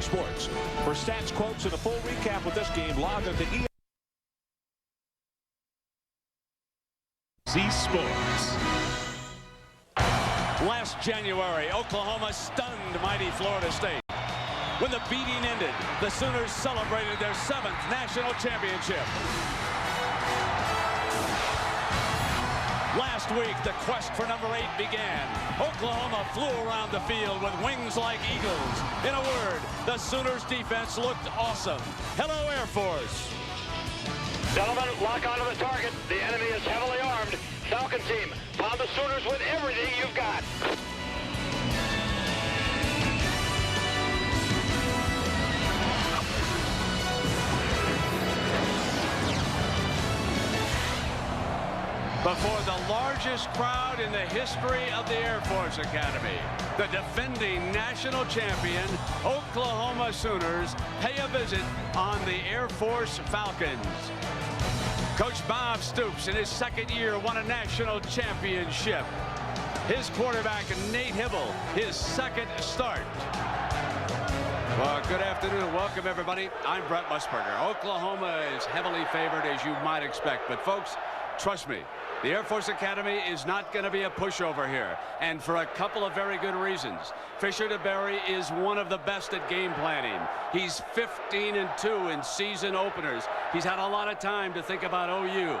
Sports. For stats, quotes, and a full recap of this game, log on to Sports. Last January, Oklahoma stunned mighty Florida State. When the beating ended, the Sooners celebrated their 7th national championship. Last week, the quest for number 8 began. Oklahoma flew around the field with wings like eagles. In a word, the Sooners defense looked awesome. Hello, Air Force. Gentlemen, lock onto the target. The enemy is heavily armed. Falcon team, pound the Sooners with everything you've got. Before the largest crowd in the history of the Air Force Academy, the defending national champion Oklahoma Sooners pay a visit on the Air Force Falcons. Coach Bob Stoops, in his 2nd year, won a national championship. His quarterback, Nate Hibble, his 2nd start. Well, good afternoon. Welcome, everybody. I'm Brett Musburger. Oklahoma is heavily favored, as you might expect. But, folks, trust me, the Air Force Academy is not going to be a pushover here, and for a couple of very good reasons. Fisher DeBerry is one of the best at game planning. He's 15-2 in season openers. He's had a lot of time to think about OU.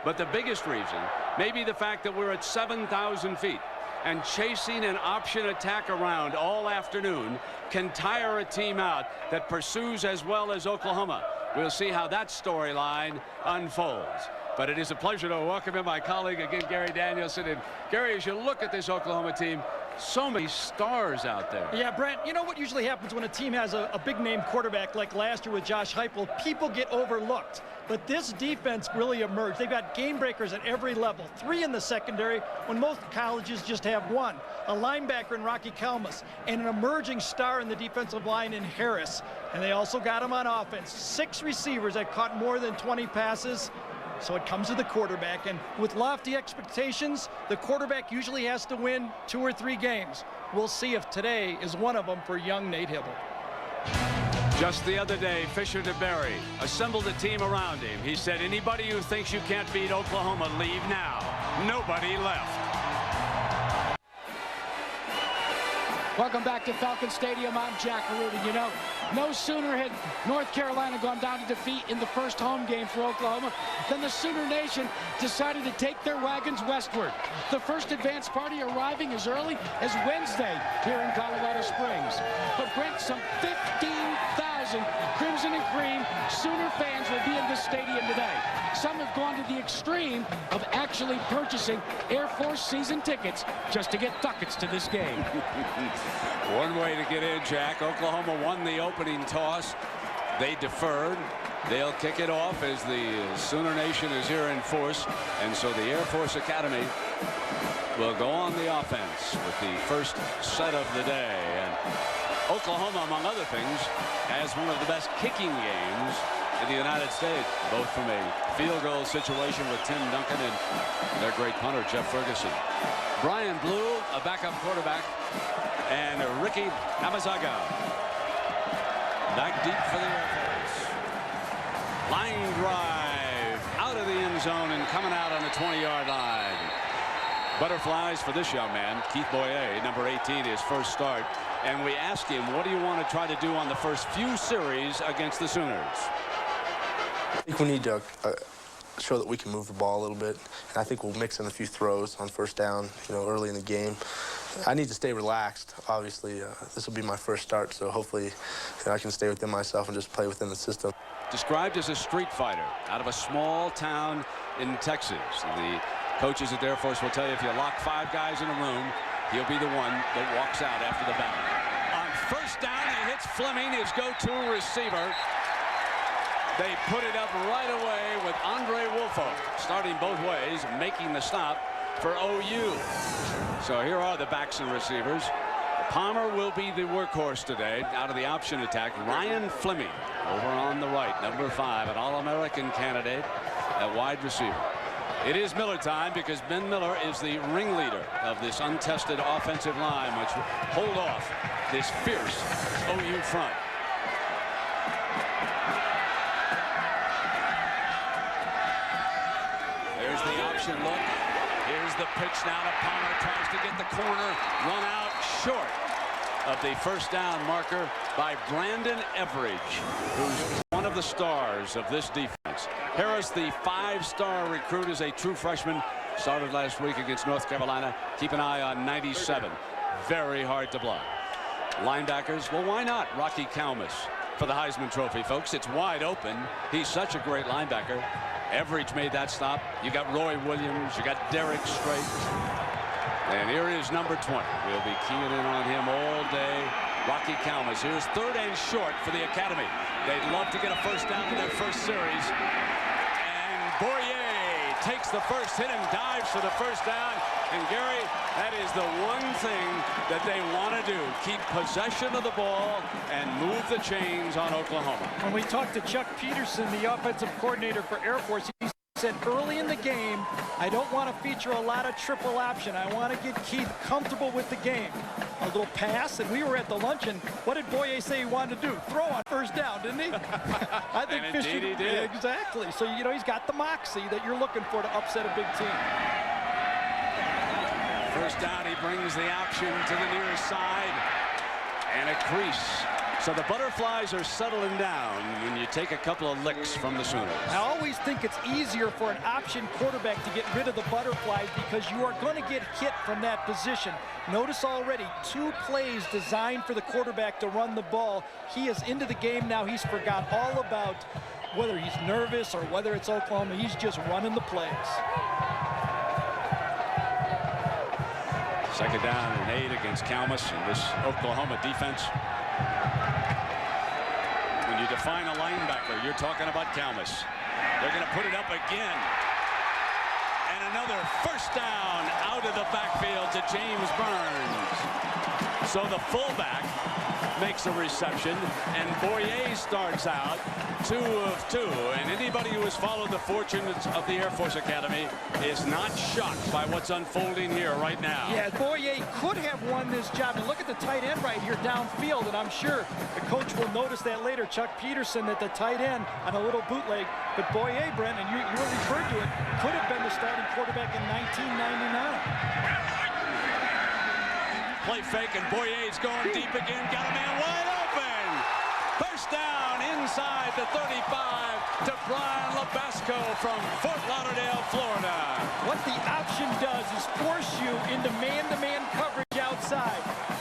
But the biggest reason may be the fact that we're at 7,000 feet, and chasing an option attack around all afternoon can tire a team out that pursues as well as Oklahoma. We'll see how that storyline unfolds. But it is a pleasure to welcome in my colleague again, Gary Danielson. And Gary, as you look at this Oklahoma team, so many stars out there. Yeah, Brent, you know what usually happens when a team has a big-name quarterback like last year with Josh Heupel? People get overlooked. But this defense really emerged. They've got game breakers at every level. 3 in the secondary when most colleges just have 1. A linebacker in Rocky Kalmus and an emerging star in the defensive line in Harris. And they also got him on offense. 6 receivers that caught more than 20 passes. So it comes to the quarterback, and with lofty expectations, the quarterback usually has to win 2 or 3 games. We'll see if today is one of them for young Nate Hibble. Just the other day, Fisher DeBerry assembled a team around him. He said, anybody who thinks you can't beat Oklahoma, leave now. Nobody left. Welcome back to Falcon Stadium. I'm Jack Aruden. You know, no sooner had North Carolina gone down to defeat in the first home game for Oklahoma than the Sooner Nation decided to take their wagons westward. The first advance party arriving as early as Wednesday here in Colorado Springs. But Brent, some 15,000 Crimson and Cream Sooner fans will be in this stadium today. Some have gone to the extreme of actually purchasing Air Force season tickets just to get ducats to this game. One way to get in, Jack. Oklahoma won the opening toss. They deferred. They'll kick it off as the Sooner Nation is here in force. And so the Air Force Academy will go on the offense with the first set of the day. And Oklahoma, among other things, has one of the best kicking games in the United States, both from a field goal situation with Tim Duncan and their great punter, Jeff Ferguson. Brian Blue, a backup quarterback, and Ricky Amazaga back deep for the Air Force. Line drive out of the end zone and coming out on the 20-yard line. Butterflies for this young man, Keith Boyer, number 18, his first start. And we ask him, what do you want to try to do on the first few series against the Sooners? I think we need to show that we can move the ball a little bit. And I think we'll mix in a few throws on first down, early in the game. I need to stay relaxed. Obviously, this will be my first start, so hopefully I can stay within myself and just play within the system. Described as a street fighter out of a small town in Texas. The coaches at the Air Force will tell you if you lock 5 guys in a room, he'll be the one that walks out after the battle. On first down, he hits Fleming, his go-to receiver. They put it up right away with Andre Wolfo starting both ways, making the stop for OU. So here are the backs and receivers. Palmer will be the workhorse today out of the option attack. Ryan Fleming over on the right, number 5, an All-American candidate at wide receiver. It is Miller time because Ben Miller is the ringleader of this untested offensive line, which will hold off this fierce OU front. Play-action look. Here's the pitch now to Palmer. Tries to get the corner. Run out short of the first down marker by Brandon Everidge, who's one of the stars of this defense. Harris, the 5-star recruit, is a true freshman. Started last week against North Carolina. Keep an eye on 97. Very hard to block. Linebackers, well, why not Rocky Kalmus for the Heisman Trophy, folks? It's wide open. He's such a great linebacker. Everidge made that stop. You got Roy Williams. You got Derek Strait. And here is number 20. We'll be keying in on him all day. Rocky Kalmus. Here's 3rd and short for the Academy. They'd love to get a first down in their first series. And Boyer takes the first hit and dives for the first down. And Gary, that is the one thing that they want to do. Keep possession of the ball and move the chains on Oklahoma. When we talked to Chuck Peterson, the offensive coordinator for Air Force, he said early in the game, I don't want to feature a lot of triple option. I want to get Keith comfortable with the game. A little pass, and we were at the luncheon. What did Boyer say he wanted to do? Throw on first down, didn't he? I think and indeed he did. Exactly. So, you know, he's got the moxie that you're looking for to upset a big team. First down, he brings the option to the near side. And a crease. So the Butterflies are settling down when you take a couple of licks from the Sooners. I always think it's easier for an option quarterback to get rid of the Butterflies because you are going to get hit from that position. Notice already 2 plays designed for the quarterback to run the ball. He is into the game now. He's forgot all about whether he's nervous or whether it's Oklahoma. He's just running the plays. 2nd down and 8 against Kalmus in this Oklahoma defense. When you define a linebacker, you're talking about Kalmus. They're going to put it up again. And another first down out of the backfield to James Burns. So the fullback makes a reception, and Boyer starts out 2 of 2. And anybody who has followed the fortunes of the Air Force Academy is not shocked by what's unfolding here right now. Yeah, Boyer could have won this job. And look at the tight end right here downfield, and I'm sure the coach will notice that later, Chuck Peterson, that the tight end on a little bootleg. But Boyer, Brent, and you referred to it, could have been the starting quarterback in 1999. Play fake, and Boyer's going deep again. Got a man wide open. First down inside the 35 to Brian Labasco from Fort Lauderdale, Florida. What the option does is force you into man-to-man coverage outside.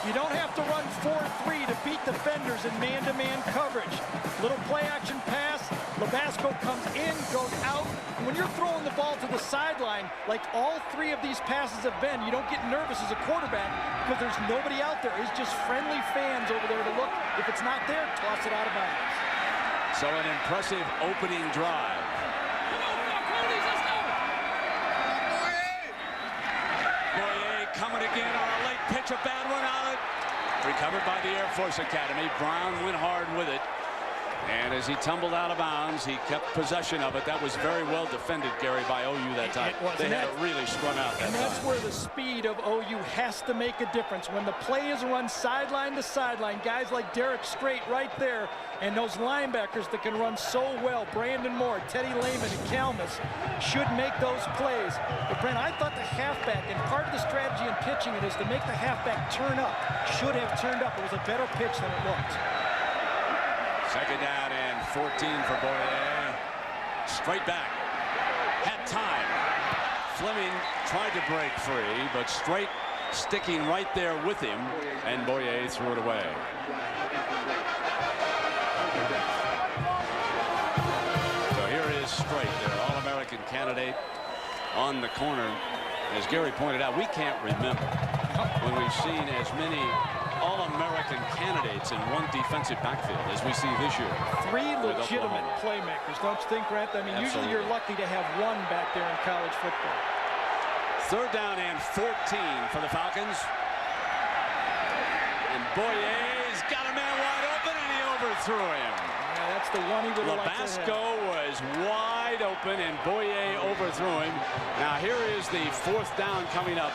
You don't have to run 4-3 to beat defenders in man-to-man coverage. Little play-action pass. Labasco comes in, goes out. And when you're throwing the ball to the sideline, like all 3 of these passes have been, you don't get nervous as a quarterback because there's nobody out there. It's just friendly fans over there to look. If it's not there, toss it out of bounds. So an impressive opening drive. Boyer coming again on a late pitch, a bad one on it. Recovered by the Air Force Academy. Brown went hard with it. And as he tumbled out of bounds, he kept possession of it. That was very well defended, Gary, by OU that time. They had it really strung out that time. And that's where the speed of OU has to make a difference. When the play is run sideline to sideline, guys like Derek Strait right there, and those linebackers that can run so well, Brandon Moore, Teddy Lehman, and Kalmus, should make those plays. But, Brent, I thought the halfback, and part of the strategy in pitching it is to make the halfback turn up. Should have turned up. It was a better pitch than it looked. 2nd down and 14 for Boyer. Straight back. Had time. Fleming tried to break free, but Strait sticking right there with him, and Boyer threw it away. So here is Strait, their All-American candidate, on the corner. As Gary pointed out, we can't remember when we've seen as many All-American candidates in one defensive backfield as we see this year. 3 legitimate playmakers, don't you think, Grant? I mean, usually you're lucky to have one back there in college football. 3rd down and 14 for the Falcons. And Boyer's got a man wide open, and he overthrew him. Yeah, that's the one he would have liked to have. Labasco was wide open, and Boyer overthrew him. Now here is the 4th down coming up.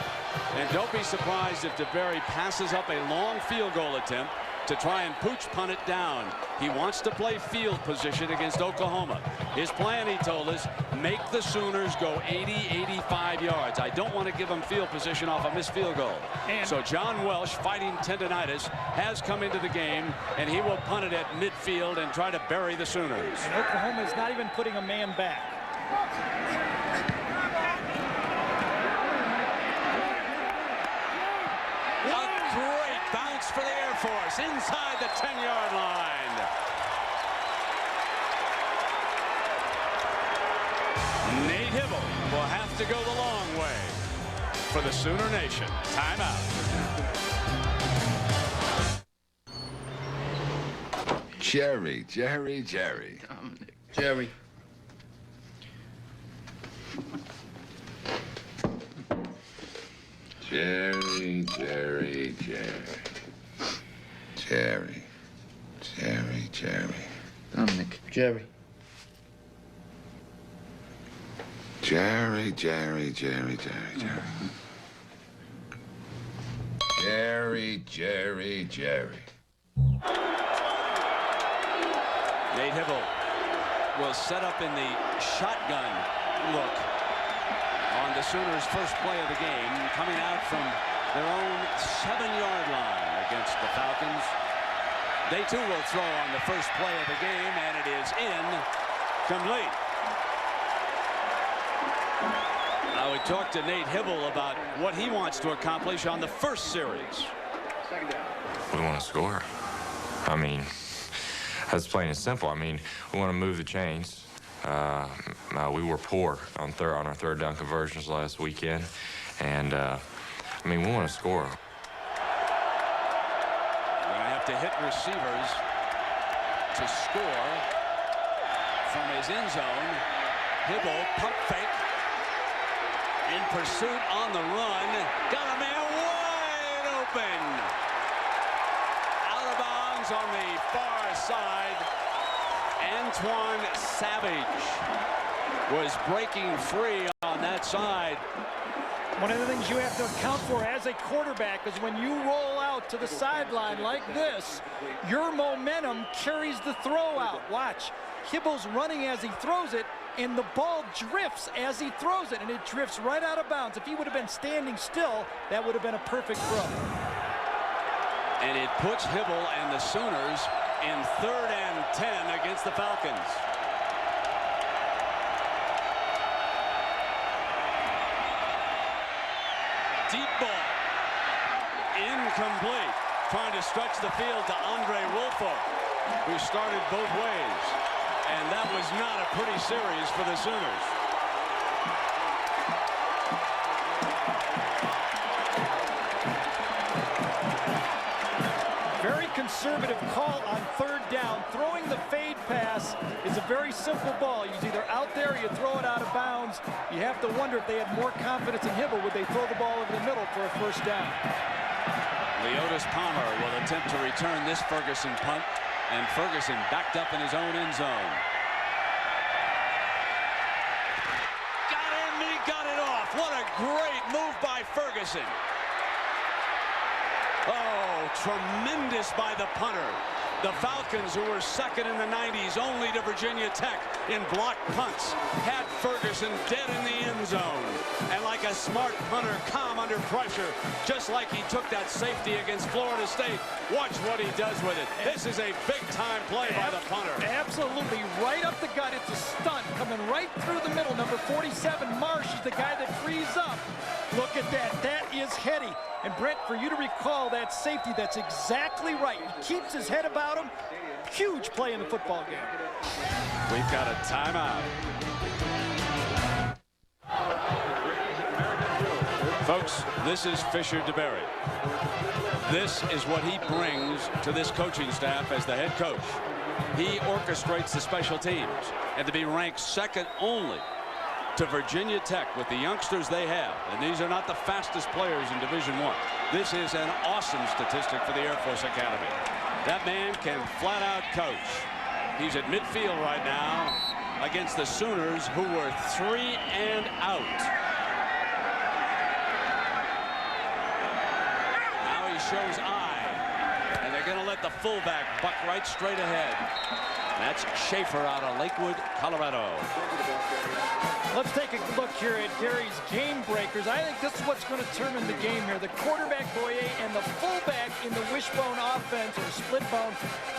And don't be surprised if DeBerry passes up a long field goal attempt to try and pooch punt it down. He wants to play field position against Oklahoma. His plan, he told us, make the Sooners go 80, 85 yards. I don't want to give them field position off a missed field goal. So John Welsh, fighting tendonitis, has come into the game, and he will punt it at midfield and try to bury the Sooners. And Oklahoma is not even putting a man back. A great bounce for the Air Force inside the 10-yard line. Nate Hibble will have to go the long way for the Sooner Nation. Timeout. Jerry. Dominic. Jerry. Jerry. Dominic. Jerry. Jerry. Nate Hibble will set up in the shotgun look on the Sooners' first play of the game, coming out from their own 7-yard line against the Falcons. They too will throw on the first play of the game, and it is incomplete. Now we talked to Nate Hibble about what he wants to accomplish on the first series. We want to score. I mean, that's plain and simple. I mean, we want to move the chains. We were poor on our third down conversions last weekend, and I mean, we want to score. We're going to have to hit receivers to score from his end zone. Hibble, pump fake, in pursuit on the run. Got a man wide open. Out of bounds on the far side. Antoine Savage was breaking free on that side. One of the things you have to account for as a quarterback is when you roll out to the sideline like this, your momentum carries the throw out. Watch. Hibble's running as he throws it, and the ball drifts as he throws it, and it drifts right out of bounds. If he would have been standing still, that would have been a perfect throw. And it puts Hibble and the Sooners in 3rd and 10 against the Falcons. Deep ball. Incomplete. Trying to stretch the field to Andre Woolfolk, who started both ways. And that was not a pretty series for the Sooners. Very conservative call on 3rd down. Throwing the fade pass is a very simple ball. He's either out there or you throw it out of bounds. You have to wonder if they had more confidence in Hibble, would they throw the ball over the middle for a 1st down? Leotis Palmer will attempt to return this Ferguson punt, and Ferguson backed up in his own end zone. Got him, he got it off. What a great move by Ferguson. Oh, tremendous by the punter. The Falcons, who were 2nd in the 90s only to Virginia Tech in blocked punts, had Ferguson dead in the end zone. And like a smart punter, calm under pressure, just like he took that safety against Florida State. Watch what he does with it. This is a big-time play by the punter. Absolutely, right up the gut. It's a stunt coming right through the middle. Number 47, Marsh, is the guy that frees up. Look at that. That is heady. And Brent, for you to recall that safety, that's exactly right. He keeps his head about him. Huge play in the football game. We've got a timeout. Folks, this is Fisher DeBerry. This is what he brings to this coaching staff as the head coach. He orchestrates the special teams, and to be ranked 2nd only to Virginia Tech with the youngsters they have, and these are not the fastest players in Division I. This is an awesome statistic for the Air Force Academy. That man can flat out coach. He's at midfield right now against the Sooners, who were 3 and out. Now he shows eye, and they're going to let let the fullback buck right straight ahead. That's Schaefer out of Lakewood, Colorado. Let's take a look here at Gary's game breakers. I think this is what's going to determine the game here. The quarterback, Boyer, and the fullback in the wishbone offense, or split bone,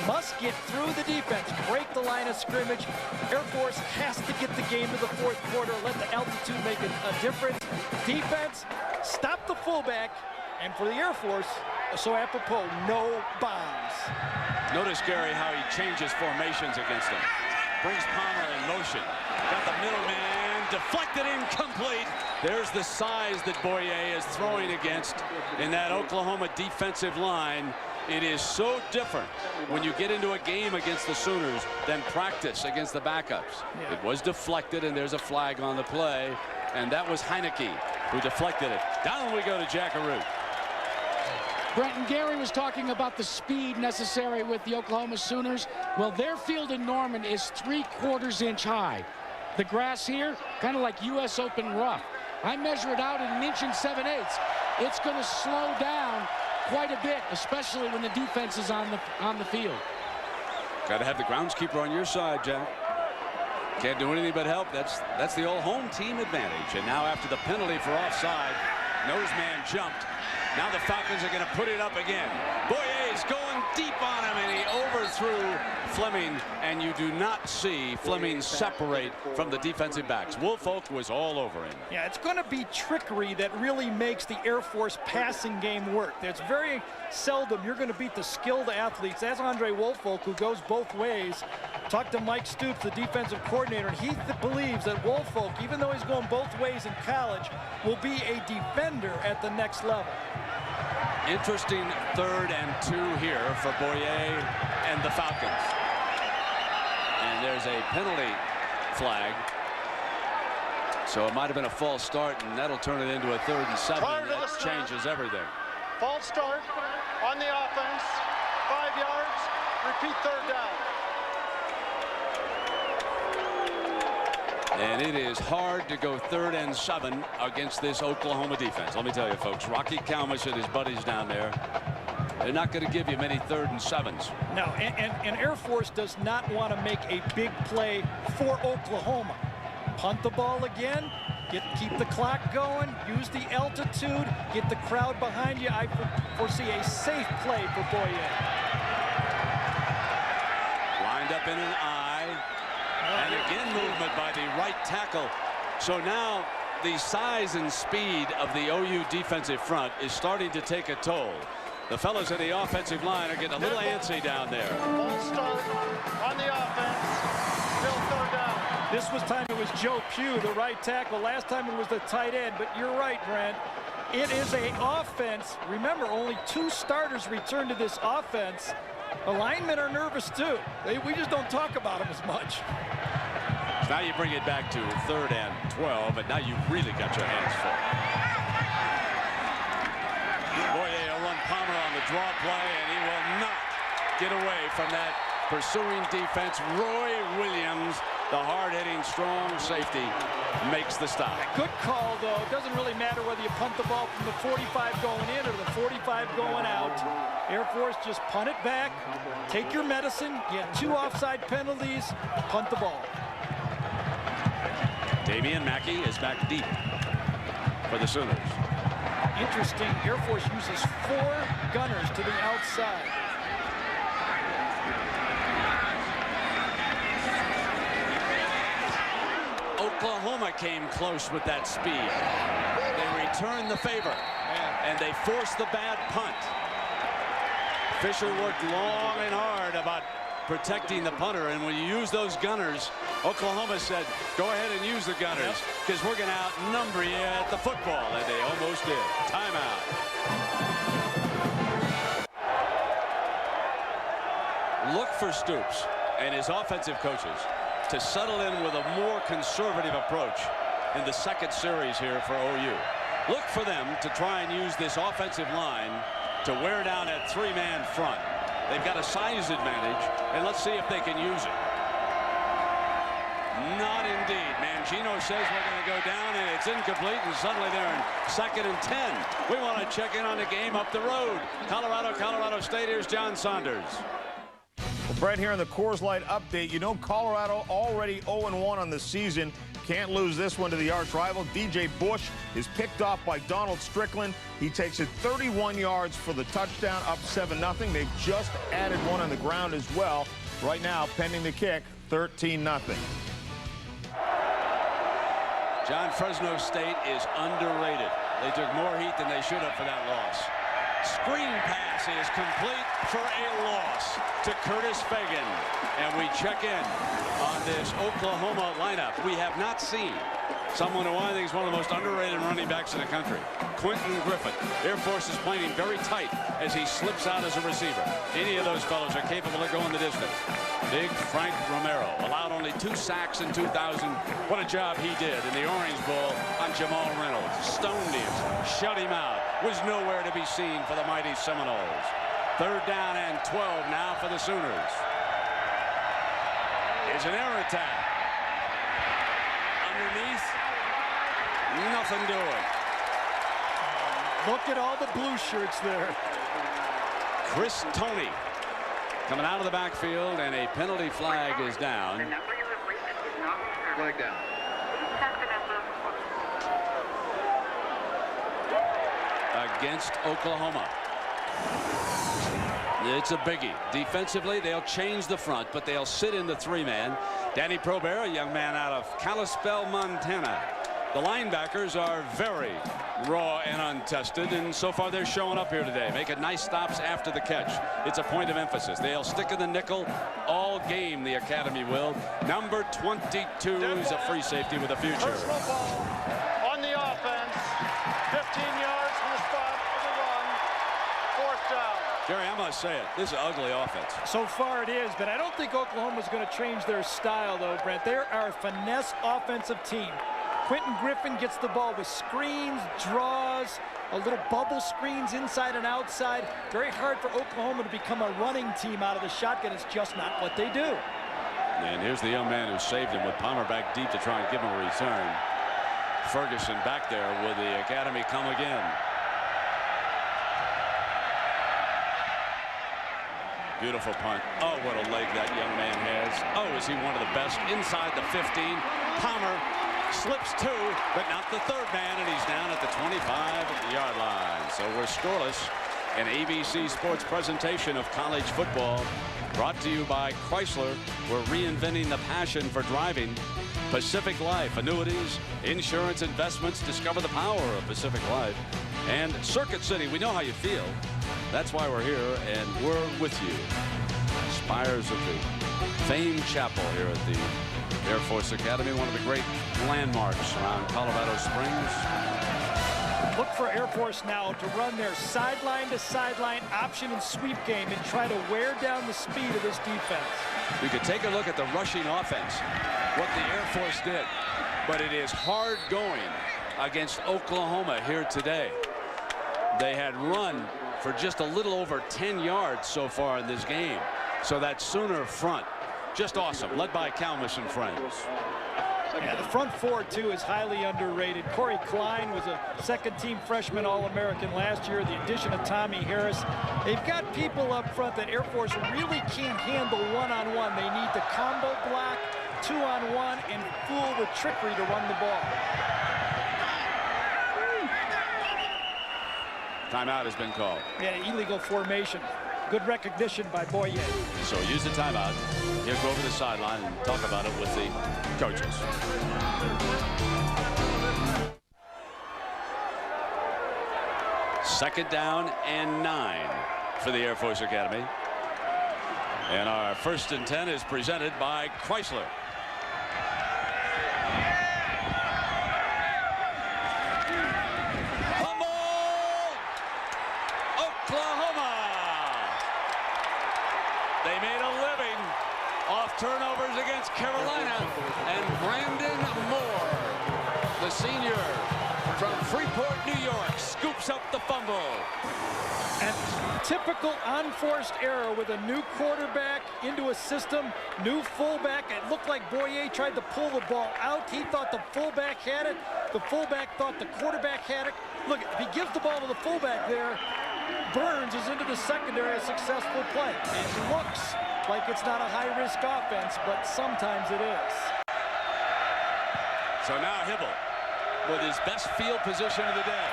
must get through the defense, break the line of scrimmage. Air Force has to get the game to the fourth quarter, let the altitude make a difference. Defense, stop the fullback, and for the Air Force, so apropos, no bombs. Notice, Gary, how he changes formations against him. Brings Palmer in motion. Got the middleman, deflected, incomplete. There's the size that Boyer is throwing against in that Oklahoma defensive line. It is so different when you get into a game against the Sooners than practice against the backups. Yeah. It was deflected, and there's a flag on the play, and that was Heineke who deflected it. Down we go to Jackaroo. Brenton, Gary was talking about the speed necessary with the Oklahoma Sooners. Well, their field in Norman is 3/4 inch high. The grass here, kind of like U.S. Open rough. I measure it out at 1 7/8 inches. It's going to slow down quite a bit, especially when the defense is on the field. Got to have the groundskeeper on your side, Jack. Can't do anything but help. That's the old home team advantage. And now after the penalty for offside, nose man jumped. Now the Falcons are going to put it up again. Boyer's going deep on him, and he overthrew Fleming, and you do not see Fleming separate from the defensive backs. Woolfolk was all over him. Yeah, it's going to be trickery that really makes the Air Force passing game work. It's very seldom you're going to beat the skilled athletes. That's Andre Woolfolk, who goes both ways. Talked to Mike Stoops, the defensive coordinator, and he believes that Woolfolk, even though he's going both ways in college, will be a defender at the next level. Interesting 3rd and 2 here for Boyer and the Falcons. And there's a penalty flag. So it might have been a false start, and that'll turn it into a 3rd and 7. That changes everything. False start on the offense, 5 yards, repeat 3rd down. And it is hard to go 3rd and 7 against this Oklahoma defense. Let me tell you, folks, Rocky Kalmus and his buddies down there, they're not going to give you many 3rd and 7s. No, and Air Force does not want to make a big play for Oklahoma. Punt the ball again, keep the clock going, use the altitude, get the crowd behind you. I foresee a safe play for Boyer. Lined up in an eye. And again, movement by the right tackle. So now the size and speed of the OU defensive front is starting to take a toll. The fellows in the offensive line are getting a little antsy down there. False start on the offense, still 3rd down. This was time it was Joe Pugh, the right tackle. Last time it was the tight end, but you're right, Brent. It is an offense. Remember, only 2 starters return to this offense. The linemen are nervous too. We just don't talk about them as much. Now you bring it back to 3rd and 12, and now you really got your hands full. Boyer will run Palmer on the draw play, and he will not get away from that pursuing defense. Roy Williams, the hard-hitting, strong safety, makes the stop. Good call, though. It doesn't really matter whether you punt the ball from the 45 going in or the 45 going out. Air Force, just punt it back, take your medicine, get 2 offside penalties, punt the ball. Damian Mackey is back deep for the Sooners. Interesting, Air Force uses 4 gunners to the outside. Oklahoma came close with that speed. They returned the favor, and they forced the bad punt. Fisher worked long and hard about protecting the punter, and when you use those gunners, Oklahoma said, go ahead and use the gunners, because we're going to outnumber you at the football, and they almost did. Timeout. Look for Stoops and his offensive coaches to settle in with a more conservative approach in the 2nd series here for OU. Look for them to try and use this offensive line to wear down that 3-man front. They've got a size advantage, and let's see if they can use it. Not indeed. Mangino says we're going to go down, and it's incomplete, and suddenly they're in 2nd and 10. We want to check in on the game up the road. Colorado State. Here's John Saunders. Well, Brett, here in the Coors Light update, you know Colorado already 0-1 on the season. Can't lose this one to the arch rival. DJ Bush is picked off by Donald Strickland. He takes it 31 yards for the touchdown, up 7-0. They've just added one on the ground as well. Right now, pending the kick, 13-0. John, Fresno State is underrated. They took more heat than they should have for that loss. Screen pass is complete for a loss to Curtis Fagan. And we check in on this Oklahoma lineup. We have not seen someone who I think is one of the most underrated running backs in the country. Quentin Griffin. Air Force is playing him very tight as he slips out as a receiver. Any of those fellows are capable of going the distance. Big Frank Romero allowed only 2 sacks in 2000. What a job he did in the Orange Bowl on Jamal Reynolds. Stoned him, shut him out. Was nowhere to be seen for the mighty Seminoles. 3rd down and 12 now for the Sooners. It's an air attack. Underneath, nothing doing. Look at all the blue shirts there. Chris Toney coming out of the backfield, and a penalty flag is down. Flag down. Against Oklahoma. It's a biggie. Defensively, they'll change the front, but they'll sit in the 3-man. Danny Probert, a young man out of Kalispell, Montana. The linebackers are very raw and untested, and so far they're showing up here today, making nice stops after the catch. It's a point of emphasis. They'll stick in the nickel all game, the Academy will. Number 22 is a free safety with a future. Personal ball on the offense. 15 yards from the spot for the run. 4th down. Jerry, I must say it. This is an ugly offense. So far it is, but I don't think Oklahoma's going to change their style, though, Brent. They are a finesse offensive team. Quentin Griffin gets the ball with screens, draws, a little bubble screens inside and outside. Very hard for Oklahoma to become a running team out of the shotgun. It's just not what they do. And here's the young man who saved him with Palmer back deep to try and give him a return. Ferguson back there with the Academy come again. Beautiful punt. Oh, what a leg that young man has. Oh, is he one of the best inside the 15. Palmer slips 2, but not the 3rd man, and he's down at the 25-yard line. So we're scoreless. An ABC Sports presentation of college football brought to you by Chrysler. We're reinventing the passion for driving. Pacific Life, annuities, insurance, investments. Discover the power of Pacific Life. And Circuit City, we know how you feel. That's why we're here, and we're with you. Spires of the famed chapel here at the Air Force Academy, one of the great landmarks around Colorado Springs. Look for Air Force now to run their sideline-to-sideline option and sweep game and try to wear down the speed of this defense. We could take a look at the rushing offense, what the Air Force did, but it is hard going against Oklahoma here today. They had run for just a little over 10 yards so far in this game. So that Sooner front, just awesome, led by Kalmus and friends. Yeah, the front 4, too, is highly underrated. Corey Klein was a second-team freshman All-American last year. The addition of Tommy Harris. They've got people up front that Air Force really can't handle one-on-one. They need to combo block, 2-on-1, and fool with trickery to run the ball. Timeout has been called. We had an illegal formation. Good recognition by Boye. So use the timeout. He'll go over the sideline and talk about it with the coaches. Second down and 9 for the Air Force Academy. And our 1st and 10 is presented by Chrysler. Turnovers against Carolina, and Brandon Moore, the senior from Freeport, New York, scoops picks up the fumble. And typical unforced error with a new quarterback into a system, new fullback. It looked like Boyer tried to pull the ball out. He thought the fullback had it. The fullback thought the quarterback had it. Look, if he gives the ball to the fullback there, Burns is into the secondary, a successful play. It looks like it's not a high-risk offense, but sometimes it is. So now Hibble with his best field position of the day.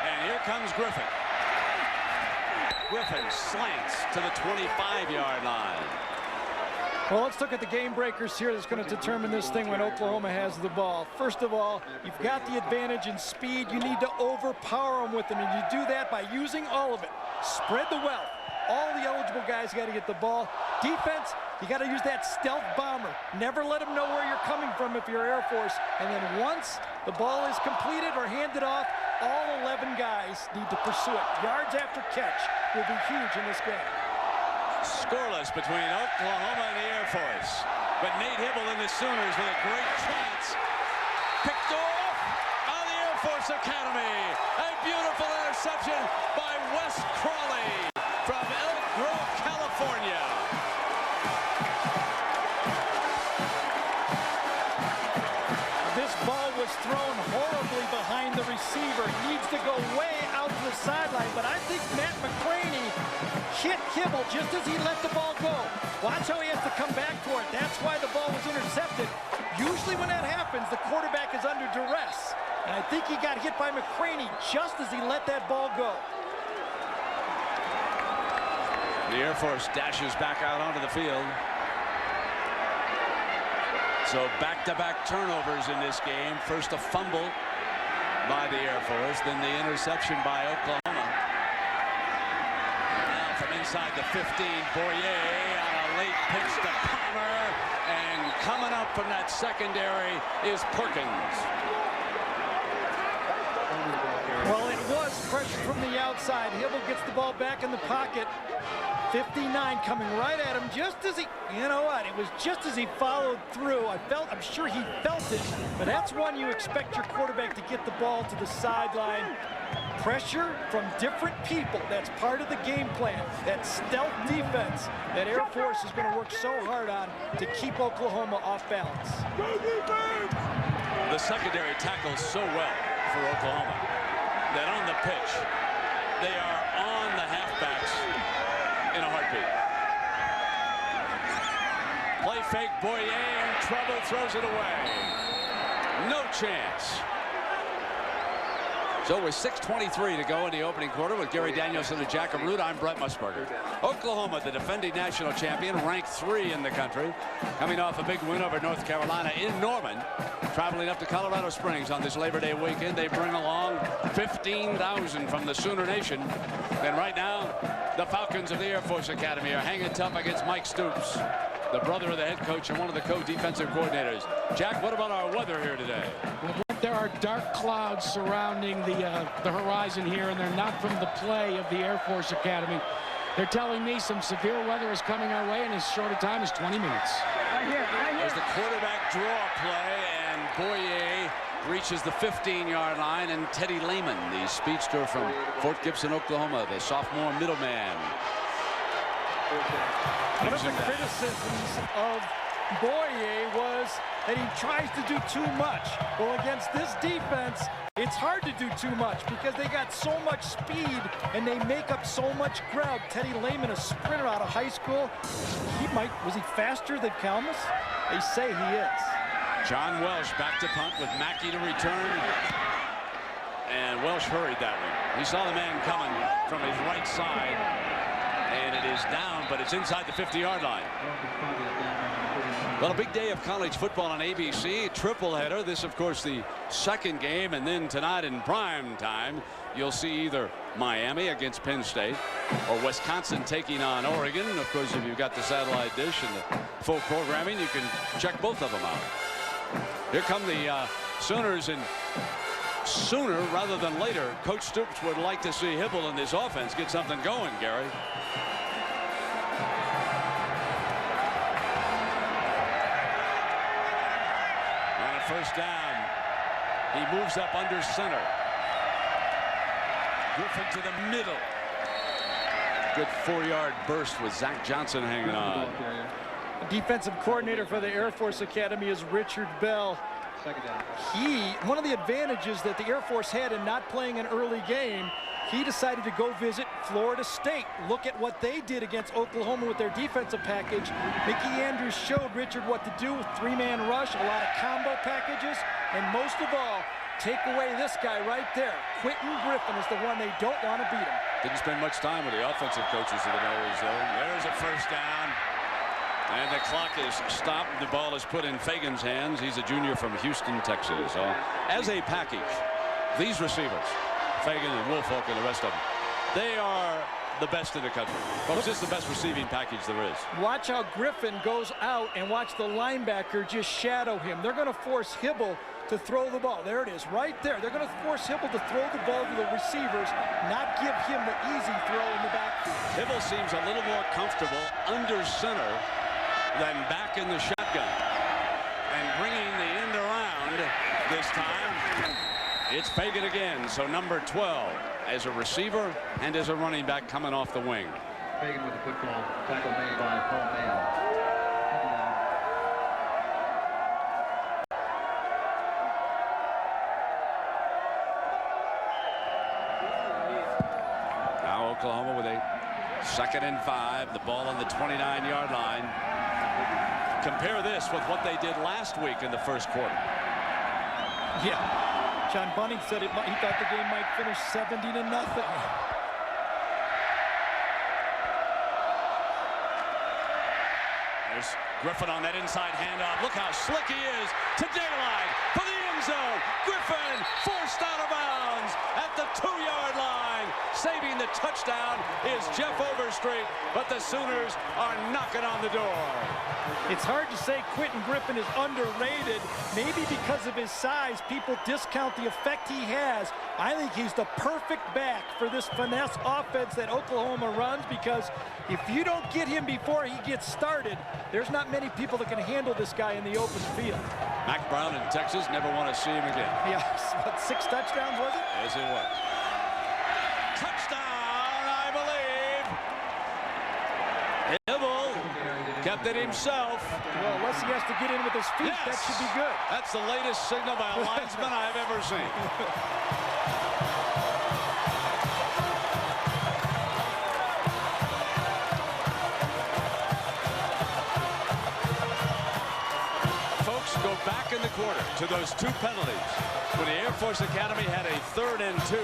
And here comes Griffin. Griffin slants to the 25-yard line. Well, let's look at the game breakers here that's going to determine this thing when Oklahoma has the ball. First of all, you've got the advantage in speed. You need to overpower them with them, and you do that by using all of it. Spread the wealth. All the eligible guys got to get the ball. Defense, you got to use that stealth bomber. Never let them know where you're coming from if you're Air Force. And then once the ball is completed or handed off, all 11 guys need to pursue it. Yards after catch will be huge in this game. Scoreless between Oklahoma and the Air Force. But Nate Hibble and the Sooners with a great chance. Picked off on the Air Force Academy. A beautiful interception by Wes Crawley from Elk Grove, California. This ball was thrown horribly behind the receiver. Needs to go way out to the sideline, but I think Matt McCraney hit Hibble just as he let the ball go. Watch how he has to come back for it. That's why the ball was intercepted. Usually when that happens, the quarterback is under duress. And I think he got hit by McCraney just as he let that ball go. The Air Force dashes back out onto the field. So back-to-back turnovers in this game. First a fumble by the Air Force, then the interception by Oklahoma. Now from inside the 15, Boyer on a late pitch to Palmer, and coming up from that secondary is Perkins. Well, it was pressure from the outside. Hibble gets the ball back in the pocket. 59 coming right at him just as he, you know what, it was just as he followed through. I'm sure he felt it, but that's one you expect your quarterback to get the ball to the sideline. Pressure from different people, that's part of the game plan. That stealth defense that Air Force is going to work so hard on to keep Oklahoma off balance. The secondary tackles so well for Oklahoma that on the pitch, they are on the halfbacks in a heartbeat. Play fake, Boyer in trouble, throws it away. No chance. So with 6:23 to go in the opening quarter with Gary Danielson and Jack Arute, I'm Brett Musburger. Oklahoma, the defending national champion, ranked 3 in the country, coming off a big win over North Carolina in Norman, traveling up to Colorado Springs on this Labor Day weekend. They bring along 15,000 from the Sooner Nation. And right now, the Falcons of the Air Force Academy are hanging tough against Mike Stoops, the brother of the head coach and one of the co-defensive coordinators. Jack, what about our weather here today? Well, there are dark clouds surrounding the horizon here, and they're not from the play of the Air Force Academy. They're telling me some severe weather is coming our way in as short a time as 20 minutes. Right here. There's the quarterback draw play, and Boyer reaches the 15-yard line, and Teddy Lehman, the speedster from Fort Gibson, Oklahoma, the sophomore middleman. One of the criticisms of Boyer was that he tries to do too much. Well, against this defense, it's hard to do too much because they got so much speed and they make up so much ground. Teddy Lehman, a sprinter out of high school, was he faster than Kalmus? They say he is. John Welsh back to punt with Mackey to return. And Welsh hurried that one. He saw the man coming from his right side. And it is down, but it's inside the 50-yard line. Well, a big day of college football on ABC. Triple header. This, of course, the second game. And then tonight in prime time, you'll see either Miami against Penn State or Wisconsin taking on Oregon. Of course, if you've got the satellite dish and the full programming, you can check both of them out. Here come the Sooners, and sooner rather than later, Coach Stoops would like to see Hibble in this offense get something going, Gary. First down. He moves up under center. Griffin to the middle. Good 4-yard burst with Zach Johnson hanging on. The defensive coordinator for the Air Force Academy is Richard Bell. One of the advantages that the Air Force had in not playing an early game, he decided to go visit Florida State. Look at what they did against Oklahoma with their defensive package. Mickey Andrews showed Richard what to do with 3-man rush, a lot of combo packages, and most of all, take away this guy right there. Quentin Griffin is the one they don't want to beat him. Didn't spend much time with the offensive coaches of the Nose zone. There's a first down. And the clock is stopped. The ball is put in Fagan's hands. He's a junior from Houston, Texas. So, as a package, these receivers, Fagan and Woolfolk and the rest of them, they are the best in the country. Folks, this is the best receiving package there is. Watch how Griffin goes out and watch the linebacker just shadow him. They're going to force Hibble to throw the ball. There it is, right there. They're going to force Hibble to throw the ball to the receivers, not give him the easy throw in the backfield. Hibble seems a little more comfortable under center than back in the shotgun. And bringing the end around this time, it's Fagan again. So number 12 as a receiver and as a running back coming off the wing. Fagan with the football. Tackle made by Paul Mayo. Now Oklahoma with a 2nd and 5. The ball on the 29-yard line. Compare this with what they did last week in the first quarter. Yeah, John Bunning said he thought the game might finish 70-0. There's Griffin on that inside handoff. Look how slick he is to daylight for the end zone. Griffin forced out of bounds at the 2-yard line. Saving the touchdown is Jeff Overstreet, but the Sooners are knocking on the door. It's hard to say Quentin Griffin is underrated. Maybe because of his size, people discount the effect he has. I think he's the perfect back for this finesse offense that Oklahoma runs, because if you don't get him before he gets started, there's not many people that can handle this guy in the open field. Mac Brown in Texas, never want to see him again. Yeah, what, 6 touchdowns, was it? Yes, it was. Touchdown, I believe. Hibble kept it himself. Well, unless he has to get in with his feet, yes, that should be good. That's the latest signal by a linesman I've ever seen. Folks, go back in the quarter to those 2 penalties when the Air Force Academy had a 3rd and 2.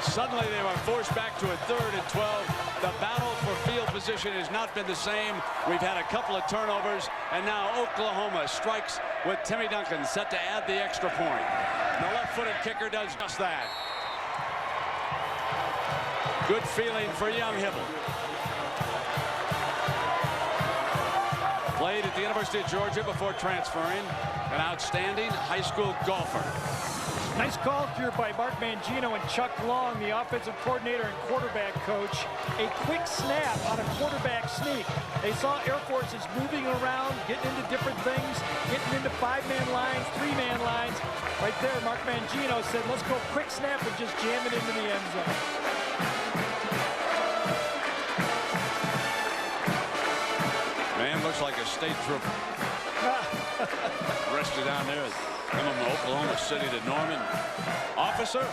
Suddenly they were forced back to a 3rd and 12. The battle for field position has not been the same. We've had a couple of turnovers, and now Oklahoma strikes with Timmy Duncan set to add the extra point. The left-footed kicker does just that. Good feeling for young Hibble. Played at the University of Georgia before transferring. An outstanding high school golfer. Nice call here by Mark Mangino and Chuck Long, the offensive coordinator and quarterback coach. A quick snap on a quarterback sneak. They saw Air Forces moving around, getting into different things, getting into 5-man lines, 3-man lines. Right there, Mark Mangino said, let's go quick snap and just jam it into the end zone. Man looks like a state trooper. Rested down there. Coming from Oklahoma City to Norman. Officer,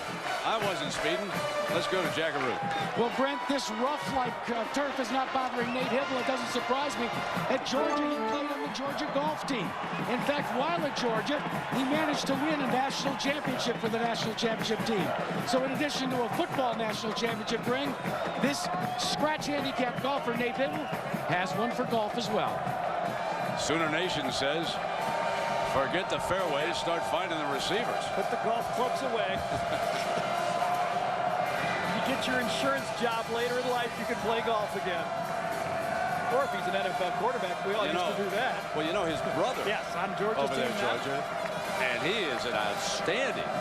I wasn't speeding. Let's go to Jackaroo. Well, Brent, this rough-like turf is not bothering Nate Hibble. It doesn't surprise me. At Georgia, he played on the Georgia golf team. In fact, while at Georgia, he managed to win a national championship for the national championship team. So in addition to a football national championship ring, this scratch handicap golfer, Nate Hibble, has one for golf as well. Sooner Nation says, forget the fairways, start finding the receivers. Put the golf clubs away. You get your insurance job later in life, you can play golf again. Or if he's an NFL quarterback, we all used to do that. Well, you know his brother. Yes, on Georgia's over there team in Georgia. And he is an outstanding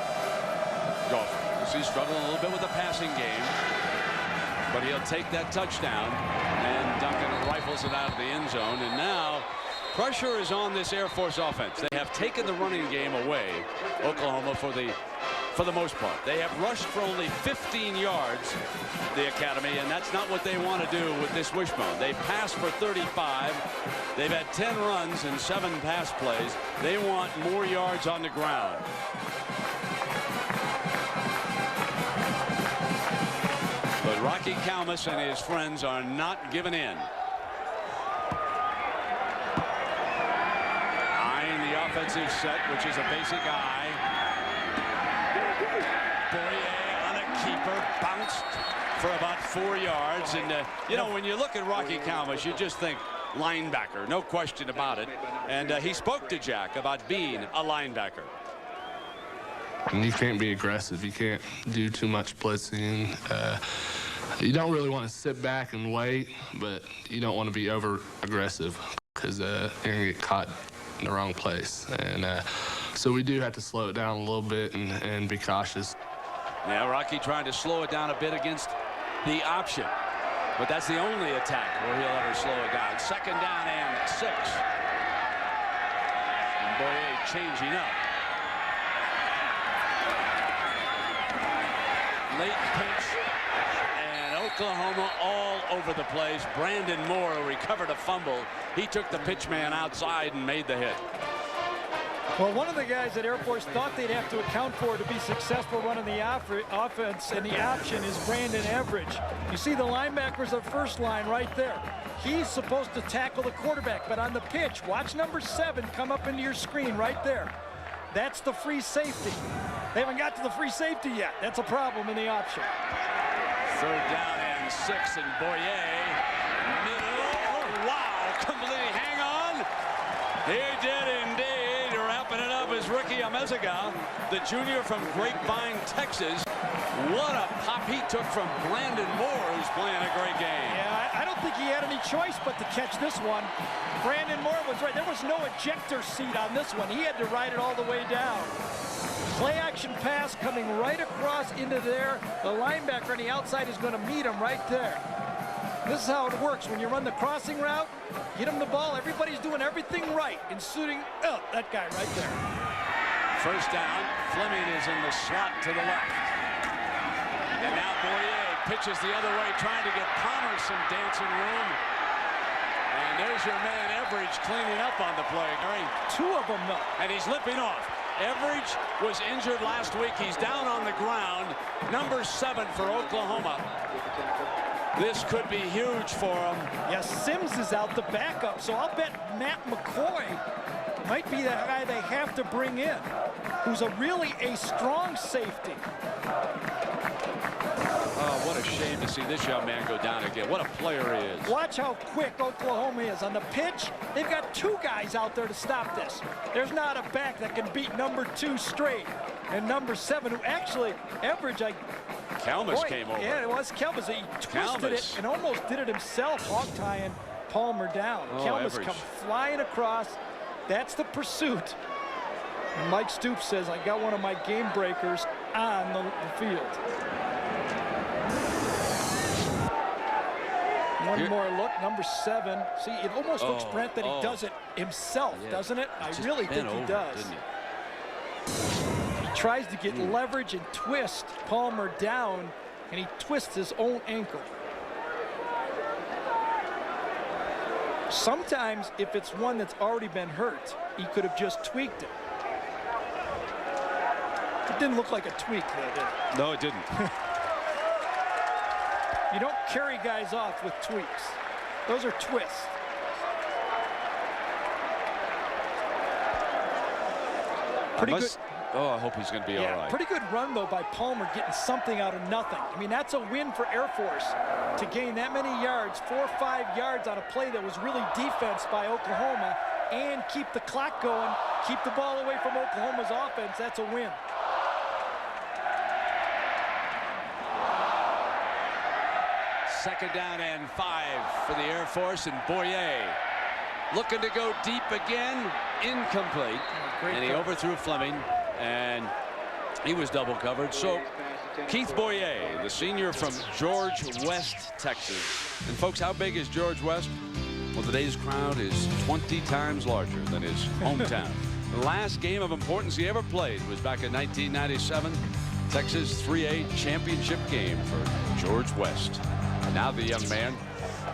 golfer. He's struggling a little bit with the passing game. But he'll take that touchdown. And Duncan rifles it out of the end zone. And now pressure is on this Air Force offense. They have taken the running game away, Oklahoma, for the for the most part. They have rushed for only 15 yards, the Academy, and that's not what they want to do with this wishbone. They passed for 35. They've had 10 runs and 7 pass plays. They want more yards on the ground. But Rocky Calmus and his friends are not giving in. Eyeing the offensive set, which is a basic eye. Boyer on a keeper, bounced for about 4 yards. And, you know, when you look at Rocky Calmus, you just think linebacker, no question about it. And he spoke to Jack about being a linebacker. And you can't be aggressive. You can't do too much blitzing. You don't really want to sit back and wait, but you don't want to be over aggressive because you're going to get caught in the wrong place. And so we do have to slow it down a little bit and be cautious. Yeah, Rocky trying to slow it down a bit against the option. But that's the only attack where he'll ever slow it down. 2nd down and 6. And Boyer changing up. Late pitch. And Oklahoma all over the place. Brandon Moore recovered a fumble. He took the pitch man outside and made the hit. Well, one of the guys that Air Force thought they'd have to account for to be successful running the offense and the option is Brandon Everidge. You see the linebackers of first line right there. He's supposed to tackle the quarterback, but on the pitch, watch number 7 come up into your screen right there. That's the free safety. They haven't got to the free safety yet. That's a problem in the option. 3rd down and 6, and Boyer. Middle. Oh, wow, completely hang on. He did indeed. Wrapping it up is Ricky Amezaga, the junior from Grapevine, Texas. What a pop he took from Brandon Moore, who's playing a great game. Yeah, I don't think he had any choice but to catch this one. Brandon Moore was right. There was no ejector seat on this one. He had to ride it all the way down. Play action pass coming right across into there. The linebacker on the outside is going to meet him right there. This is how it works when you run the crossing route. Get him the ball. Everybody's doing everything right, including that guy right there. 1st down. Fleming is in the slot to the left. And now Boyer pitches the other way, trying to get Palmer some dancing room. And there's your man Everidge cleaning up on the play, Gary. 2 of them, though. And he's limping off. Everidge was injured last week. He's down on the ground. Number 7 for Oklahoma. This could be huge for him. Yeah, Sims is out, the backup, so I'll bet Matt McCoy might be the guy they have to bring in, who's really a strong safety. Oh, what a shame to see this young man go down again. What a player he is. Watch how quick Oklahoma is. On the pitch, they've got 2 guys out there to stop this. There's not a back that can beat number 2 straight. And number 7, who actually, Everidge, Calmus came over. Yeah, it was Calmus. He twisted it and almost did it himself, hog-tying Palmer down. Calmus come flying across. That's the pursuit. And Mike Stoops says, I got one of my game breakers on the field. One more look, number 7. See, it almost looks, Brent, that he does it himself, doesn't it? I really think he does. He tries to get leverage and twist Palmer down, and he twists his own ankle. Sometimes, if it's one that's already been hurt, he could have just tweaked it. It didn't look like a tweak, though, did it? No, it didn't. You don't carry guys off with tweaks. Those are twists. Pretty good. Oh, I hope he's going to be all right. Pretty good run, though, by Palmer, getting something out of nothing. I mean, that's a win for Air Force to gain that many yards, 4 or 5 yards on a play that was really defense by Oklahoma, and keep the clock going, keep the ball away from Oklahoma's offense. That's a win. Second down and 5 for the Air Force, and Boyer looking to go deep again, incomplete. And he overthrew Fleming, and he was double covered. So Keith Boyer, the senior from George West, Texas. And folks, how big is George West? Well, today's crowd is 20 times larger than his hometown. The last game of importance he ever played was back in 1997 Texas 3A championship game for George West. And now the young man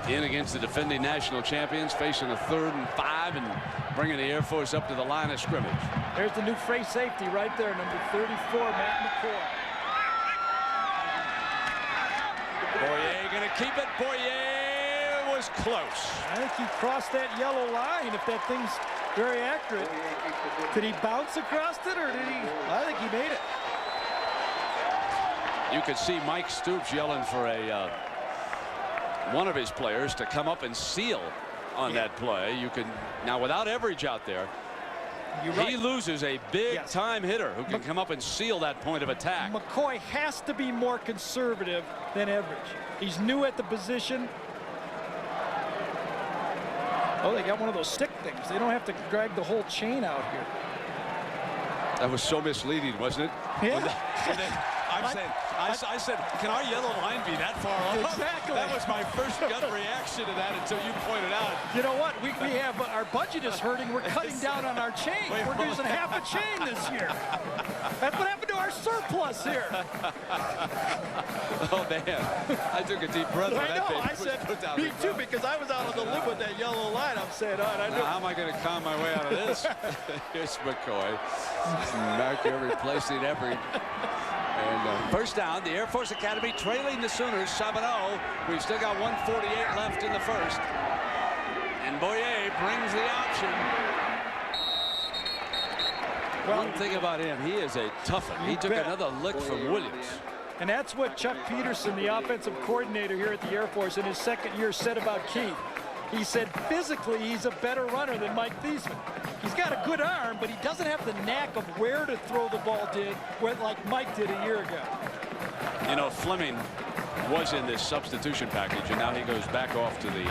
in against the defending national champions, facing a 3rd and 5 and bringing the Air Force up to the line of scrimmage. There's the new free safety right there, number 34, Matt McCoy. Boyer going to keep it. Boyer was close. I think he crossed that yellow line, if that thing's very accurate. Did he bounce across it, or did he? I think he made it. You could see Mike Stoops yelling for one of his players to come up and seal on that play. You can now, without Everidge out there, he loses a big time hitter who can come up and seal that point of attack. McCoy has to be more conservative than Everidge. He's new at the position. Oh, they got one of those stick things. They don't have to drag the whole chain out here. That was so misleading, wasn't it? Yeah. I said, can our yellow line be that far off? Exactly. That was my first gut reaction to that until you pointed out. You know what? We have our budget is hurting. We're cutting down on our chain. We're using half a chain this year. That's what happened to our surplus here. Oh, man. I took a deep breath. I know. I said, me too, because I was out on the limb with that yellow line. I'm saying, how am I going to calm my way out of this? Here's McCoy. Back here replacing Everidge. And first down, the Air Force Academy trailing the Sooners 7-0. We've still got 1:48 left in the first. And Boyer brings the option. Well, one thing about him, he is a tough one. He took another lick from Williams. And that's what Chuck Peterson, the offensive coordinator here at the Air Force in his second year, said about Keith. He said physically he's a better runner than Mike Thiesman. He's got a good arm, but he doesn't have the knack of where to throw the ball like Mike did a year ago. You know, Fleming was in this substitution package, and now he goes back off to the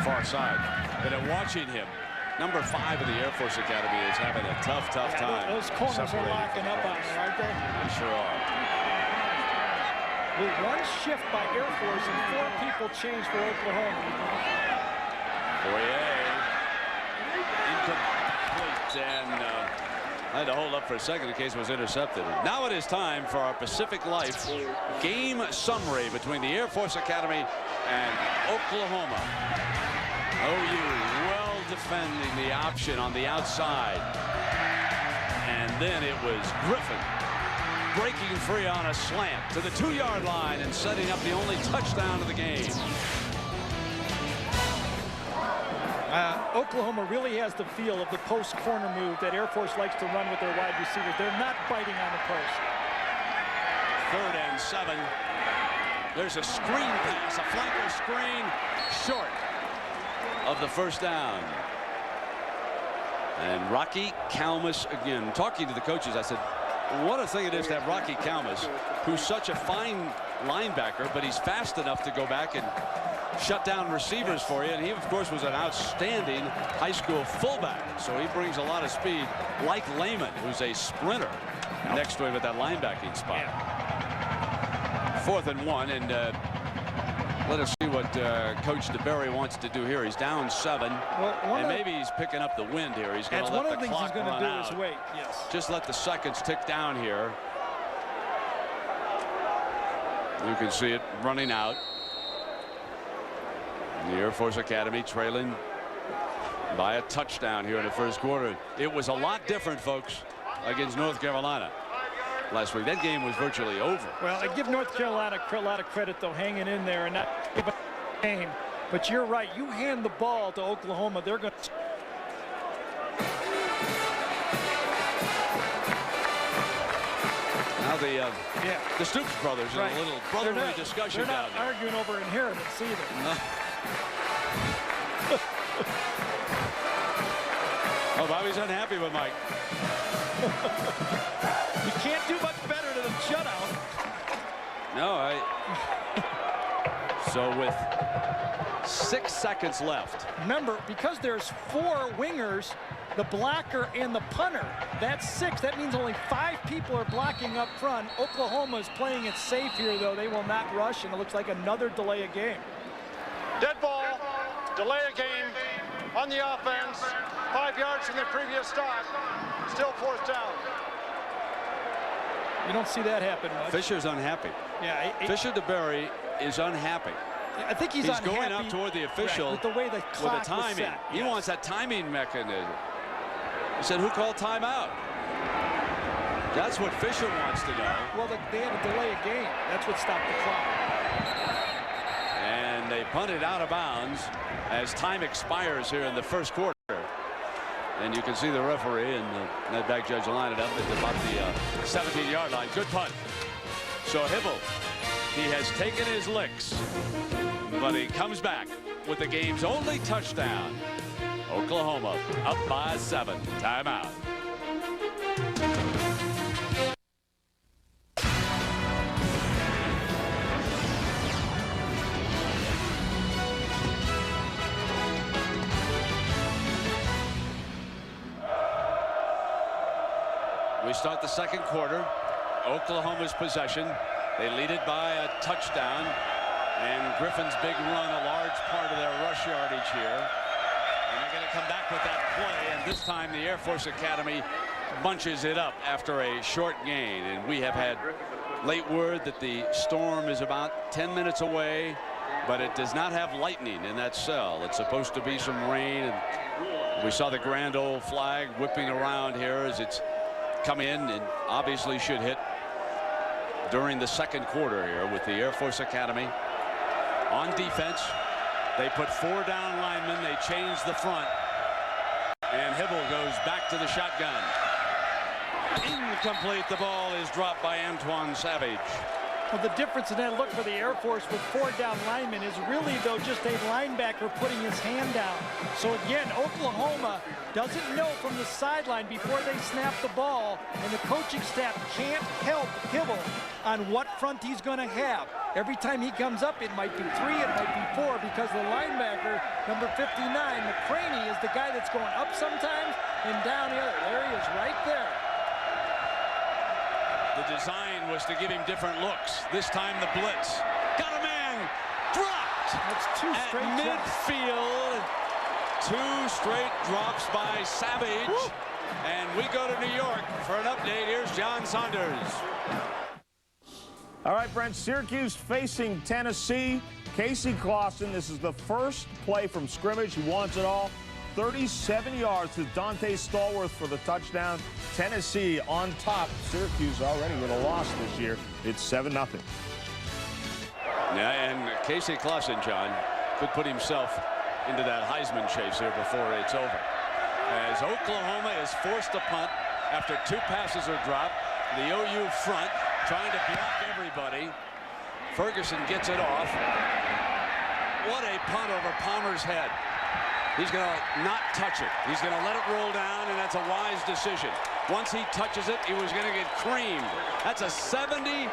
far side. But in watching him, number 5 of the Air Force Academy is having a tough time. Those corners are locking up on him, aren't they? They sure are. With one shift by Air Force and 4 people changed for Oklahoma. Boyer incomplete, and I had to hold up for a second in case it was intercepted. Now it is time for our Pacific Life game summary between the Air Force Academy and Oklahoma. OU well defending the option on the outside, and then it was Griffin breaking free on a slant to the 2-yard line and setting up the only touchdown of the game. Oklahoma really has the feel of the post corner move that Air Force likes to run with their wide receivers. They're not biting on the post. 3rd and 7. There's a screen pass, a flanker screen, short of the first down. And Rocky Kalmus again. Talking to the coaches, I said, what a thing it is to have Rocky Kalmus, who's such a fine linebacker, but he's fast enough to go back and shut down receivers for you. And he, of course, was an outstanding high school fullback. So he brings a lot of speed, like Lehman, who's a sprinter next to him at that linebacking spot. 4th and 1, and let us see what Coach DeBerry wants to do here. He's down 7, and maybe he's picking up the wind here. He's going to let the clock run out. One of the things he's going to do is wait. Yes. Just let the seconds tick down here. You can see it running out. The Air Force Academy trailing by a touchdown here in the first quarter. It was a lot different, folks, against North Carolina last week. That game was virtually over. Well, I give North Carolina a lot of credit, though, hanging in there and not giving a game. But you're right. You hand the ball to Oklahoma, they're going to. Now the Stoops brothers in a little brotherly discussion down there. They're not arguing over inheritance either. No. Oh, Bobby's unhappy with Mike. You can't do much better than a shutout. No, So with 6 seconds left. Remember, because there's 4 wingers, the blocker and the punter, that's 6. That means only 5 people are blocking up front. Oklahoma is playing it safe here, though. They will not rush, and it looks like another delay of game. Dead ball, delay of game on the offense. 5 yards from the previous stop. Still 4th down. You don't see that happen much. Fisher's unhappy. Yeah. Fisher DeBerry is unhappy. I think he's going up toward the official, right, with the way the clock with the timing. was set. He wants that timing mechanism. He said, who called timeout? That's what Fisher wants to know. Well, they had to delay a game. That's what stopped the clock. And they punted out of bounds as time expires here in the first quarter. And you can see the referee and the net back judge line it up at about the 17-yard line. Good punt. So Hibble, he has taken his licks, but he comes back with the game's only touchdown. Oklahoma up by 7. Timeout. We start the second quarter. Oklahoma's possession. They lead it by a touchdown. And Griffin's big run, a large part of their rush yardage here. And they're going to come back with that play. And this time the Air Force Academy bunches it up after a short gain. And we have had late word that the storm is about 10 minutes away. But it does not have lightning in that cell. It's supposed to be some rain. And we saw the grand old flag whipping around here as it's come in and obviously should hit during the second quarter here with the Air Force Academy. On defense, they put 4 down linemen. They change the front. And Hibble goes back to the shotgun. Incomplete. The ball is dropped by Antoine Savage. Well, the difference in that look for the Air Force with 4 down linemen is really, though, just a linebacker putting his hand down. So again, Oklahoma doesn't know from the sideline before they snap the ball, and the coaching staff can't help Hibble on what front he's going to have. Every time he comes up, it might be 3, it might be 4, because the linebacker, number 59, McCraney, is the guy that's going up sometimes and down the other. There he is, right there. The design was to give him different looks. This time the blitz. Got a man. Dropped. That's 2 straight at midfield. 2 straight drops by Savage. Woo. And we go to New York for an update. Here's John Saunders. All right, Brent, Syracuse facing Tennessee. Casey Clausen, this is the first play from scrimmage. He wants it all. 37 yards to Dante Stallworth for the touchdown. Tennessee on top. Syracuse already with a loss this year. It's 7-0. Yeah, and Casey Clausen, John, could put himself into that Heisman chase here before it's over. As Oklahoma is forced to punt after 2 passes are dropped. The OU front trying to block everybody. Ferguson gets it off. What a punt over Palmer's head. He's going to not touch it. He's going to let it roll down, and that's a wise decision. Once he touches it, he was going to get creamed. That's a 71,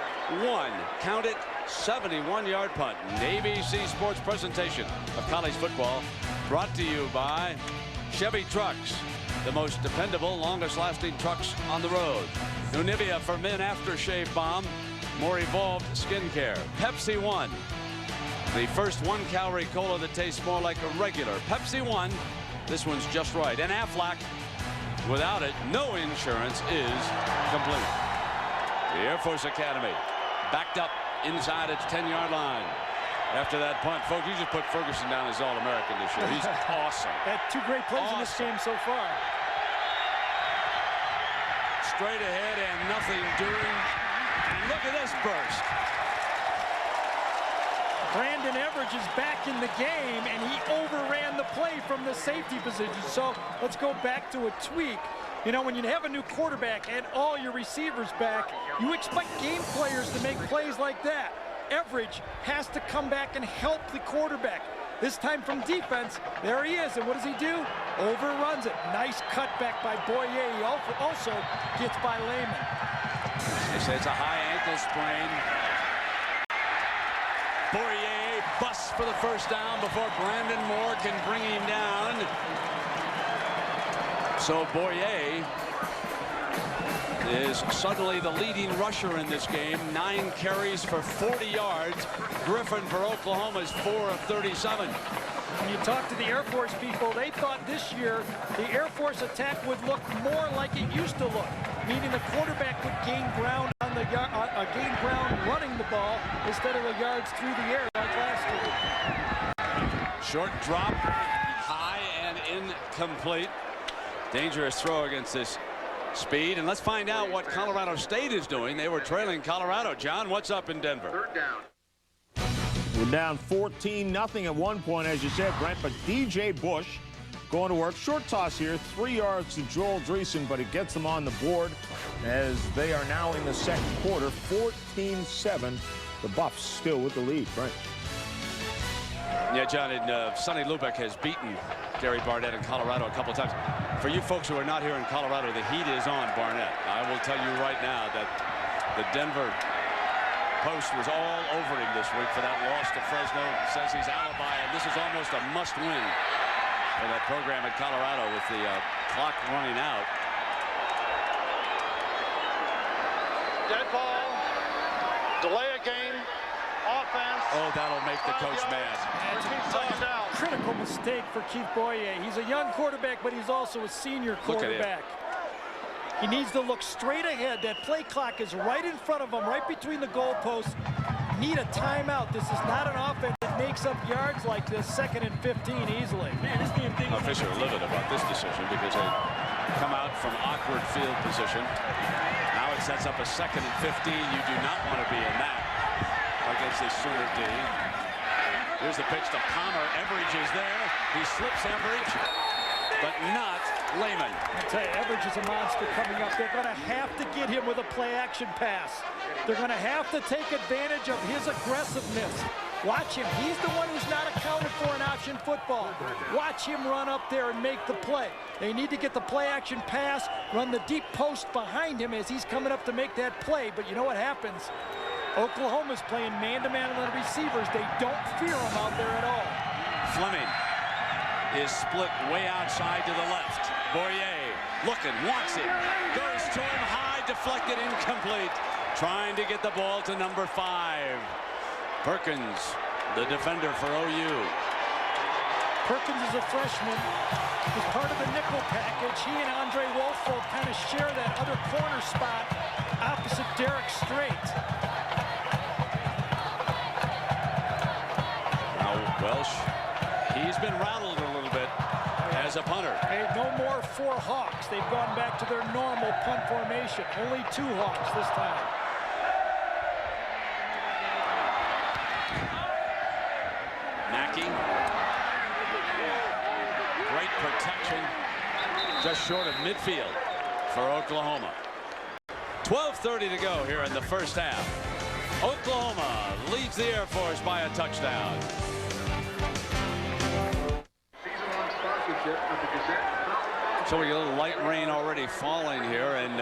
count it, 71-yard punt. An ABC Sports presentation of college football brought to you by Chevy Trucks, the most dependable, longest-lasting trucks on the road. Nunivia for Men Aftershave Balm, more evolved skincare. Pepsi One, the first 1-calorie cola that tastes more like a regular. Pepsi One, this one's just right. And Aflac, without it, no insurance is complete. The Air Force Academy backed up inside its 10-yard line. After that punt, folks, you just put Ferguson down as All-American this year. He's awesome. Had 2 great plays in this game so far. Straight ahead and nothing doing. Look at this burst. Brandon Everidge is back in the game, and he overran the play from the safety position. So let's go back to a tweak. You know, when you have a new quarterback and all your receivers back, you expect game players to make plays like that. Everidge has to come back and help the quarterback. This time from defense, there he is, and what does he do? Overruns it. Nice cutback by Boyer. He also gets by Lehman. They say it's a high ankle sprain. Boyer busts for the first down before Brandon Moore can bring him down. So Boyer is suddenly the leading rusher in this game. 9 carries for 40 yards. Griffin for Oklahoma is 4 of 37. When you talk to the Air Force people, they thought this year the Air Force attack would look more like it used to look, meaning the quarterback would gain ground on the football instead of the yards through the air like last year. Short drop, high and incomplete. Dangerous throw against this speed. And let's find out what Colorado State is doing. They were trailing Colorado. John, what's up in Denver? Third down. We're down 14-0 at one point, as you said, Brent, but DJ Bush going to work. Short toss here, 3 yards to Joel Dreesen, but it gets them on the board as they are now in the second quarter, 14-7. The Buffs still with the lead, Brent. Yeah, John, and Sonny Lubeck has beaten Gary Barnett in Colorado a couple of times. For you folks who are not here in Colorado, the heat is on Barnett. I will tell you right now that the Denver Post was all over him this week for that loss to Fresno. Says he's alibi, and this is almost a must-win for that program at Colorado with the clock running out. Dead ball. Delay a game. Offense. Oh, that'll make the coach mad. Second down. Critical mistake for Keith Boyer. He's a young quarterback, but he's also a senior quarterback. He needs to look straight ahead. That play clock is right in front of him, right between the goalposts. Need a timeout. This is not an offense that makes up yards like this, 2nd and 15 easily. Man, this damn thing. Officials are livid about this decision because they come out from awkward field position. Now it sets up a 2nd and 15. You do not want to be in that against this Sooner D. Here's the pitch to Palmer. Everidge is there. He slips Everidge, but not Lehman. I tell you, Everidge is a monster coming up. They're going to have to get him with a play-action pass. They're going to have to take advantage of his aggressiveness. Watch him. He's the one who's not accounted for in option football. Watch him run up there and make the play. They need to get the play-action pass, run the deep post behind him as he's coming up to make that play. But you know what happens? Oklahoma's playing man-to-man on the receivers. They don't fear him out there at all. Fleming is split way outside to the left. Boyer looking, wants it, goes to him high, deflected, incomplete. Trying to get the ball to number 5. Perkins, the defender for OU. Perkins is a freshman. He's part of the nickel package. He and Andre Wolfold kind of share that other corner spot opposite Derek Strait. Now Welsh, he's been rattled a little bit as a punter. Hey, no more 4 Hawks. They've gone back to their normal punt formation. Only 2 Hawks this time. Mackey. Great protection. Just short of midfield for Oklahoma. 12:30 to go here in the first half. Oklahoma leads the Air Force by a touchdown. So we get a little light rain already falling here, and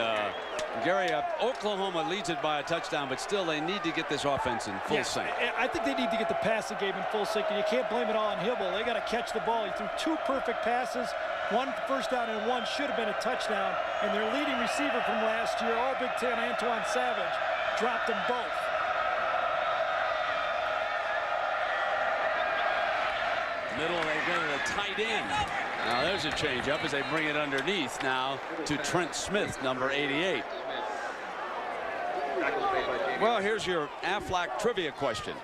Gary, Oklahoma leads it by a touchdown, but still they need to get this offense in full sync. I think they need to get the passing game in full sync, and you can't blame it all on Hibble. They got to catch the ball. He threw 2 perfect passes, 1 first down and 1 should have been a touchdown, and their leading receiver from last year, all Big Ten, Antoine Savage, dropped them both. Middle, they go to the tight end. Now there's a change up as they bring it underneath now to Trent Smith, number 88. Well, here's your Aflac trivia question.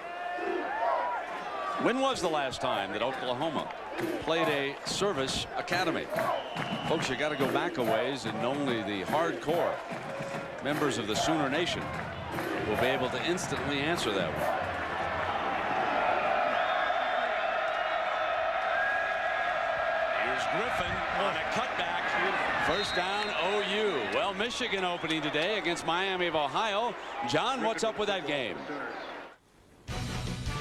When was the last time that Oklahoma played a service academy? Folks, you got to go back a ways, and only the hardcore members of the Sooner Nation will be able to instantly answer that one. Griffin on a cutback. First down, OU. Well, Michigan opening today against Miami of Ohio. John, what's up with that game?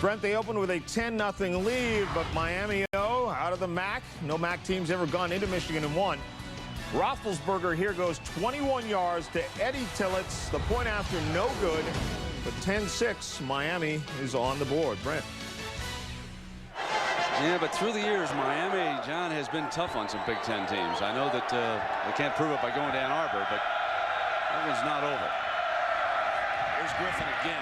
Brent, they opened with a 10-0 lead, but Miami out of the MAC. No MAC team's ever gone into Michigan and won. Roethlisberger here goes 21 yards to Eddie Tillett. The point after no good, but 10-6. Miami is on the board. Brent. Yeah, but through the years, Miami, John, has been tough on some Big Ten teams. I know that they can't prove it by going to Ann Arbor, but that one's not over. There's Griffin again,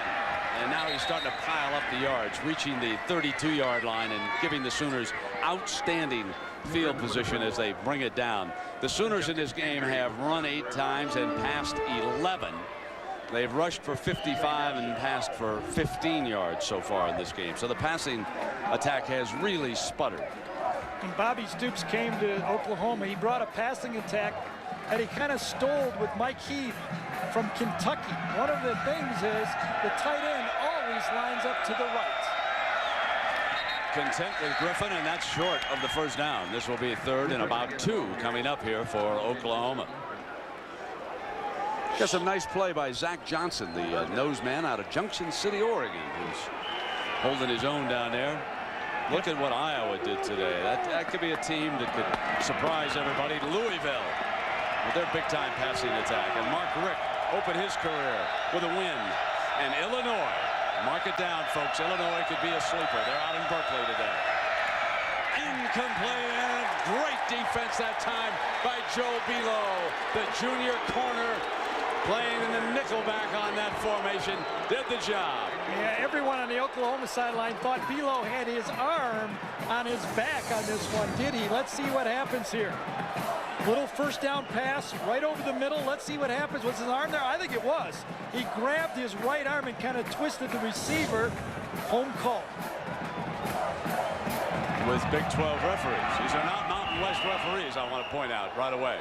and now he's starting to pile up the yards, reaching the 32-yard line and giving the Sooners outstanding field position as they bring it down. The Sooners in this game have run 8 times and passed 11. They've rushed for 55 and passed for 15 yards so far in this game. So the passing attack has really sputtered. When Bobby Stoops came to Oklahoma, he brought a passing attack that he kind of stole with Mike Heath from Kentucky. One of the things is the tight end always lines up to the right. Content with Griffin, and that's short of the first down. This will be a 3rd and about 2 coming up here for Oklahoma. Got some nice play by Zach Johnson, the nose man out of Junction City, Oregon, who's holding his own down there. Look at what Iowa did today. That could be a team that could surprise everybody. Louisville with their big-time passing attack. And Mark Richt opened his career with a win. And Illinois, mark it down, folks. Illinois could be a sleeper. They're out in Berkeley today. Incomplete, and great defense that time by Joe Below, the junior corner, playing in the nickelback on that formation, did the job. Yeah, everyone on the Oklahoma sideline thought Below had his arm on his back on this one. Did he? Let's see what happens here. Little first down pass right over the middle. Let's see what happens. Was his arm there? I think it was. He grabbed his right arm and kind of twisted the receiver. Home call. With Big 12 referees. These are not Mountain West referees, I want to point out right away.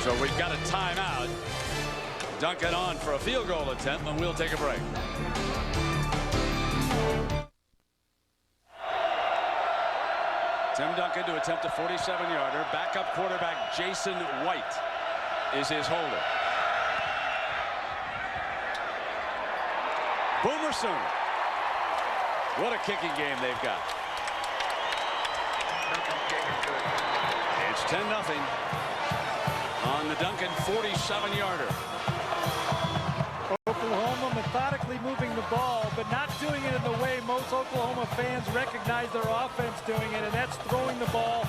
So we've got a timeout. Duncan on for a field goal attempt, and we'll take a break. Tim Duncan to attempt a 47-yarder. Backup quarterback Jason White is his holder. Boomer Sooner. What a kicking game they've got. It's 10-0 on the Duncan 47-yarder. Oklahoma methodically moving the ball, but not doing it in the way most Oklahoma fans recognize their offense doing it, and that's throwing the ball,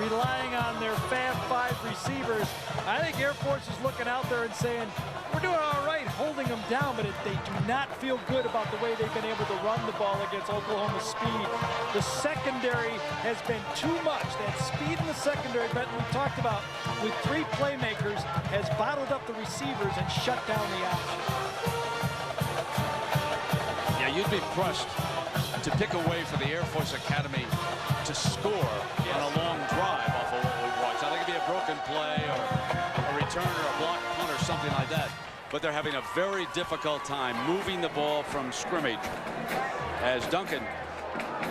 relying on their Fab 5 receivers. I think Air Force is looking out there and saying, we're doing all right holding them down, but they do not feel good about the way they've been able to run the ball against Oklahoma's speed. The secondary has been too much. That speed in the secondary, Benton, we talked about, with 3 playmakers, has bottled up the receivers and shut down the option. Yeah, you'd be crushed to pick away for the Air Force Academy to score on a long drive off of what we've watched. I think it'd be a broken play or a return or a block punt or something like that. But they're having a very difficult time moving the ball from scrimmage as Duncan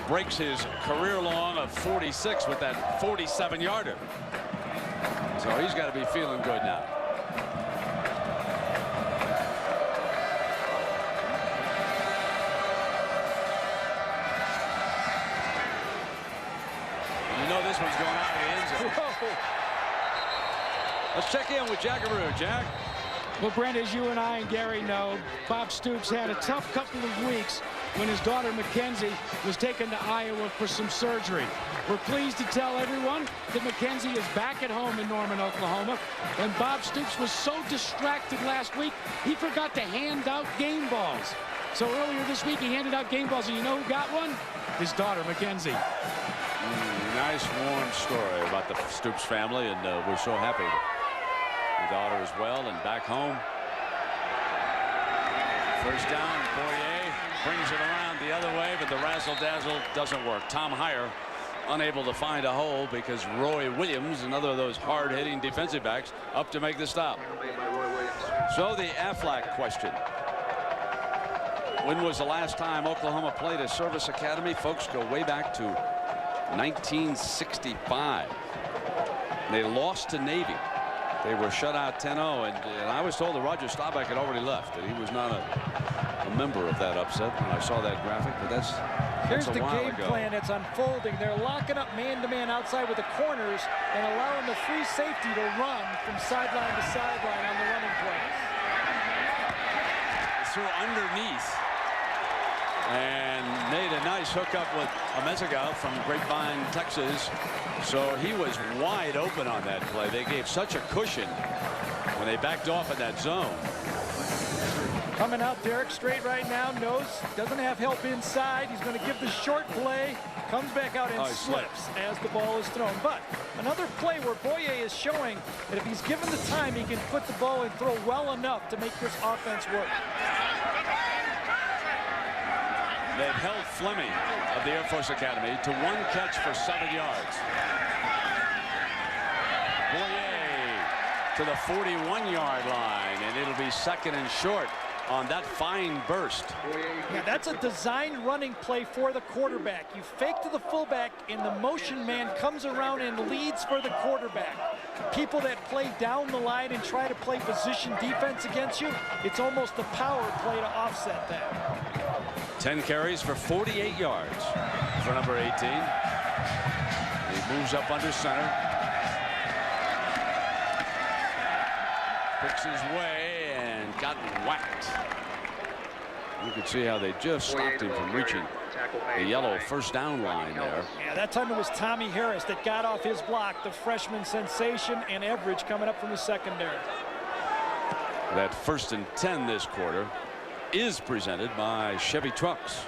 breaks his career long of 46 with that 47-yarder. So he's got to be feeling good now. You know this one's going out of the end zone. Let's check in with Jackaroo. Jack. Well, Brent, as you and I and Gary know, Bob Stoops had a tough couple of weeks when his daughter Mackenzie was taken to Iowa for some surgery. We're pleased to tell everyone that Mackenzie is back at home in Norman, Oklahoma. And Bob Stoops was so distracted last week, he forgot to hand out game balls. So earlier this week, he handed out game balls, and you know who got one? His daughter, Mackenzie. Nice, warm story about the Stoops family, and we're so happy that the daughter as well, and back home. First down, Boyer brings it around the other way, but the razzle-dazzle doesn't work. Tom Heyer unable to find a hole because Roy Williams, another of those hard-hitting defensive backs, up to make the stop. So the Aflac question. When was the last time Oklahoma played a service academy? Folks, go way back to 1965. They lost to Navy. They were shut out 10-0, and I was told that Roger Staubach had already left, that he was not a member of that upset when I saw that graphic, but that's Here's a the while game ago. plan that's unfolding. They're locking up man-to-man outside with the corners and allowing the free safety to run from sideline to sideline on the running plays. Threw underneath and made a nice hookup with Amezaga from Grapevine, Texas. So he was wide open on that play. They gave such a cushion when they backed off in that zone. Coming out Derek straight right now, doesn't have help inside. He's going to give the short play, comes back out and slips as the ball is thrown. But Another play where Boyer is showing that if he's given the time, he can put the ball and throw well enough to make this offense work. They've held Fleming of the Air Force Academy to 1 catch for 7 yards. Boyer to the 41-yard line, and it'll be 2nd and short on that fine burst. Yeah, that's a designed running play for the quarterback. You fake to the fullback, and the motion man comes around and leads for the quarterback. People that play down the line and try to play position defense against you, it's almost a power play to offset that. 10 carries for 48 yards for number 18. He moves up under center. Picks his way and got whacked. You could see how they just stopped him from reaching the yellow first down line there. Yeah, that time it was Tommy Harris that got off his block, the freshman sensation, and Everidge coming up from the secondary. That 1st and 10 this quarter is presented by Chevy Trucks.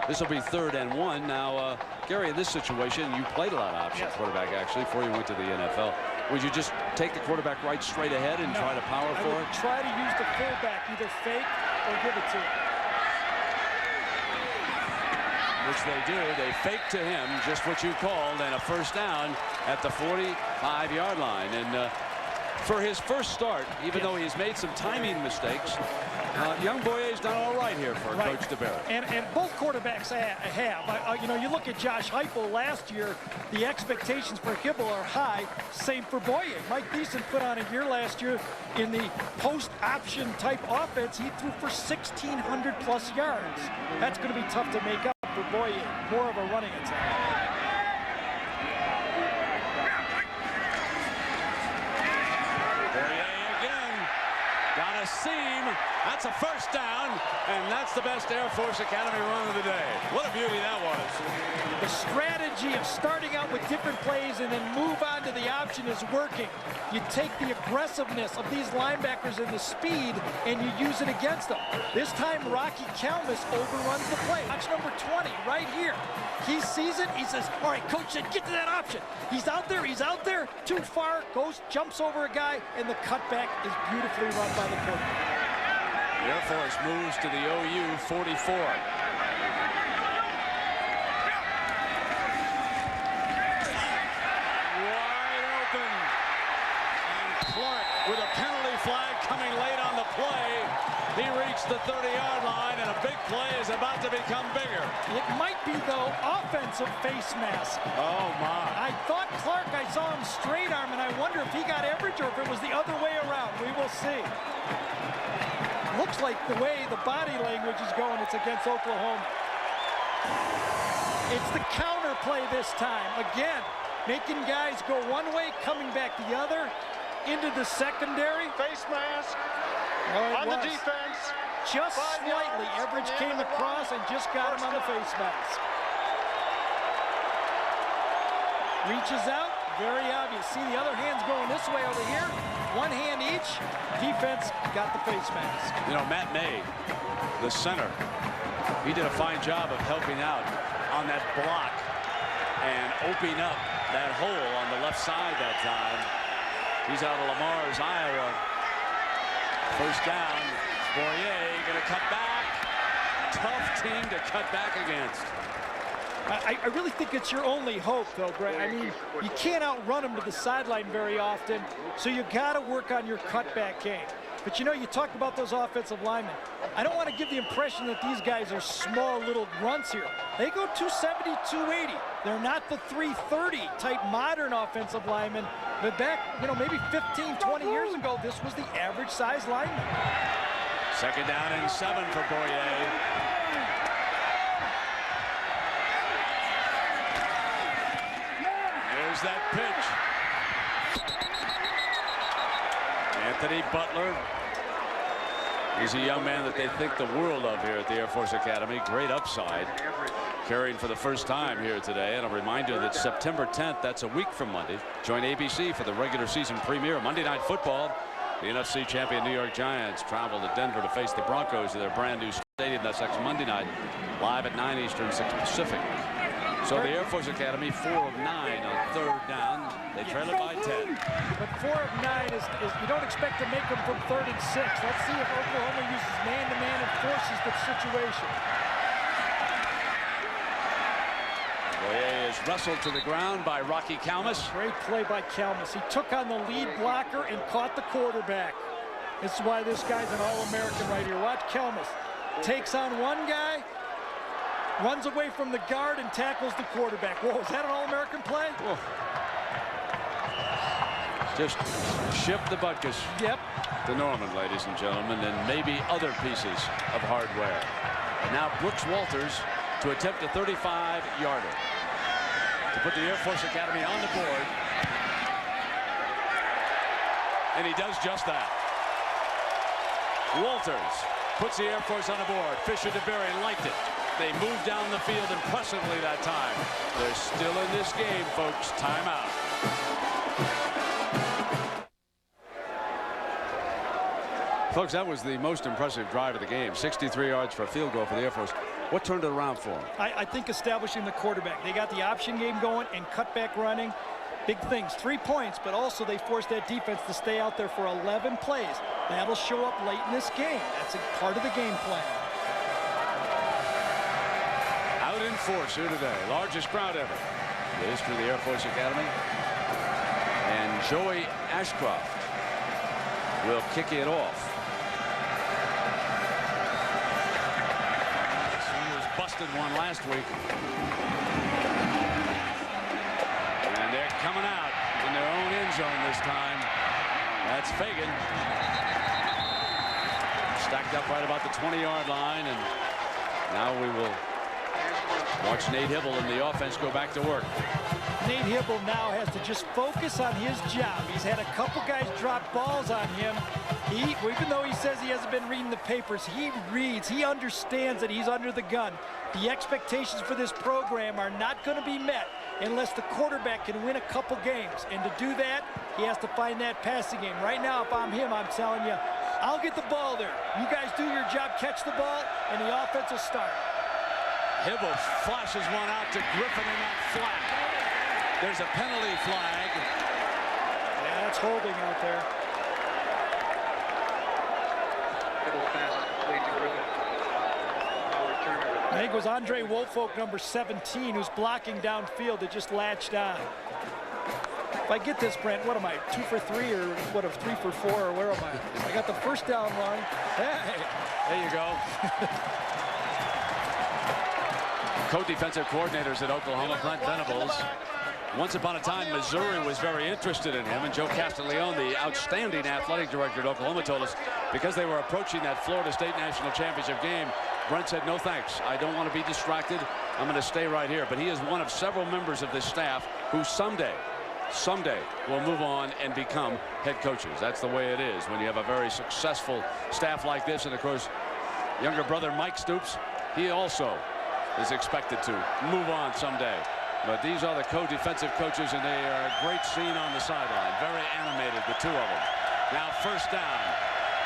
This will be 3rd and 1. Now, Gary, in this situation, you played a lot of option quarterback actually before you went to the NFL. Would you just take the quarterback right straight ahead and try to power for it? Try to use the fullback, either fake or give it to him. Which they do. They fake to him, just what you called, and a first down at the 45-yard line. And for his first start, even though he's made some timing mistakes, young Boyer's done all right here for Coach DeBerry. And both quarterbacks have. You know, you look at Josh Heupel last year, the expectations for Hibble are high. Same for Boyer. Mike Deason put on a year last year in the post-option type offense. He threw for 1,600+ yards. That's going to be tough to make up for Boyer. More of a running attack. Got a seam. That's a first down, and that's the best Air Force Academy run of the day. What a beauty that was. The strategy of starting out with different plays and then move on to the option is working. You take the aggressiveness of these linebackers and the speed, and you use it against them. This time, Rocky Kalmus overruns the play. Watch number 20 right here. He sees it. He says, all right, coach said, get to that option. He's out there. He's out there. Too far. Goes, jumps over a guy, and the cutback is beautifully run by the quarterback. The Air Force moves to the OU 44. Wide open. And Clark with a penalty flag coming late on the play. He reached the 30-yard line, and a big play is about to become bigger. It might be, though, offensive face mask. Oh, my. I thought Clark, I saw him straight arm, and I wonder if he got Everidge or if it was the other way around. We will see. Looks like the way the body language is going, it's against Oklahoma. It's the counter play this time. Again, making guys go one way, coming back the other, into the secondary. Face mask on the defense. Just slightly. Everidge came across and just got him on the face mask. Reaches out, very obvious. See the other hands going this way over here. One hand each. Defense got the face mask. You know, Matt May, the center, he did a fine job of helping out on that block and opening up that hole on the left side that time. He's out of Lamar's, Iowa. First down. Boyer going to cut back. Tough team to cut back against. I really think it's your only hope, though, Greg. I mean, you can't outrun them to the sideline very often, so you got to work on your cutback game. But, you know, you talk about those offensive linemen. I don't want to give the impression that these guys are small little grunts here. They go 270, 280. They're not the 330 type modern offensive linemen. But back, you know, maybe 15, 20 years ago, this was the average size lineman. 2nd down and 7 for Boyer. There's that pitch. Anthony Butler. He's a young man that they think the world of here at the Air Force Academy. Great upside. Carrying for the first time here today. And a reminder that September 10th, that's a week from Monday, join ABC for the regular season premiere. Monday Night Football. The NFC champion New York Giants travel to Denver to face the Broncos at their brand new stadium. That's next Monday night, live at 9 Eastern, 6 Pacific. So the Air Force Academy 4 of 9 on third down. They trail it by 10. But 4 of 9 is you don't expect to make them from 3rd and 6. Let's see if Oklahoma uses man-to-man and forces the situation. Boyer is wrestled to the ground by Rocky Kalmus. Great play by Kalmus. He took on the lead blocker and caught the quarterback. This is why this guy's an All-American right here. Watch Kalmus. Takes on one guy, runs away from the guard, and tackles the quarterback. Whoa, is that an All-American play? Whoa. Just ship the butkus. Yep. To Norman, ladies and gentlemen, and maybe other pieces of hardware. And now Brooks Walters to attempt a 35-yarder to put the Air Force Academy on the board. And he does just that. Walters puts the Air Force on the board. Fisher DeBerry liked it. They moved down the field impressively that time. They're still in this game, folks. Timeout. Folks, that was the most impressive drive of the game. 63 yards for a field goal for the Air Force. What turned it around for them? I think establishing the quarterback. They got the option game going and cutback running. Big things. 3 points, but also they forced that defense to stay out there for 11 plays. That'll show up late in this game. That's a part of the game plan. Out in force here today. Largest crowd ever in the history of the Air Force Academy. And Joey Ashcroft will kick it off. Busted one last week. And they're coming out in their own end zone this time. That's Fagan. Stacked up right about the 20-yard line, and now we will watch Nate Hibble and the offense go back to work. Nate Hibble now has to just focus on his job. He's had a couple guys drop balls on him. Even though he says he hasn't been reading the papers, he reads, he understands that he's under the gun. The expectations for this program are not going to be met unless the quarterback can win a couple games. And to do that, he has to find that passing game. Right now, if I'm him, I'm telling you, I'll get the ball there. You guys do your job, catch the ball, and the offense will start. Hibble flashes one out to Griffin in that flat. There's a penalty flag. Yeah, that's holding out there. I think it was Andre Woolfolk, number 17, who's blocking downfield that just latched on. If I get this, Brent, what am I, 2 for 3 or what, 3 for 4 or where am I? I got the first down line. Hey. There you go. Co-defensive coordinators at Oklahoma, Brent Venables. Once upon a time, Missouri was very interested in him, and Joe Castiglione, the outstanding athletic director at Oklahoma, told us because they were approaching that Florida State National Championship game, Brent said, no thanks, I don't want to be distracted, I'm going to stay right here. But he is one of several members of this staff who someday will move on and become head coaches. That's the way it is when you have a very successful staff like this. And of course, younger brother Mike Stoops, he also is expected to move on someday. But these are the co-defensive coaches, and they are a great scene on the sideline. Very animated, the two of them. Now first down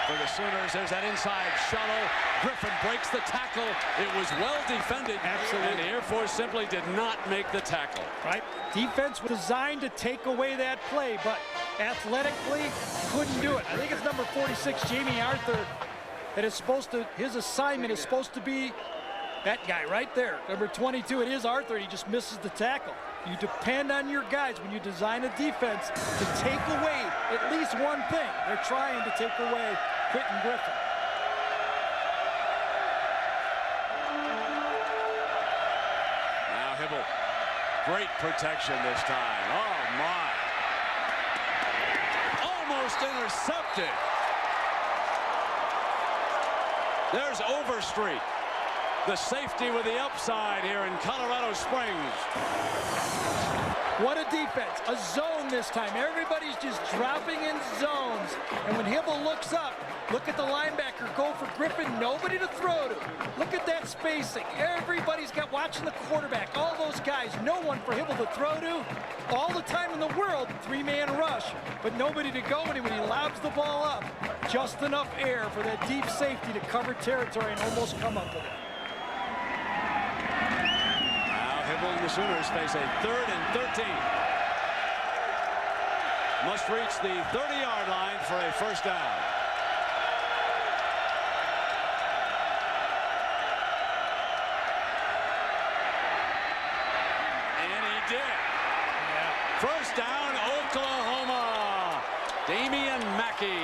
for the Sooners. There's that inside shuttle. Griffin breaks the tackle. It was well defended. Absolutely. And the Air Force simply did not make the tackle. Right. Defense was designed to take away that play, but athletically couldn't do it. I think it's number 46, Jamie Arthur, that is supposed to, his assignment is supposed to be that guy right there, number 22. It is Arthur. He just misses the tackle. You depend on your guys when you design a defense to take away at least one thing. They're trying to take away Quentin Griffin. Now Hibble. Great protection this time. Oh, my. Almost intercepted. There's Overstreet. The safety with the upside here in Colorado Springs. What a defense. A zone this time. Everybody's just dropping in zones. And when Hibble looks up, look at the linebacker go for Griffin. Nobody to throw to. Look at that spacing. Everybody's got watching the quarterback. All those guys. No one for Hibble to throw to. All the time in the world, 3-man rush. But nobody to go. And when he lobs the ball up, just enough air for that deep safety to cover territory and almost come up with it. Hibble and the Sooners face a 3rd and 13. Must reach the 30-yard line for a first down. And he did. First down, Oklahoma. Damian Mackey.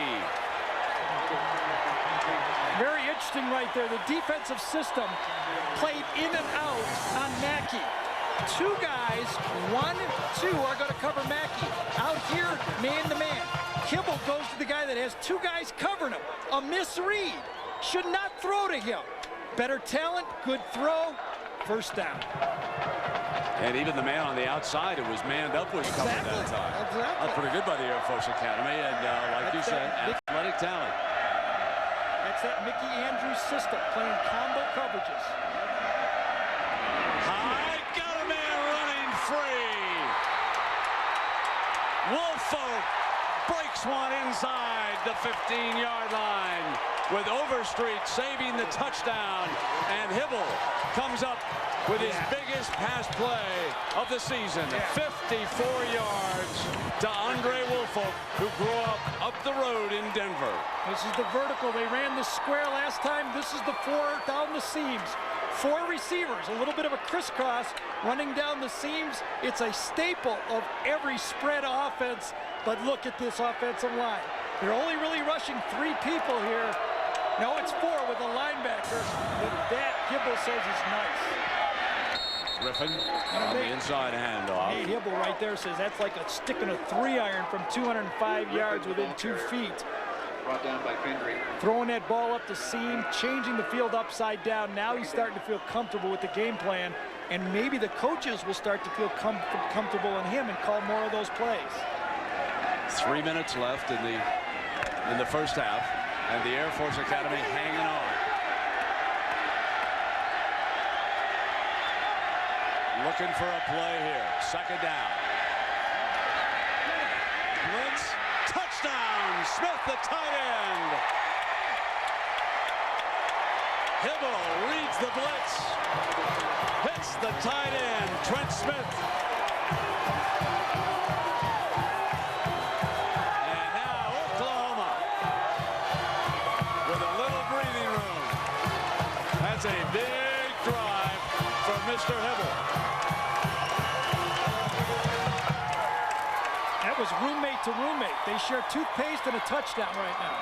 Very interesting right there. The defensive system played in and out on Mackey. 2 guys, 1, 2 are going to cover Mackey. Out here, man-to-man. Hibble goes to the guy that has 2 guys covering him. A misread. Should not throw to him. Better talent, good throw, first down. And even the man on the outside who was manned up was covered that time. Exactly. That's pretty good by the Air Force Academy. And like you said, athletic talent. That's that Mickey Andrews system, playing combo coverages. High, got a man running free. Woolfolk breaks one inside the 15-yard line with Overstreet saving the touchdown. And Hibble comes up with his biggest pass play of the season. 54 yards to Andre Woolfolk, who grew up the road in Denver. This is the vertical. They ran the square last time. This is the 4 down the seams. 4 receivers, a little bit of a crisscross running down the seams. It's a staple of every spread offense. But look at this offensive line. They're only really rushing 3 people here. No, it's 4 with a linebacker. But that, Hibble says, is nice. Griffin on the inside handoff. Nate Hibble right there says that's like a stick in a 3-iron from 205 yards within 2 feet. Brought down by Fendry. Throwing that ball up the seam, changing the field upside down. Now he's starting to feel comfortable with the game plan, and maybe the coaches will start to feel comfortable in him and call more of those plays. 3 minutes left in the first half, and the Air Force Academy hanging on. Looking for a play here. Second down. Blitz. Touchdown. Smith, the tight end. Hibble reads the blitz. Hits the tight end, Trent Smith. And now Oklahoma with a little breathing room. That's a big drive for Mr. Hibble. That was roommate to roommate. They share toothpaste and a touchdown right now.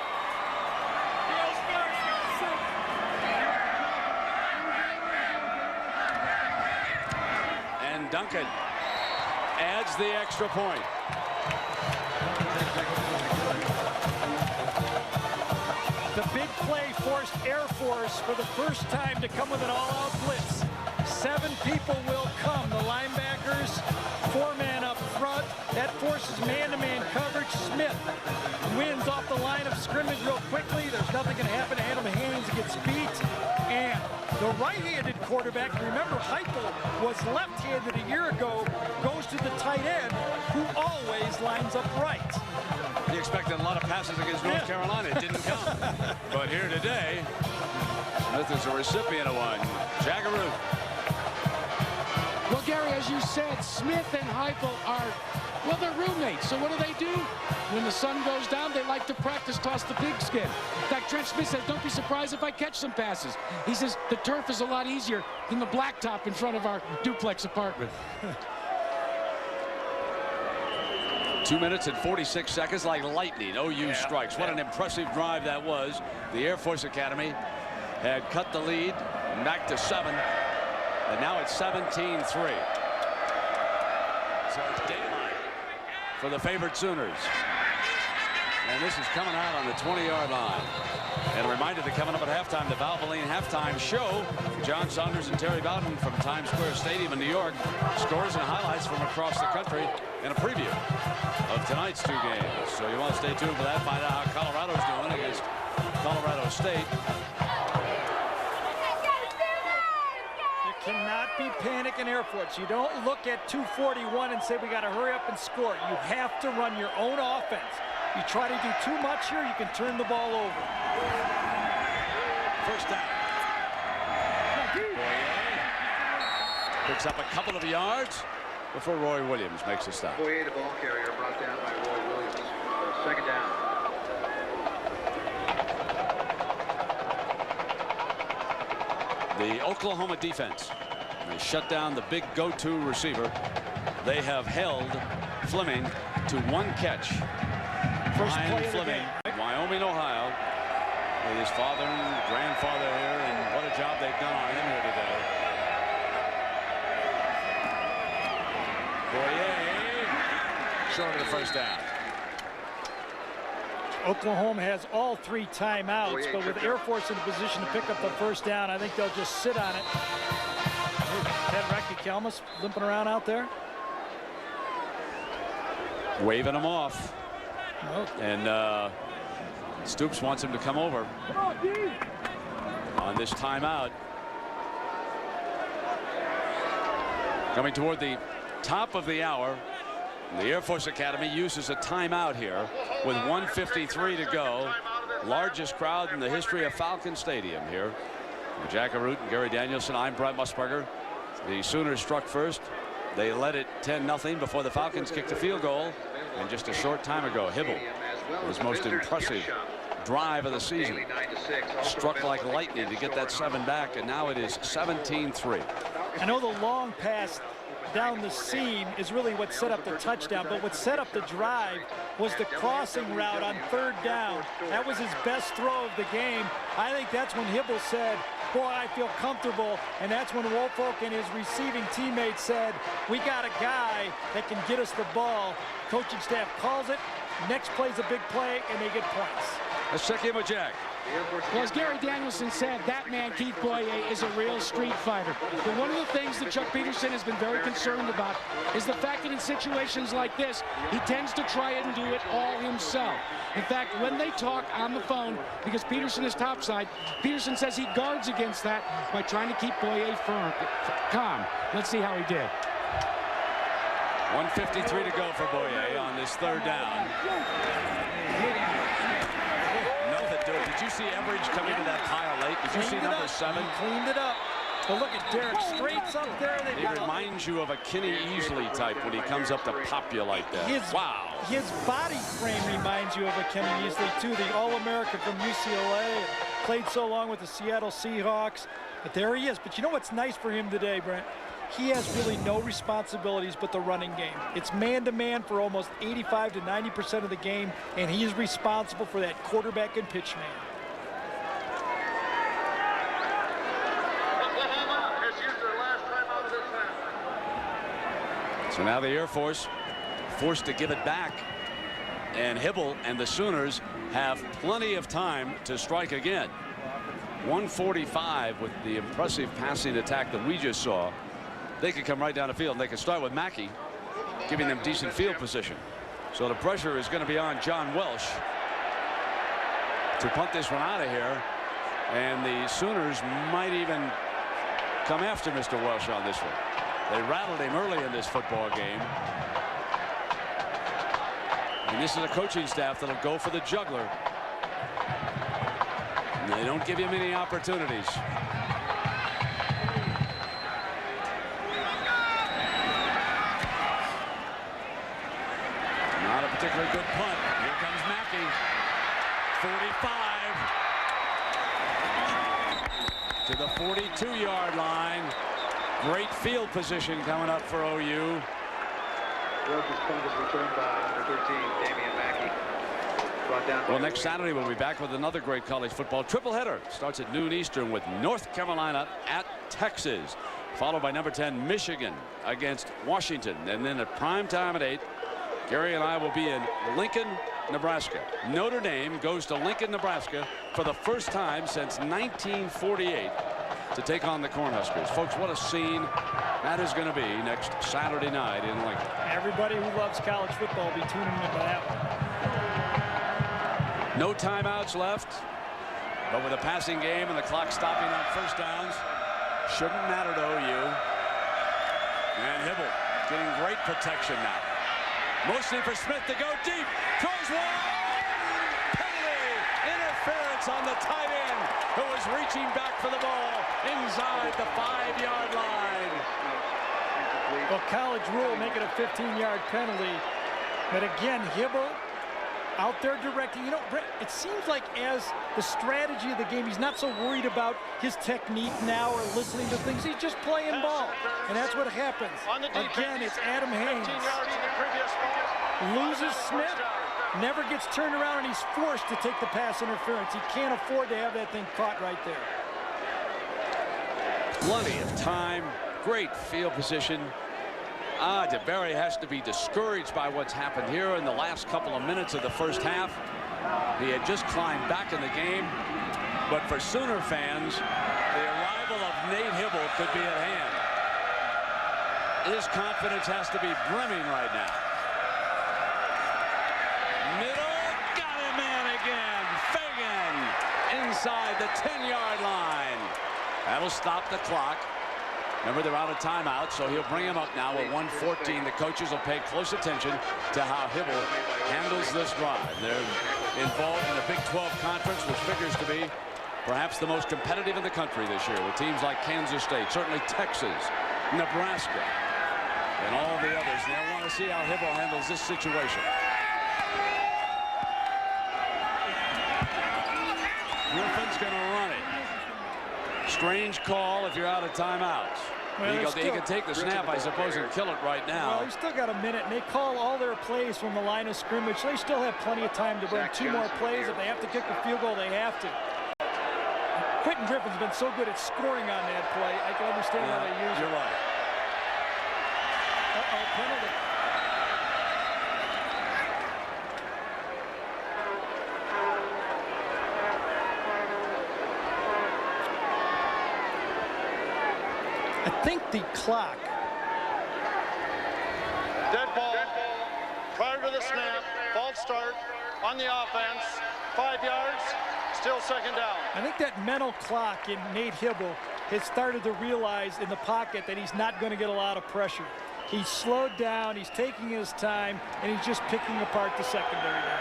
And Duncan adds the extra point. The big play forced Air Force for the first time to come with an all-out blitz. 7 people will come. The linebackers, 4-man up front. That forces man-to-man coverage. Smith wins off the line of scrimmage real quickly. There's nothing going to happen to Adam Haynes. Gets beat. And the right-handed quarterback, remember Heupel was left-handed a year ago, goes to the tight end, who always lines up right. He expected a lot of passes against North Carolina. It didn't come. But here today, Smith is a recipient of one. Jagaroot. Well, Gary, as you said, Smith and Heupel are, well, they're roommates. So what do? When the sun goes down, they like to practice toss the pigskin. In fact, Trent Smith says, don't be surprised if I catch some passes. He says, the turf is a lot easier than the blacktop in front of our duplex apartment. 2 minutes and 46 seconds like lightning. OU strikes. What an impressive drive that was. The Air Force Academy had cut the lead back to 7. And now it's 17-3. So it's daylight for the favored Sooners. And this is coming out on the 20-yard line. And a reminder that coming up at halftime, the Valvoline halftime show. John Saunders and Terry Bowden from Times Square Stadium in New York. Scores and highlights from across the country and a preview of tonight's 2 games. So you want to stay tuned for that. Find out how Colorado's doing against Colorado State. Cannot be panic in Air Force. You don't look at 2:41 and say we got to hurry up and score. You have to run your own offense. You try to do too much here, you can turn the ball over. First down. Picks up a couple of yards before Roy Williams makes a stop. Boyer, the ball carrier, brought down by Roy Williams. Second down. The Oklahoma defense, they shut down the big go-to receiver. They have held Fleming to one catch. First Ryan play of the Fleming, game. Wyoming, Ohio, with his father and grandfather here, and what a job they've done on him here today. Boyer, short of the first down. Oklahoma has all 3 timeouts, but with Air Force in a position to pick up the first down, I think they'll just sit on it. Ted Reckikelmus limping around out there. Waving him off. Oh. And Stoops wants him to come over on this timeout. Coming toward the top of the hour, the Air Force Academy uses a timeout here with 1:53 to go. Largest crowd in the history of Falcon Stadium here. Jack Arute and Gary Danielson. I'm Brett Musburger. The Sooners struck first. They led it 10-0 before the Falcons kicked a field goal. And just a short time ago, Hibble, his most impressive drive of the season, struck like lightning to get that 7 back, and now it is 17-3. I know the long pass down the seam is really what set up the touchdown, but what set up the drive was the crossing route on 3rd down. That was his best throw of the game. I think that's when Hibble said, boy, I feel comfortable, and that's when Woolfolk and his receiving teammates said, we got a guy that can get us the ball. Coaching staff calls it, next play's a big play, and they get points. Let's check in with Jack. Well, as Gary Danielson said, that man, Keith Boyer, is a real street fighter. But one of the things that Chuck Peterson has been very concerned about is the fact that in situations like this, he tends to try and do it all himself. In fact, when they talk on the phone, because Peterson is topside, Peterson says he guards against that by trying to keep Boyer calm. Let's see how he did. 1:53 to go for Boyer on this 3rd down. Nothing to it. Did you see Everidge coming to that pile late? Did you see number 7? He cleaned it up. But look at Derek Straits up there. He reminds you of a Kenny Easley type when he comes up to pop you like that. Wow. His body frame reminds you of a Kenny Easley, too. The All-American from UCLA. Played so long with the Seattle Seahawks. But there he is. But you know what's nice for him today, Brent? He has really no responsibilities but the running game. It's man-to-man for almost 85 to 90% of the game, and he is responsible for that quarterback and pitch man. So now the Air Force forced to give it back, and Hibble and the Sooners have plenty of time to strike again. 145 with the impressive passing attack that we just saw. They could come right down the field, and they can start with Mackey, giving them decent field position. So the pressure is going to be on John Welsh to punt this one out of here, and the Sooners might even come after Mr. Welsh on this one. They rattled him early in this football game, and this is a coaching staff that'll go for the juggler. And they don't give you many opportunities. Not a particularly good punt. Here comes Mackey. 45 to the 42-yard line. Great field position coming up for OU. Rockies punt is returned by number 13, Damian Mackey. Brought down Well, next Saturday we'll be back with another great college football tripleheader. Starts at noon Eastern with North Carolina at Texas, followed by number 10 Michigan against Washington, and then at prime time at 8, Gary and I will be in Lincoln, Nebraska. Notre Dame goes to Lincoln, Nebraska for the first time since 1948 to take on the Cornhuskers. Folks, what a scene that is going to be next Saturday night in Lincoln. Everybody who loves college football will be tuning into that one. No timeouts left, but with a passing game and the clock stopping on first downs, shouldn't matter to OU. And Hibble getting great protection now. Motioning for Smith to go deep. Throws one. Penalty. Interference on the tight end who was reaching back for the ball inside the 5-yard line. Well, college rule make it a 15-yard penalty. But again, Hibble out there directing. You know, Brett, it seems like as the strategy of the game, he's not so worried about his technique now or listening to things. He's just playing ball. And that's what happens. Again, it's Adam Haynes. Loses Smith, never gets turned around, and he's forced to take the pass interference. He can't afford to have that thing caught right there. Plenty of time, great field position. DeBerry has to be discouraged by what's happened here in the last couple of minutes of the first half. He had just climbed back in the game, but for Sooner fans, the arrival of Nate Hibble could be at hand. His confidence has to be brimming right now. Middle, got him in again. Fagan inside the 10-yard line. That'll stop the clock. Remember, they're out of timeout, so he'll bring him up now at 1:14. The coaches will pay close attention to how Hibble handles this drive. They're involved in the Big 12 Conference, which figures to be perhaps the most competitive in the country this year, with teams like Kansas State, certainly Texas, Nebraska, and all the others. And they'll want to see how Hibble handles this situation. Griffin's going to run it. Strange call if you're out of timeouts. Well, he can take the snap, I suppose, and kill it right now. Well, he's still got a minute, and they call all their plays from the line of scrimmage. So they still have plenty of time to bring two more plays. If they have to kick a field goal, they have to. Quentin Griffin's been so good at scoring on that play. I can understand how they use it. You're right. Uh-oh, penalty. I think the clock. Dead ball. Prior to the snap. False start on the offense. 5 yards. Still second down. I think that mental clock in Nate Hibble has started to realize in the pocket that he's not going to get a lot of pressure. He's slowed down. He's taking his time, and he's just picking apart the secondary now.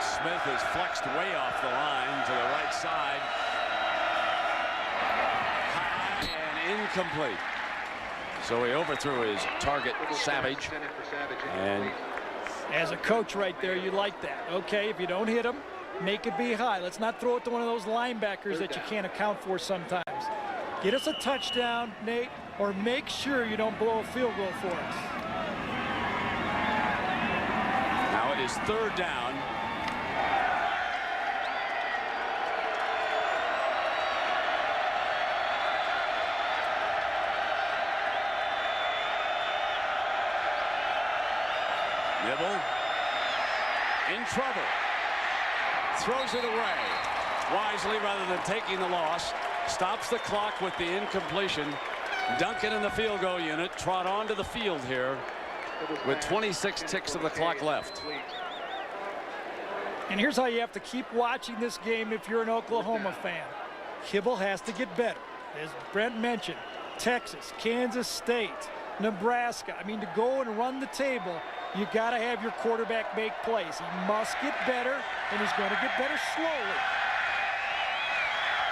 Smith is flexed way off the line to the right side. Incomplete. So he overthrew his target, Savage. And as a coach right there, you like that. Okay, if you don't hit him, make it be high. Let's not throw it to one of those linebackers that you can't account for sometimes. Get us a touchdown, Nate, or make sure you don't blow a field goal for us. Now it is third down. Hibble in trouble. Throws it away. Wisely, rather than taking the loss. Stops the clock with the incompletion. Duncan in the field goal unit trot onto the field here with 26 ticks of the clock left. And here's how you have to keep watching this game if you're an Oklahoma fan. Hibble has to get better. As Brent mentioned, Texas, Kansas State, Nebraska. I mean, to go and run the table, you got to have your quarterback make plays. He must get better, and he's going to get better slowly.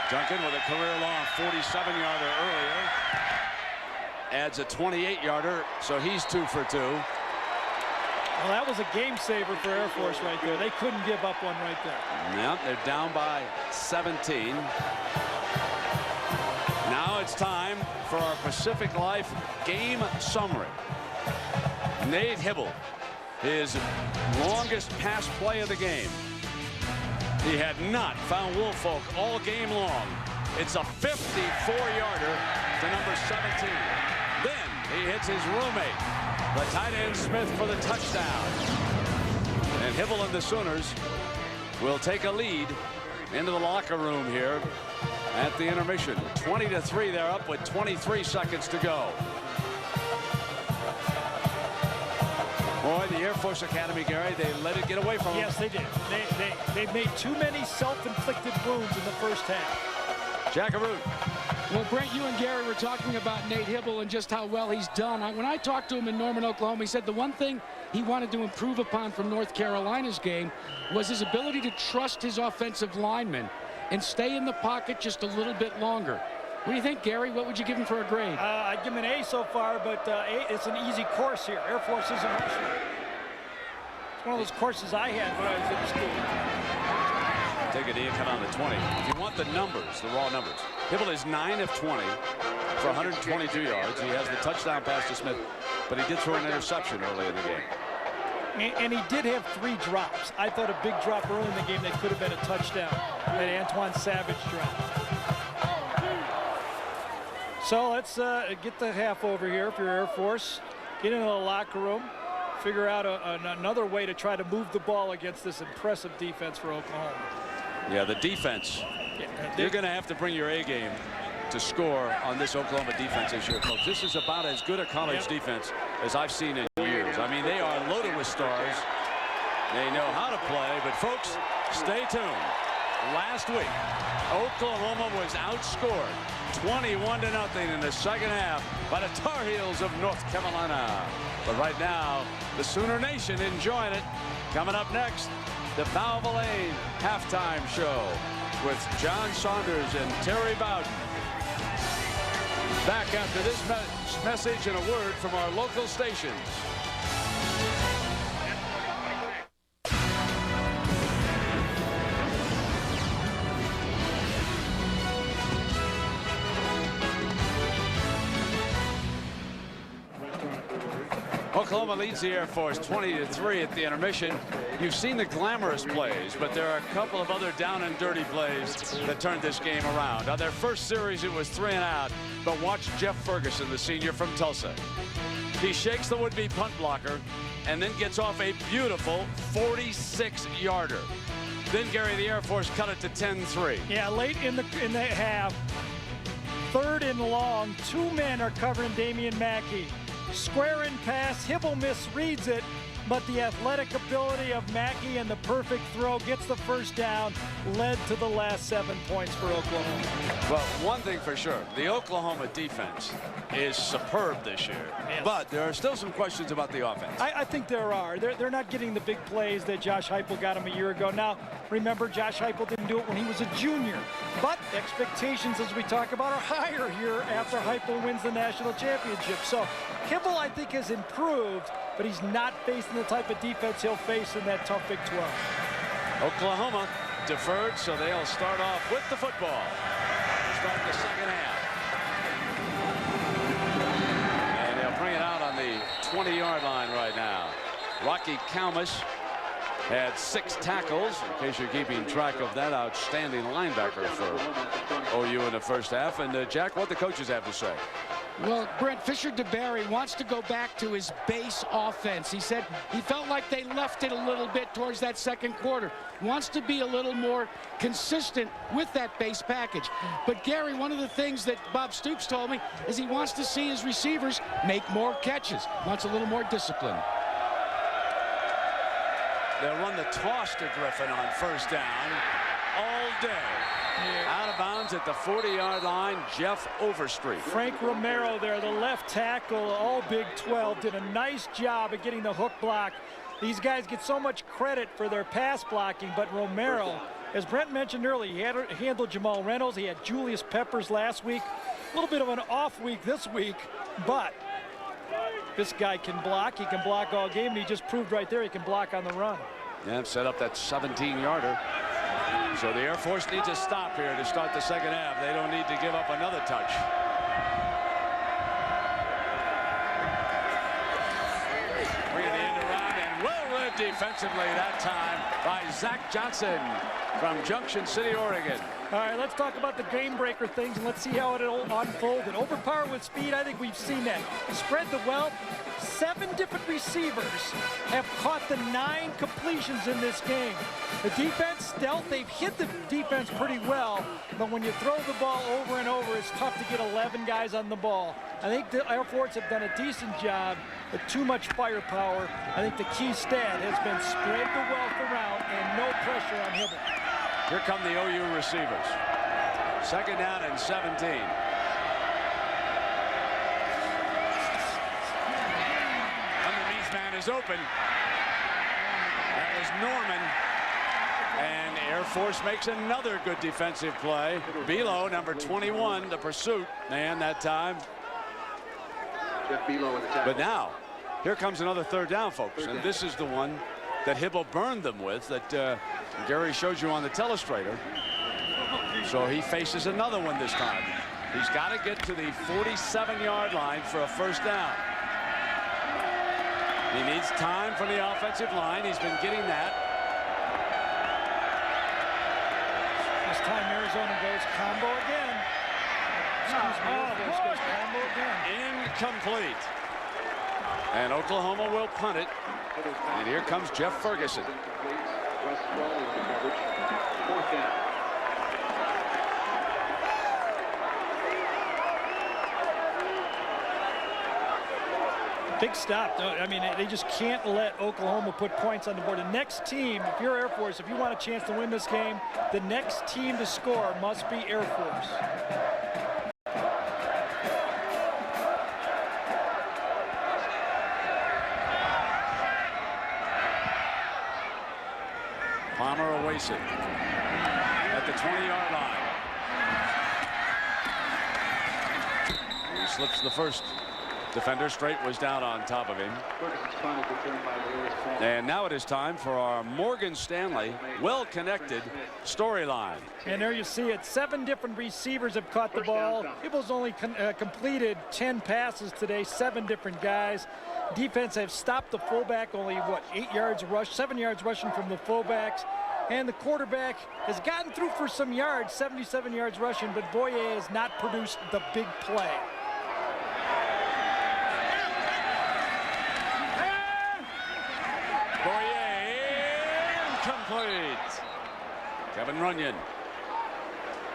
Duncan with a career-long 47-yarder earlier. Adds a 28-yarder, so he's 2 for 2. Well, that was a game saver for Air Force right there. They couldn't give up one right there. Yep, they're down by 17. Now it's time for our Pacific Life game summary. Nate Hibble, his longest pass play of the game. He had not found Woolfolk all game long. It's a 54-yarder to number 17. Then he hits his roommate, the tight end Smith, for the touchdown. And Hibble and the Sooners will take a lead into the locker room here at the intermission. 20-3, they're up with 23 seconds to go. Boy, the Air Force Academy, Gary, they let it get away from them. Yes, they did. They've made too many self-inflicted wounds in the first half. Jackaroo. Well, Brent, you and Gary were talking about Nate Hibble and just how well he's done. When I talked to him in Norman, Oklahoma, he said the one thing he wanted to improve upon from North Carolina's game was his ability to trust his offensive linemen and stay in the pocket just a little bit longer. What do you think, Gary? What would you give him for a grade? I'd give him an A so far, but it's an easy course here. Air Force isn't rushing. It's one of those courses I had when I was in school. Take it in, come on the 20. If you want the numbers, the raw numbers, Hibble is 9 of 20 for 122 yards. He has the touchdown pass to Smith, but he did throw an interception early in the game. And he did have 3 drops. I thought a big drop early in the game that could have been a touchdown. That Antoine Savage drop. So let's get the half over here for Air Force. Get into the locker room. Figure out another way to try to move the ball against this impressive defense for Oklahoma. Yeah, the defense. You're going to have to bring your A game to score on this Oklahoma defense this year, folks. This is about as good a college defense as I've seen in years. I mean, they are loaded with stars. They know how to play, but folks, stay tuned. Last week, Oklahoma was outscored 21-0 in the second half by the Tar Heels of North Carolina. But right now, the Sooner Nation enjoying it. Coming up next, the Valvoline halftime show with John Saunders and Terry Bowden. Back after this message and a word from our local stations. Oklahoma leads the Air Force 20-3 at the intermission. You've seen the glamorous plays, but there are a couple of other down and dirty plays that turned this game around. On their first series, it was 3 and out, but watch Jeff Ferguson, the senior from Tulsa. He shakes the would-be punt blocker and then gets off a beautiful 46-yarder. Then, Gary, the Air Force cut it to 10-3. Yeah, late in the half, 3rd and long, 2 men are covering Damian Mackey. Square in pass, Hibble misreads it, but the athletic ability of Mackey and the perfect throw gets the first down, led to the last 7 points for Oklahoma. Well, one thing for sure, the Oklahoma defense is superb this year, but there are still some questions about the offense. I think there are. They're not getting the big plays that Josh Heupel got him a year ago. Now, remember, Josh Heupel didn't do it when he was a junior, but expectations, as we talk about, are higher here after Heupel wins the national championship. So Hibble, I think, has improved, but he's not facing the type of defense he'll face in that tough Big 12. Oklahoma deferred, so they'll start off with the football. Start the second half. And they'll bring it out on the 20-yard line right now. Rocky Kalmus had 6 tackles, in case you're keeping track of that outstanding linebacker for OU in the first half. And Jack, what the coaches have to say? Well, Brent, Fisher DeBerry wants to go back to his base offense. He said he felt like they left it a little bit towards that second quarter. Wants to be a little more consistent with that base package. But, Gary, one of the things that Bob Stoops told me is he wants to see his receivers make more catches. Wants a little more discipline. They'll run the toss to Griffin on first down all day. Out of bounds at the 40-yard line, Jeff Overstreet. Frank Romero there, the left tackle, all Big 12, did a nice job of getting the hook block. These guys get so much credit for their pass blocking, but Romero, as Brent mentioned earlier, he handled Jamal Reynolds. He had Julius Peppers last week. A little bit of an off week this week, but this guy can block. He can block all game, and he just proved right there he can block on the run. Yeah, set up that 17-yarder. So the Air Force needs a stop here to start the second half. They don't need to give up another touch. Bringing the end around and well read defensively that time by Zach Johnson from Junction City, Oregon. All right, let's talk about the game breaker things and let's see how it'll unfold. And overpower with speed, I think we've seen that. Spread the wealth. 7 different receivers have caught the 9 completions in this game. The defense, stealth, they've hit the defense pretty well, but when you throw the ball over and over, it's tough to get 11 guys on the ball. I think the Air Force have done a decent job, but too much firepower. I think the key stat has been spread the wealth around and no pressure on Hibble. Here come the OU receivers. Second down and 17. Underneath man is open. That was Norman. And Air Force makes another good defensive play. Below, number 21, the pursuit man that time. But now, here comes another third down, folks. And this is the one that Hibble burned them with that Gary showed you on the telestrator. So he faces another one this time. He's got to get to the 47-yard line for a first down. He needs time from the offensive line. He's been getting that. This time Arizona goes combo again. Goes combo again. Incomplete. And Oklahoma will punt it. And here comes Jeff Ferguson. Fourth down. Big stop. I mean, they just can't let Oklahoma put points on the board. The next team, if you're Air Force, if you want a chance to win this game, the next team to score must be Air Force. Palmer awaits it at the 20-yard line. He slips the first defender. Straight was down on top of him. And now it is time for our Morgan Stanley well-connected storyline. And there you see it. 7 different receivers have caught the ball. Hibble's only completed 10 passes today. 7 different guys. Defense have stopped the fullback. Only, 8 yards rush, 7 yards rushing from the fullbacks. And the quarterback has gotten through for some yards, 77 yards rushing, but Boyer has not produced the big play. Incomplete. Kevin Runyon.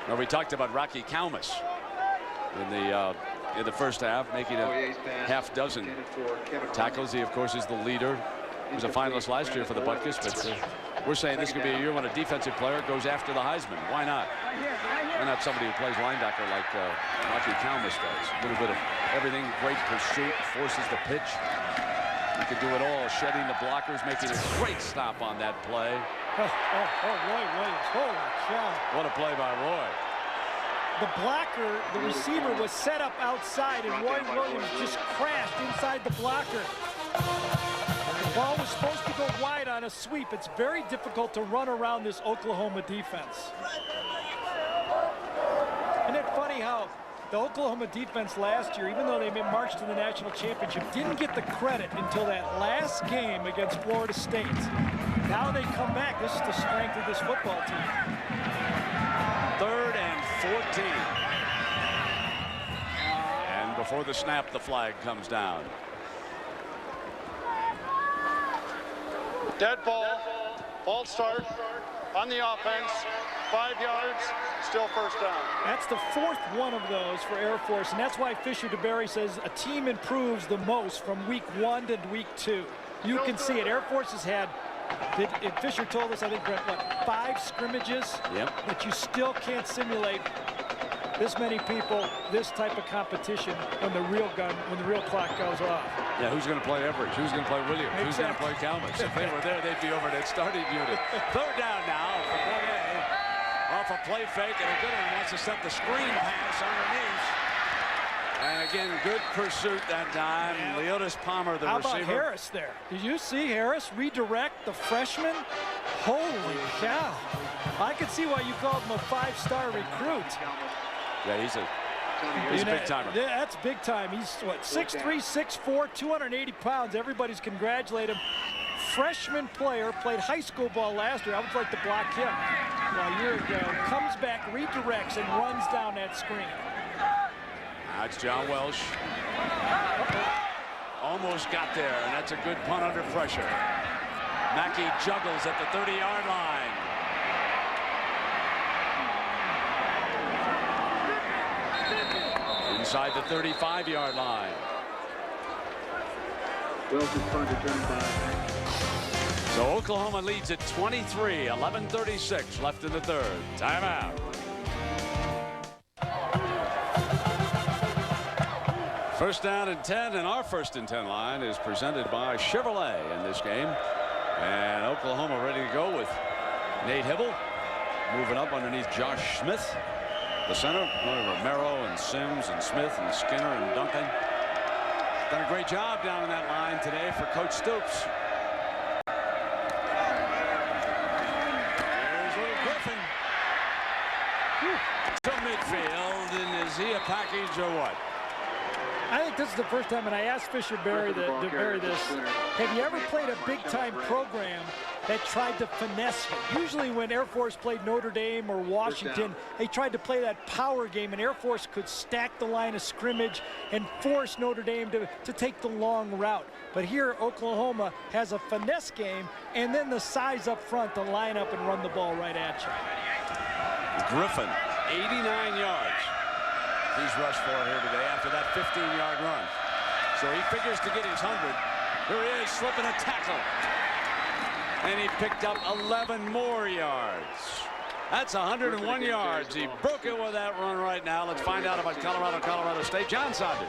Well, we talked about Rocky Kalmus in the first half, making a half dozen tackles. He, of course, is the leader. He was a finalist last year for the Butkus, but we're saying this could be a year when a defensive player goes after the Heisman. Why not? Why not somebody who plays linebacker like Rocky Kalmus does? A little bit of everything, great pursuit, forces the pitch. He could do it all, shedding the blockers, making a great stop on that play. Roy Williams, holy cow. What a play by Roy. The blocker, the receiver, was set up outside, and Roy Williams just crashed inside the blocker. The ball was supposed to go wide on a sweep. It's very difficult to run around this Oklahoma defense. Isn't it funny how the Oklahoma defense last year, even though they marched to the national championship, didn't get the credit until that last game against Florida State. Now they come back. This is the strength of this football team. 3rd and 14. And before the snap, the flag comes down. Dead ball, false start on the offense, 5 yards, still first down. That's the 4th one of those for Air Force, and that's why Fisher DeBerry says a team improves the most from week 1 to week 2. You can see it. Air Force has had, Fisher told us, I think, Brett, what, 5 scrimmages? Yep. But you still can't simulate this many people, this type of competition when the real clock goes off. Yeah, who's going to play Everidge? Who's going to play Williams? Exactly. Who's going to play Kalmus? If they were there, they'd be over that starting unit. 3rd down now for Boyer. Off a play fake, and a good one wants to set the screen pass underneath. And again, good pursuit that time. Leotis Palmer, the receiver. How about Harris there? Did you see Harris redirect the freshman? Holy cow. I could see why you called him a 5-star recruit. Yeah, he's a big timer. Yeah, that's big time. He's what, 6'3", 6'4", 280 pounds. Everybody's congratulate him. Freshman player, played high school ball last year. I would like to block him. Well, a year ago, comes back, redirects, and runs down that screen. That's John Welsh. Almost got there, and that's a good punt under pressure. Mackey juggles at the 30-yard line. Inside the 35-yard line. Welsh's punt returned by. So Oklahoma leads at 23, 11:36 left in the 3rd. Timeout. First down and 10, and our 1st and 10 line is presented by Chevrolet in this game. And Oklahoma ready to go with Nate Hibble, moving up underneath Josh Smith. The center, Romero and Sims and Smith and Skinner and Duncan. Done a great job down in that line today for Coach Stoops. There's little Griffin. To midfield, and is he a package or what? I think this is the first time, and I asked Fisher Barry to bury this. Have you ever played a big-time program that tried to finesse you? Usually when Air Force played Notre Dame or Washington, they tried to play that power game, and Air Force could stack the line of scrimmage and force Notre Dame to take the long route. But here, Oklahoma has a finesse game, and then the size up front to line up and run the ball right at you. Griffin, 89 yards. He's rushed for here today after that 15-yard run. So he figures to get his 100. Here he is, slipping a tackle. And he picked up 11 more yards. That's 101 yards. He broke it with that run right now. Let's find out about Colorado State. John Saunders.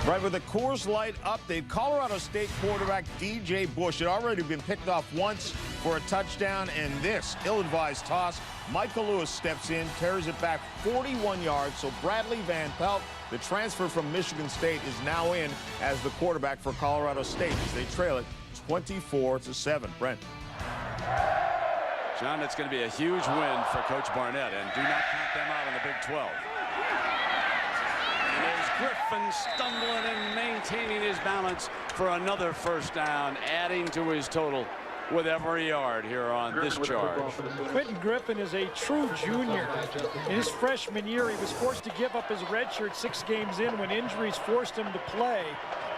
Right, with the Coors Light update, Colorado State quarterback DJ Bush had already been picked off once for a touchdown, and this ill-advised toss. Michael Lewis steps in, carries it back 41 yards, so Bradley Van Pelt, the transfer from Michigan State, is now in as the quarterback for Colorado State as they trail it 24-7. Brent. John, it's going to be a huge win for Coach Barnett, and do not count them out in the Big 12. And there's Griffin stumbling and maintaining his balance for another first down, adding to his total with every yard here on this charge. Quentin Griffin is a true junior. In his freshman year, he was forced to give up his red shirt 6 games in when injuries forced him to play.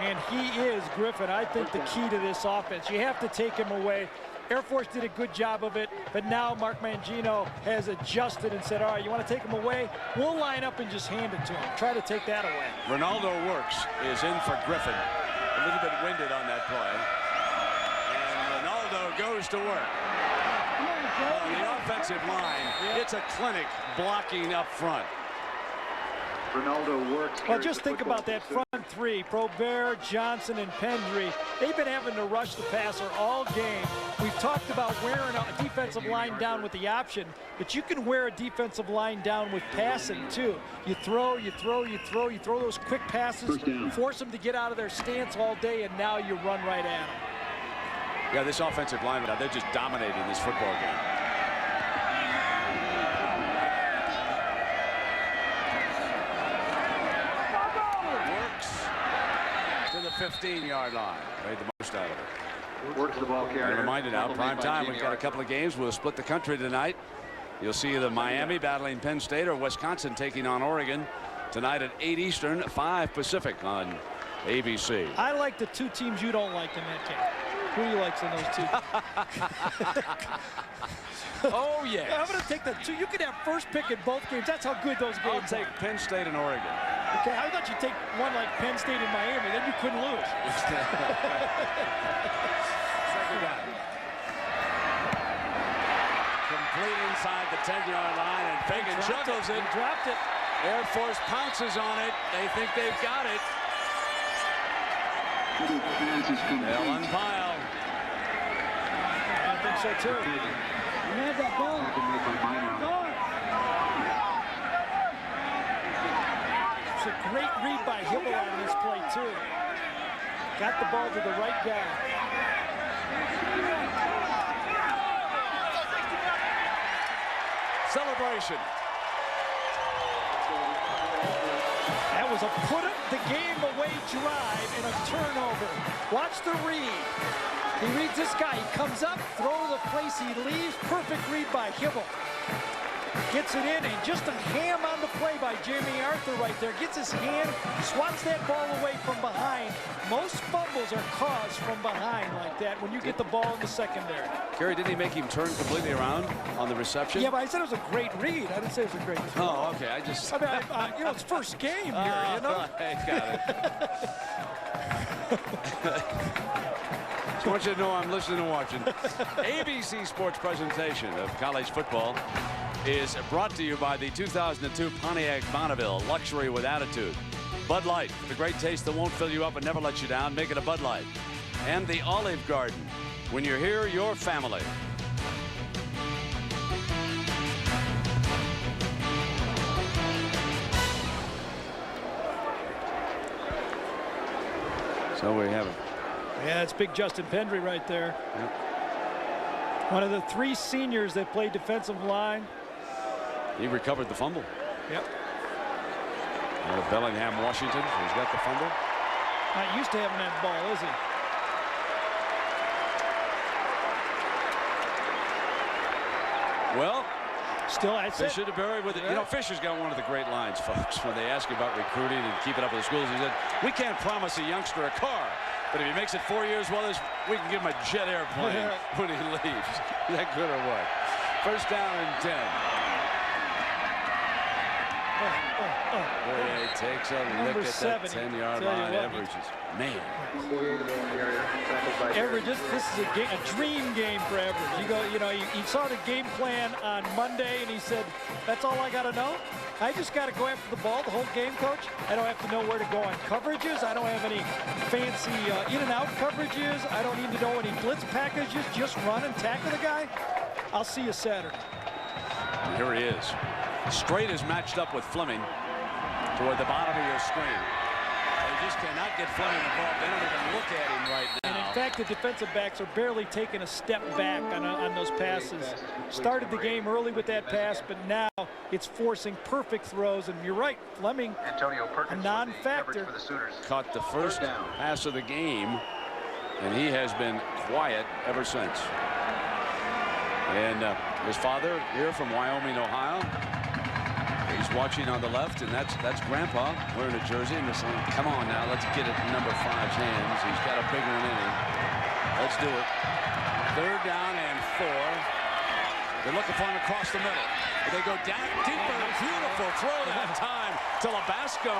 And he is, Griffin, I think, the key to this offense. You have to take him away. Air Force did a good job of it, but now Mark Mangino has adjusted and said, all right, you want to take him away? We'll line up and just hand it to him. Try to take that away. Ronaldo Works is in for Griffin. A little bit winded on that play. Goes to work. On the offensive line, it's a clinic blocking up front. Ronaldo Works. Well, just think about that front three, Probert, Johnson, and Pendry. They've been having to rush the passer all game. We've talked about wearing a defensive line down with the option, but you can wear a defensive line down with passing too. You throw those quick passes, force them to get out of their stance all day, and now you run right at them. Yeah, this offensive line, they're just dominating this football game. Works to the 15-yard line. Made the most out of it. Works the ball carrier. And reminded now, prime time, we've got a couple of games. We'll split the country tonight. You'll see either Miami battling Penn State or Wisconsin taking on Oregon tonight at 8 Eastern, 5 Pacific on ABC. I like the 2 teams you don't like in that game. Who do you like in those 2? Oh, yes. I'm going to take the 2. You can have first pick in both games. That's how good those games I'll take Penn State and Oregon. Okay, I thought you'd take one like Penn State and Miami. Then you couldn't lose. Second down. Complete inside the 10-yard line, and Fagan juggles it. He dropped it. Air Force pounces on it. They think they've got it. They'll unpile. I think so too. You had that ball. It's a great read by Hibble on this play too. Got the ball to the right guy. Celebration. That was a put-the-game-away drive and a turnover. Watch the read. He reads this guy. He comes up, throw to the place he leaves. Perfect read by Hibble. Gets it in, and just a ham on the play by Jamie Arthur right there. Gets his hand, swats that ball away from behind. Most fumbles are caused from behind like that when you get the ball in the secondary. Gary, didn't he make him turn completely around on the reception? Yeah, but I said it was a great read. I didn't say it was a great throw. Oh, okay. I mean, you know, it's first game here, you know? I got it. I want you to know I'm listening and watching. ABC Sports presentation of college football is brought to you by the 2002 Pontiac Bonneville, luxury with attitude. Bud Light, the great taste that won't fill you up and never let you down. Make it a Bud Light. And the Olive Garden. When you're here, you're family. So we have it. Yeah, it's big Justin Pendry right there. Yep. One of the 3 seniors that played defensive line. He recovered the fumble. Yep. Bellingham, Washington, who's got the fumble. Not used to having that ball, is he? Well, still, I said, Fisher to Berry with it. You know, Fisher's got one of the great lines, folks, when they ask him about recruiting and keeping up with the schools. He said, we can't promise a youngster a car, but if he makes it 4 years, well, we can give him a jet airplane when he leaves. Is that good or what? First down and 10. Boye takes a look at that 10-yard line. Averages. Man. Everett, this is a dream game for Everett. You saw the game plan on Monday, and he said, that's all I got to know? I just got to go after the ball the whole game, coach. I don't have to know where to go on coverages. I don't have any fancy in and out coverages. I don't need to know any blitz packages. Just run and tackle the guy. I'll see you Saturday. And here he is. Straight is matched up with Fleming toward the bottom of your screen. They just cannot get Fleming involved. They don't even look at him right now. And in fact, the defensive backs are barely taking a step back on those passes. Started the game early with that pass, but now it's forcing perfect throws. And you're right, Fleming, a non-factor. Caught the first pass of the game, and he has been quiet ever since. And his father here from Wyoming, Ohio. He's watching on the left, and that's Grandpa wearing a jersey, and they're saying, come on now, let's get it in number 5's hands. He's got a big one in him. Let's do it. Third down and 4. They're looking for him across the middle. They go down deeper. Beautiful throw that time to Labasco.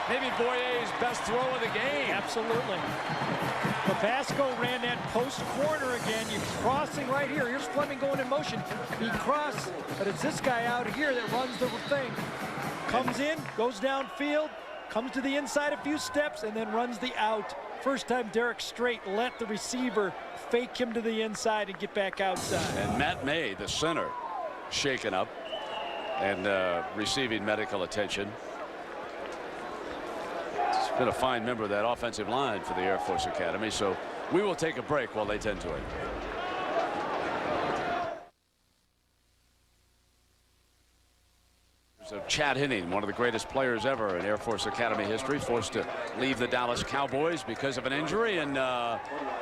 Maybe Boye's best throw of the game. Absolutely. Labasco ran that post corner again. You're crossing right here. Here's Fleming going in motion. He crossed, but it's this guy out here that runs the thing. Comes in, goes downfield, comes to the inside a few steps, and then runs the out. First time Derek Strait let the receiver fake him to the inside and get back outside. And Matt May, the center, shaken up and receiving medical attention. He's been a fine member of that offensive line for the Air Force Academy, so we will take a break while they tend to it. Of Chad Henning, one of the greatest players ever in Air Force Academy history, forced to leave the Dallas Cowboys because of an injury, and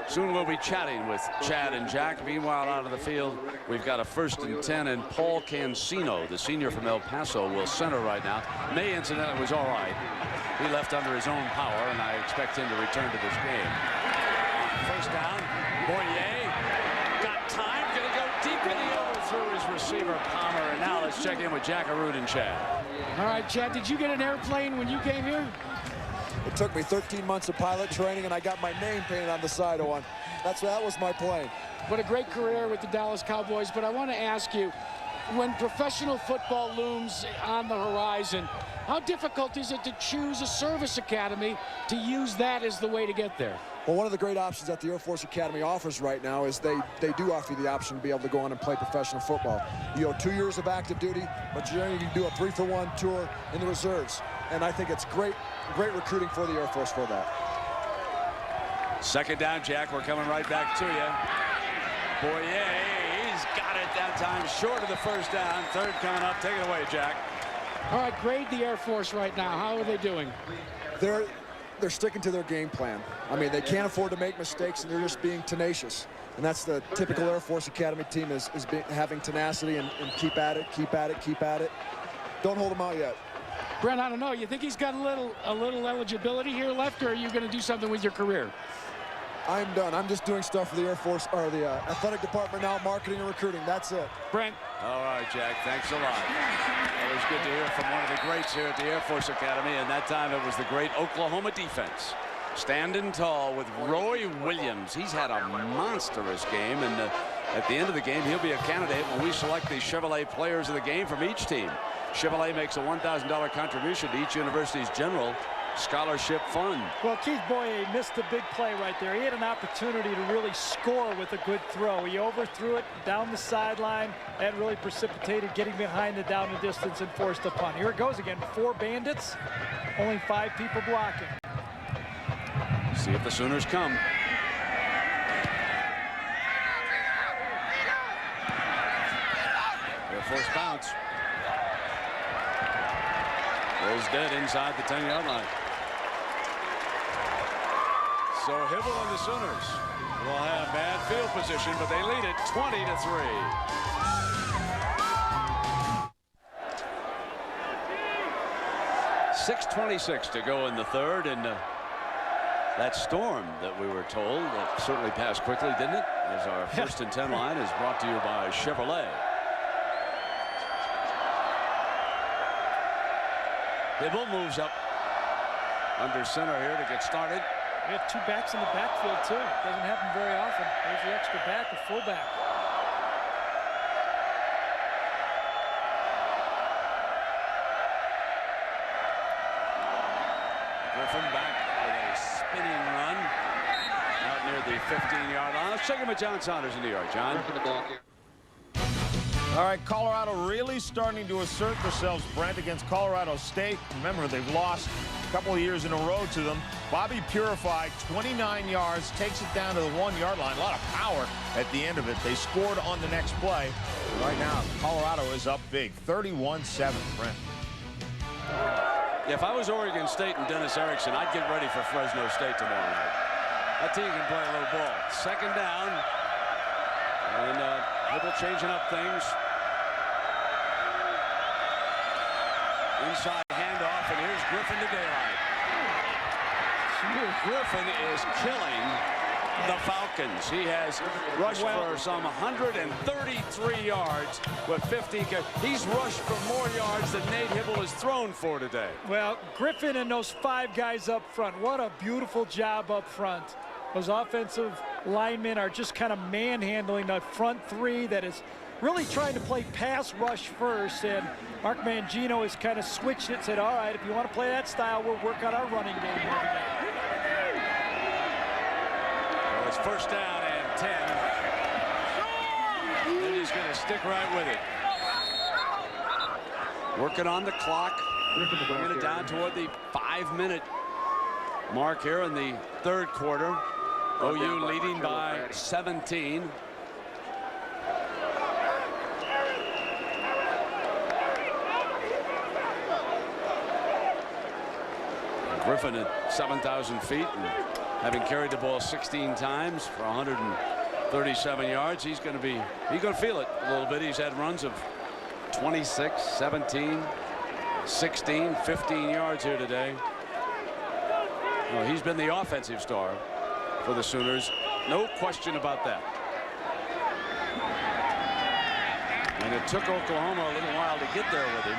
soon we'll be chatting with Chad and Jack. Meanwhile, out of the field, we've got a 1st and 10, and Paul Cancino, the senior from El Paso, will center right now. May, incidentally, was all right. He left under his own power, and I expect him to return to this game. First down, Boye got time, gonna go deep in the overthrew his receiver Palmer, and now let's check in with Jack Arute and Chad. All right, Chad, did you get an airplane when you came here? It took me 13 months of pilot training, and I got my name painted on the side of one. That was my plane. What a great career with the Dallas Cowboys, but I want to ask you, when professional football looms on the horizon, how difficult is it to choose a service academy to use that as the way to get there? Well, one of the great options that the Air Force Academy offers right now is they do offer you the option to be able to go on and play professional football. You know, 2 years of active duty, but you can do a 3-for-1 tour in the reserves. And I think it's great recruiting for the Air Force for that. Second down, Jack. We're coming right back to you. Boye, he's got it that time, short of the first down. Third coming up. Take it away, Jack. All right, grade the Air Force right now. How are they doing? They're sticking to their game plan. I mean, they can't afford to make mistakes, and they're just being tenacious. And that's the typical Air Force Academy team is having tenacity and keep at it, keep at it, keep at it. Don't hold them out yet. Brent, I don't know. You think he's got a little eligibility here left, or are you going to do something with your career? I'm done. I'm just doing stuff for the Air Force, or the athletic department now, marketing and recruiting. That's it. Brent. All right, Jack. Thanks a lot. Always good to hear from one of the greats here at the Air Force Academy, and that time it was the great Oklahoma defense. Standing tall with Roy Williams. He's had a monstrous game, and at the end of the game, he'll be a candidate when we select the Chevrolet players of the game from each team. Chevrolet makes a $1,000 contribution to each university's general scholarship fund. Well, Keith Boye missed a big play right there. He had an opportunity to really score with a good throw. He overthrew it down the sideline. That really precipitated getting behind the down the distance and forced a punt. Here it goes again. 4 bandits, only 5 people blocking. See if the Sooners come. Air Force bounce. Goes dead inside the 10-yard line. So Hibble and the Sooners will have bad field position, but they lead it 20-3. 6:26 to go in the third, and that storm that we were told that certainly passed quickly, didn't it? As our first and 10 line is brought to you by Chevrolet. Hibble moves up under center here to get started. We have 2 backs in the backfield too. Doesn't happen very often. There's the extra back, the fullback. Griffin back with a spinning run out near the 15-yard line. Let's check in with John Saunders in New York. John. All right, Colorado really starting to assert themselves, Brent, against Colorado State. Remember, they've lost a couple of years in a row to them. Bobby Purified, 29 yards, takes it down to the 1-yard line. A lot of power at the end of it. They scored on the next play. Right now, Colorado is up big, 31-7, Brent. If I was Oregon State and Dennis Erickson, I'd get ready for Fresno State tomorrow night. That team can play a little ball. Second down. And Hibble changing up things. Inside handoff, and here's Griffin to daylight. Griffin is killing the Falcons. He has rushed for some 133 yards with 15. He's rushed for more yards than Nate Hibble has thrown for today. Well, Griffin and those 5 guys up front, what a beautiful job up front. Those offensive linemen are just kind of manhandling the front 3 that is really trying to play pass rush first, and Mark Mangino has kind of switched it, said, all right, if you want to play that style, we'll work on our running game here today. Well, it's first down and 10. And he's going to stick right with it. Working on the clock. Bringing it down toward the 5-minute mark here in the third quarter. OU leading by 17. Griffin at 7,000 feet and having carried the ball 16 times for 137 yards. He's going to feel it a little bit. He's had runs of 26, 17, 16, 15 yards here today. Well, he's been the offensive star for the Sooners. No question about that. And it took Oklahoma a little while to get there with him.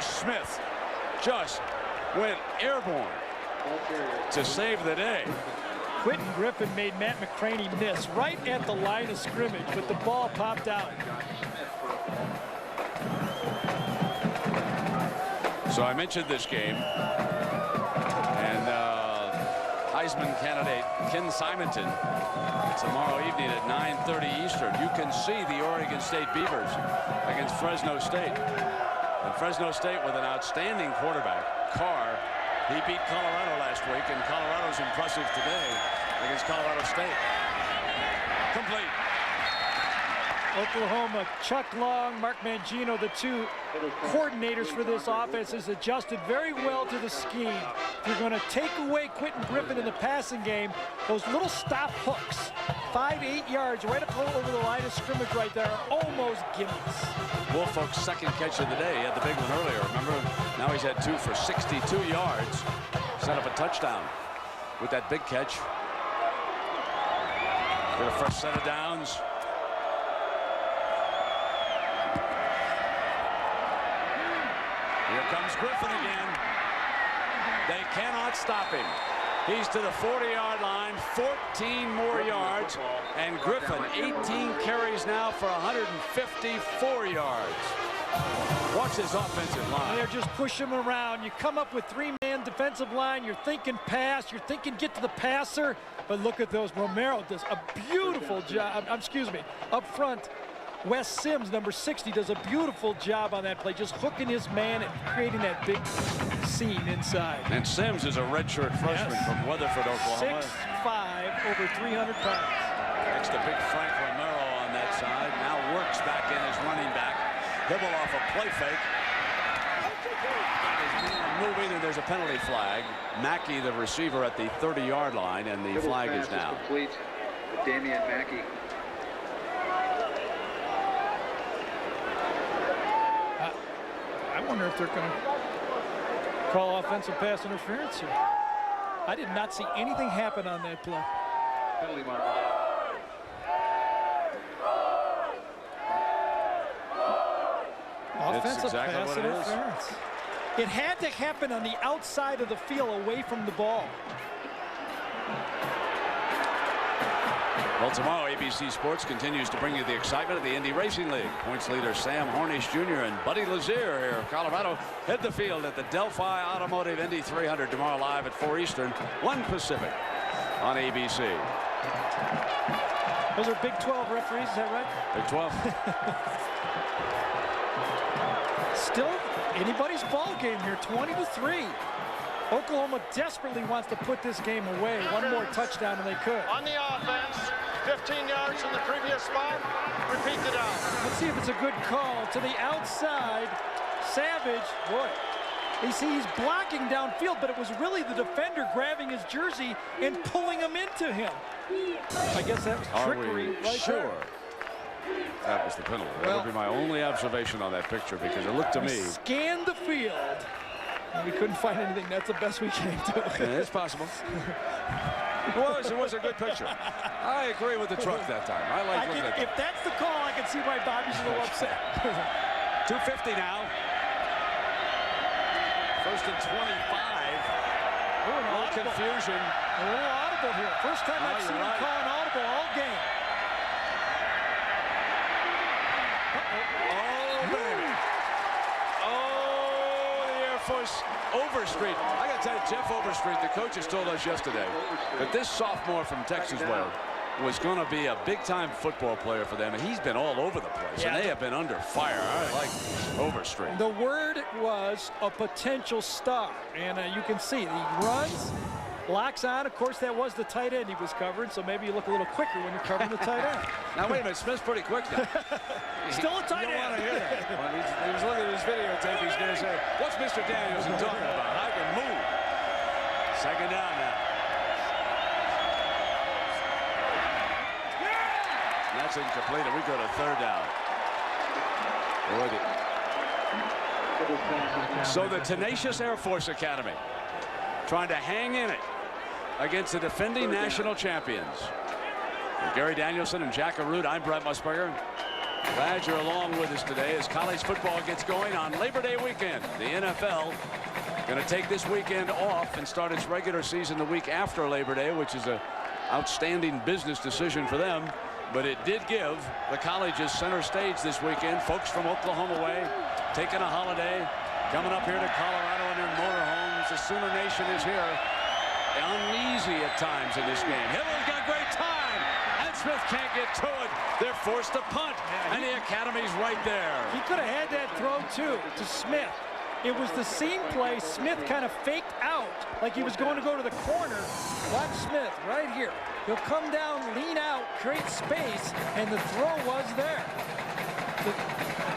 Smith just went airborne to save the day. Quentin Griffin made Matt McCraney miss right at the line of scrimmage, but the ball popped out. So I mentioned this game, and Heisman candidate Ken Simonton tomorrow evening at 9:30 Eastern. You can see the Oregon State Beavers against Fresno State. And Fresno State with an outstanding quarterback, Carr. He beat Colorado last week, and Colorado's impressive today against Colorado State. Complete. Oklahoma, Chuck Long, Mark Mangino, the 2 coordinators for this offense, has adjusted very well to the scheme. If you're going to take away Quentin Griffin in the passing game, those little stop hooks, 5-8 yards right up over the line of scrimmage right there, are almost gimmies. Woolfolk's second catch of the day. He had the big one earlier, remember? Now he's had 2 for 62 yards. Set up a touchdown with that big catch. Get a fresh set of downs. Here comes Griffin again. They cannot stop him. He's to the 40-yard line, 14 more yards, and Griffin 18 carries now for 154 yards. Watch this offensive line. They're just pushing him around. You come up with three-man defensive line. You're thinking pass. You're thinking get to the passer. But look at those. Romero does a beautiful job. Excuse me. Up front, Wes Sims, number 60, does a beautiful job on that play, just hooking his man and creating that big seam inside. And Sims is a redshirt freshman from Weatherford, Oklahoma. 6'5", over 300 pounds. Next to big Frank Romero on that side. Now works back in as running back. Hibble off a play fake. Moving, and there's a penalty flag. Mackey, the receiver, at the 30-yard line, and the flag is down. Complete. Damian Mackey. I wonder if they're going to call offensive pass interference here. I did not see anything happen on that play. Penalty mark. Offensive pass interference. It had to happen on the outside of the field, away from the ball. Well, tomorrow ABC Sports continues to bring you the excitement of the Indy Racing League. Points leader Sam Hornish Jr. and Buddy Lazier here of Colorado head the field at the Delphi Automotive Indy 300 tomorrow live at 4 Eastern, 1 Pacific on ABC. Those are Big 12 referees, is that right? Big 12. Still anybody's ball game here, 20-3. Oklahoma desperately wants to put this game away. One more touchdown and they could. On the offense, 15 yards from the previous spot. Repeat the down. Let's see if it's a good call. To the outside, Savage, boy, you see he's blocking downfield, but it was really the defender grabbing his jersey and pulling him into him. I guess that was trickery. Right Sure. there. That was the penalty. That would be my only observation on that picture, because it looked to me. Scanned the field. And we couldn't find anything. That's the best we came to. Yeah, it's possible. It was a good picture. I agree with the truck that time. I like looking at that. If that's the call, I can see why Bobby's a little upset. 2:50 now. First and 25. Oh, a little confusion. A little audible here. First time I've seen him call an audible all game. Overstreet. I got to tell you, Jeff Overstreet, the coach, has told us yesterday that this sophomore from Texas was going to be a big-time football player for them, and he's been all over the place, and they have been under fire. I like Overstreet. The word was a potential star, and you can see he runs, locks on. Of course, that was the tight end he was covering, so maybe you look a little quicker when you're covering the tight end. Now, wait a minute. Smith's pretty quick now. Still a tight end. You don't want to hear that. When he was looking at his videotape, he's going to say, what's Mr. Danielson talking about? I can move. Second down now. That's incomplete, and we go to third down. So the tenacious Air Force Academy trying to hang in it against the defending national champions. With Gary Danielson and Jack Arute, I'm Brett Musburger. Glad you're along with us today as college football gets going on Labor Day weekend. The NFL going to take this weekend off and start its regular season the week after Labor Day, which is an outstanding business decision for them. But it did give the colleges center stage this weekend. Folks from Oklahoma way taking a holiday, coming up here to Colorado in their motorhomes. The Sooner Nation is here. Uneasy at times in this game. Hibble's got great time, and Smith can't get to it. They're forced to punt, and the Academy's right there. He could have had that throw, too, to Smith. It was the seam play. Smith kind of faked out like he was going to go to the corner. Watch Smith right here. He'll come down, lean out, create space, and the throw was there.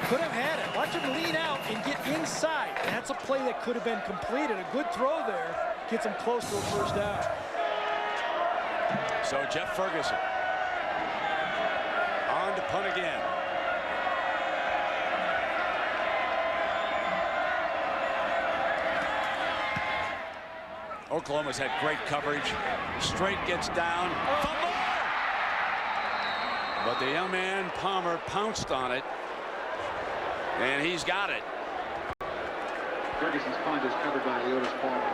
Could have had it. Watch him lean out and get inside. That's a play that could have been completed. A good throw there gets him close to a first down. So Jeff Ferguson on to punt again. Oklahoma's had great coverage. Straight gets down. Fumble! But the young man, Palmer, pounced on it. And he's got it. Ferguson's punt is covered by Leotis Palmer.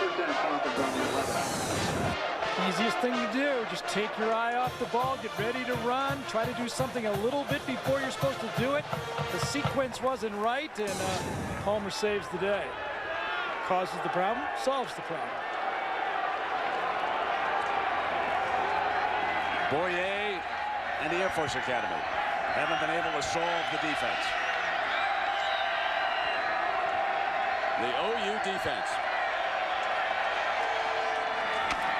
First down, Falcons on the 11. Easiest thing to do, just take your eye off the ball, get ready to run, try to do something a little bit before you're supposed to do it. The sequence wasn't right, and Homer saves the day. Causes the problem, solves the problem. Boyer and the Air Force Academy haven't been able to solve the defense. The OU defense.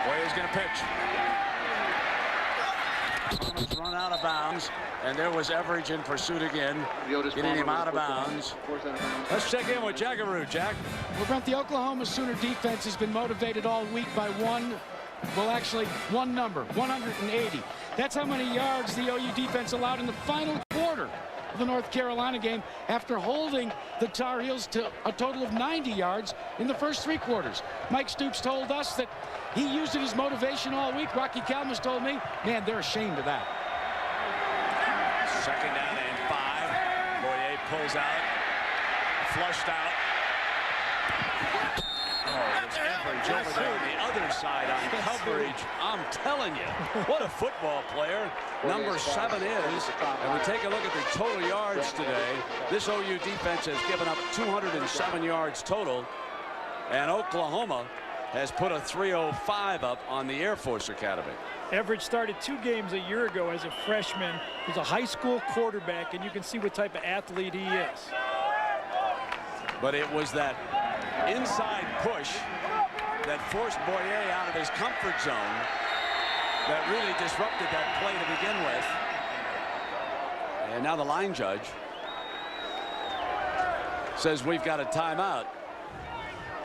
Boyer's going to pitch. Thomas run out of bounds, and there was Everidge in pursuit again, getting him out of bounds. Let's check in with Jackaroo. Jack. Well, Brent, the Oklahoma Sooner defense has been motivated all week by one number, 180. That's how many yards the OU defense allowed in the final quarter of the North Carolina game after holding the Tar Heels to a total of 90 yards in the first 3 quarters. Mike Stoops told us that he used it as motivation all week. Rocky Kalmus told me, man, they're ashamed of that. 2nd down and 5. Boyer pulls out, flushed out. Over there on the other side on coverage. I'm telling you, what a football player number 7 is. And we take a look at the total yards today. This OU defense has given up 207 yards total, and Oklahoma has put a 305 up on the Air Force Academy. Everidge started 2 games a year ago as a freshman. He's a high school quarterback, and you can see what type of athlete he is. But it was that inside push that forced Boyer out of his comfort zone that really disrupted that play to begin with. And now the line judge says we've got a timeout.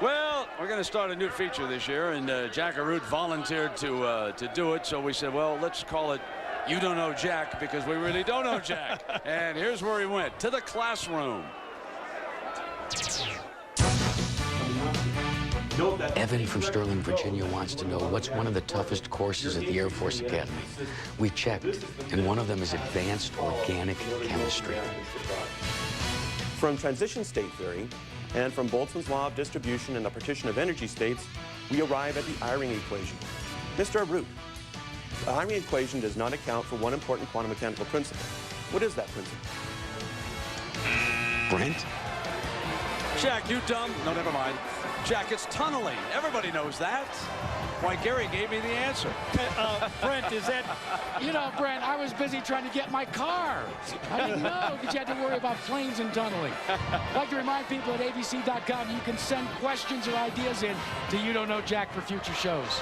Well, we're going to start a new feature this year, and Jackaroo volunteered to do it, so we said, well, let's call it You Don't Know Jack, because we really don't know Jack. And here's where he went, to the classroom. Evan from Sterling, Virginia wants to know what's one of the toughest courses at the Air Force Academy. We checked, and one of them is advanced organic chemistry. From transition state theory and from Boltzmann's law of distribution and the partition of energy states, we arrive at the Eyring equation. Mr. Root, the Eyring equation does not account for one important quantum mechanical principle. What is that principle? Brent? Jack, you dumb. No, never mind. Jack, it's tunneling. Everybody knows that. Why, Gary gave me the answer. Brent, is that... You know, Brent, I was busy trying to get my car. I didn't know that you had to worry about planes and tunneling. I'd like to remind people at abc.com you can send questions or ideas in to You Don't Know Jack for future shows.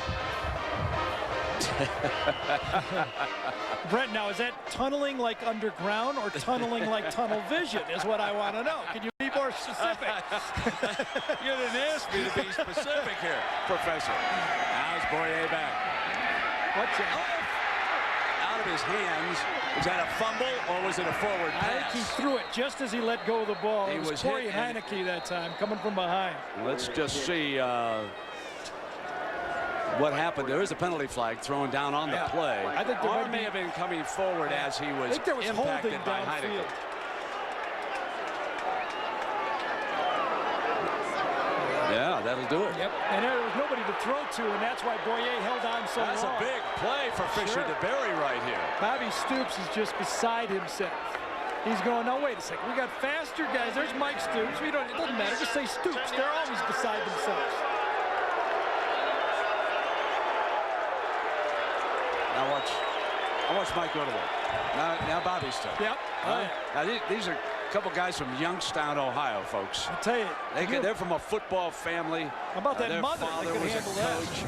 Brent, now, is that tunneling like underground or tunneling like tunnel vision is what I want to know. Can you be more specific? You didn't ask me to be specific here, Professor. How's Boyer back? What's it? Out of his hands. Was that a fumble or was it a forward pass? I think he threw it just as he let go of the ball. It was Corey hit Heineke that time, coming from behind. Let's just see what happened. There is a penalty flag thrown down on the play. I think the arm may have been coming forward as he was impacted by Heineke. Yeah, that'll do it. Yep, and there was nobody to throw to, and that's why Boyer held on so long. That's a big play for Fisher to bury right here. Bobby Stoops is just beside himself. He's going, no, wait a second. We got faster guys. There's Mike Stoops. It doesn't matter. Just say Stoops. They're always beside themselves. Now watch Mike go to work. Now Bobby's turn. Yep. Now these are a couple guys from Youngstown, Ohio, folks. I'll tell you. They're from a football family. How about that their mother? Father They could was a handle coach.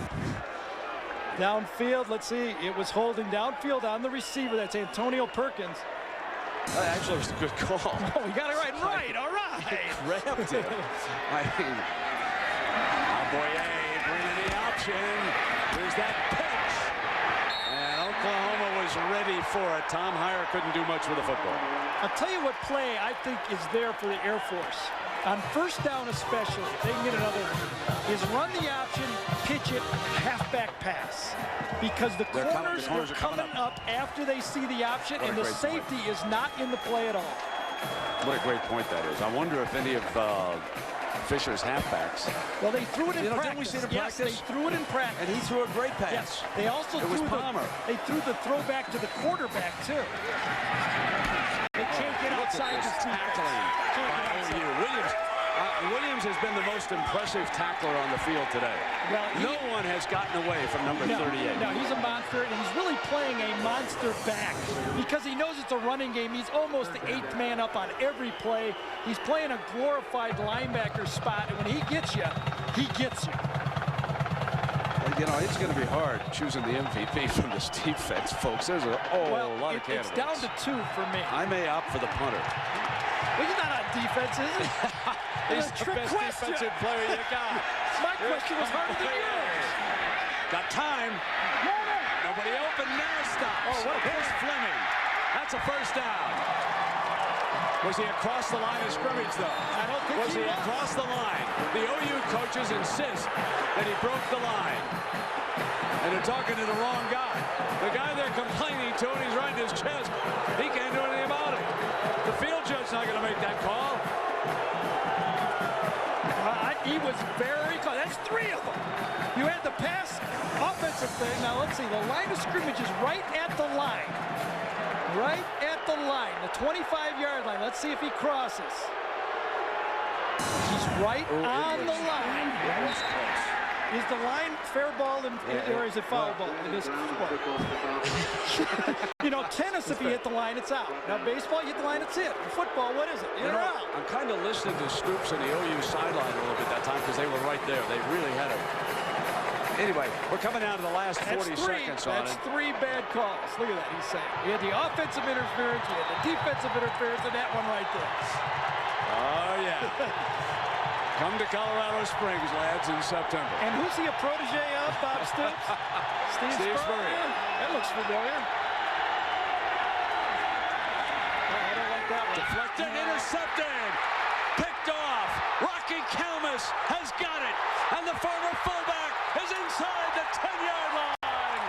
that. Downfield, let's see. It was holding downfield on the receiver. That's Antonio Perkins. Actually, it was a good call. No, we got it right. Right, all right. Grabbed it. I mean, Boyer bringing the option. There's that pitch. And Oklahoma was ready for it. Tom Hyer couldn't do much with the football. I'll tell you what play I think is there for the Air Force. On first down especially, they can get another one, is run the option, pitch it, halfback pass. Because the corners are coming up after they see the option, and the safety is not in the play at all. What a great point that is. I wonder if any of Fisher's halfbacks. Well, they threw it in practice. Didn't we see it in practice? They threw it in practice. And he threw a great pass. Yes. They also threw the throwback to the quarterback, too. They can't get outside the defense. Williams has been the most impressive tackler on the field today. Well, no one has gotten away from number 38. No, he's a monster, and he's really playing a monster back because he knows it's a running game. He's almost the 8th man up on every play. He's playing a glorified linebacker spot, and when he gets you, he gets you. You know, it's going to be hard choosing the MVP from this defense, folks. There's a lot of candidates. It's down to 2 for me. I may opt for the punter. Well, he's not on defense, is he? He's the best defensive player you got. My question was harder than yours. Got time. Nobody open. Now stop. Oh, what a Here's Fleming. That's a first down. Was he across the line of scrimmage, though? I don't think was he across the line? The OU coaches insist that he broke the line. And they're talking to the wrong guy. The guy they're complaining to, and he's right in his chest. He can't do anything about it. The field judge's not going to make that call. He was very close. That's 3 of them. You had the pass offensive thing. Now, let's see. The line of scrimmage is right at the line. Right at the line, the 25-yard line. Let's see if he crosses. He's right on the line. That was close. Is the line fair ball or is it foul ball in this sport? You know, tennis, if you hit the line, it's out. Now, baseball, you hit the line, it's in. Football, what is it? You're out. I'm kind of listening to Stoops and the OU sideline a little bit that time because they were right there. They really had it. Anyway, we're coming down to the last 40 seconds on it. That's 3 bad calls. Look at that, he's saying. You had the offensive interference, you had the defensive interference, and that one right there. Oh, yeah. Come to Colorado Springs, lads, in September. And who's he a protege of, Bob Stoops? Steve Spurrier. That looks familiar. Oh, I don't like that one. Deflected, intercepted, picked off. Rocky Calmus has got it, and the former fullback is inside the 10-yard line.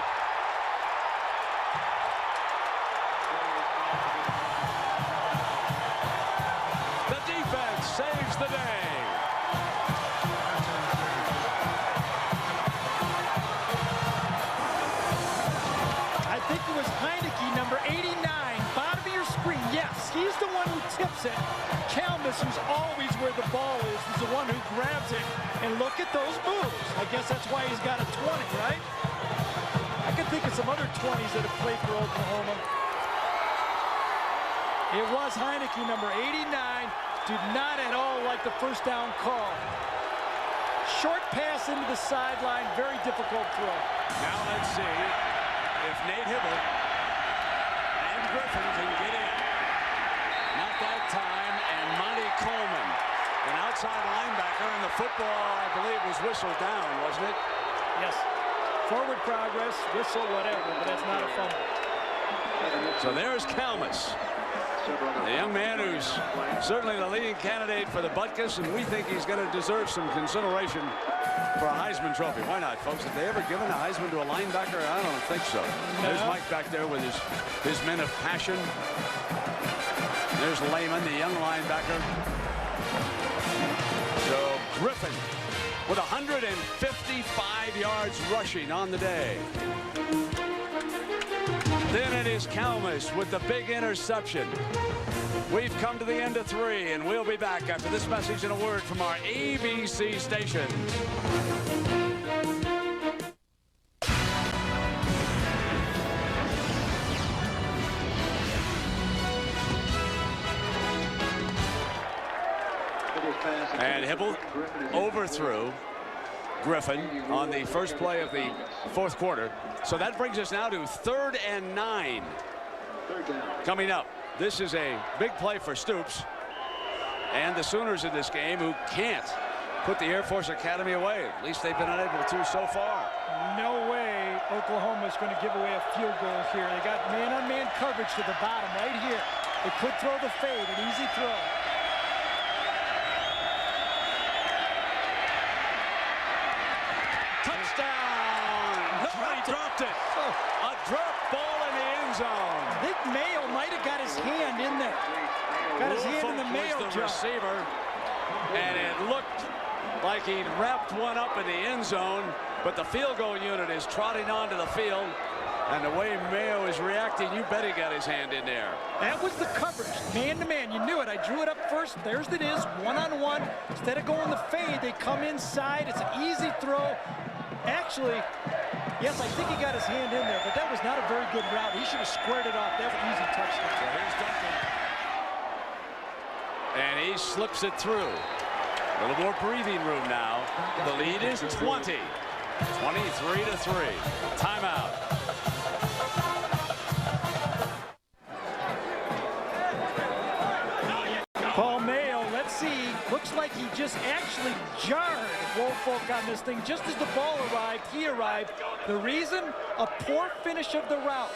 The defense saves the day. I think it was Heineke, number 89, bottom of your screen. Yes, he's the one who tips it. Calmus, who's always where the ball is the one who grabs it. And look at those moves. I guess that's why he's got a 20, right? I can think of some other 20s that have played for Oklahoma. It was Heineke, number 89. Did not at all like the first down call. Short pass into the sideline, very difficult throw. Now let's see if Nate Hibble and Griffin can get in. Not that time, and Monty Coleman, an outside linebacker, and the football, I believe, was whistled down, wasn't it? Yes. Forward progress, whistle, whatever, but that's not a fumble. So there's Calmus, the young man who's certainly the leading candidate for the Butkus, and we think he's going to deserve some consideration for a Heisman Trophy. Why not, folks? Have they ever given a Heisman to a linebacker? I don't think so. No. There's Mike back there with his men of passion. There's Lehman, the young linebacker. So Griffin with 155 yards rushing on the day. Then it is Calmus with the big interception. We've come to the end of 3, and we'll be back after this message and a word from our ABC station. And Hibble overthrew Griffin on the first play of the 4th quarter. So that brings us now to 3rd and 9. Coming up, this is a big play for Stoops and the Sooners in this game, who can't put the Air Force Academy away. At least they've been unable to so far. No way Oklahoma's going to give away a field goal here. They got man-on-man coverage to the bottom right here. They could throw the fade, an easy throw. Dropped it. A drop ball in the end zone. I think Mayo might have got his hand in there. Got his hand in the Mayo was the receiver, and it looked like he'd wrapped one up in the end zone, but the field goal unit is trotting onto the field, And the way Mayo is reacting, you bet he got his hand in there. That was the coverage, man-to-man. You knew it. I drew it up first. There's it is, one-on-one. Instead of going the fade, they come inside. It's an easy throw. Actually, yes, I think he got his hand in there, but that was not a very good route. He should have squared it off. That was an easy touchdown. So here's Duncan. And he slips it through. A little more breathing room now. The lead is 20. 23-3. Timeout. Paul Mayo, let's see. Looks like he just actually jarred Woolfolk on this thing. Just as the ball arrived, he arrived. The reason? A poor finish of the route.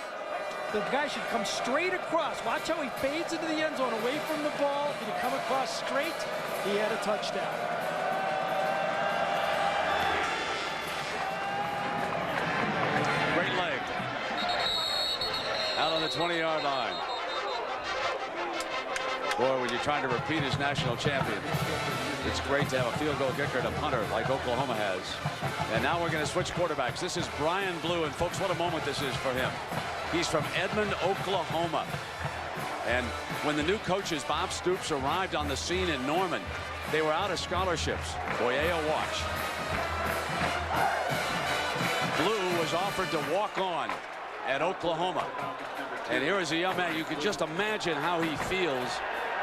The guy should come straight across. Watch how he fades into the end zone away from the ball. Did he come across straight? He had a touchdown. Great leg. Out on the 20-yard line. Boy, when you're trying to repeat as national champion, it's great to have a field goal kicker and a punter like Oklahoma has. And now we're going to switch quarterbacks. This is Brian Blue, and folks, what a moment this is for him. He's from Edmond, Oklahoma. And when the new coaches, Bob Stoops, arrived on the scene in Norman, they were out of scholarships. Boyeo, watch. Blue was offered to walk on at Oklahoma. And here is a young man. You can just imagine how he feels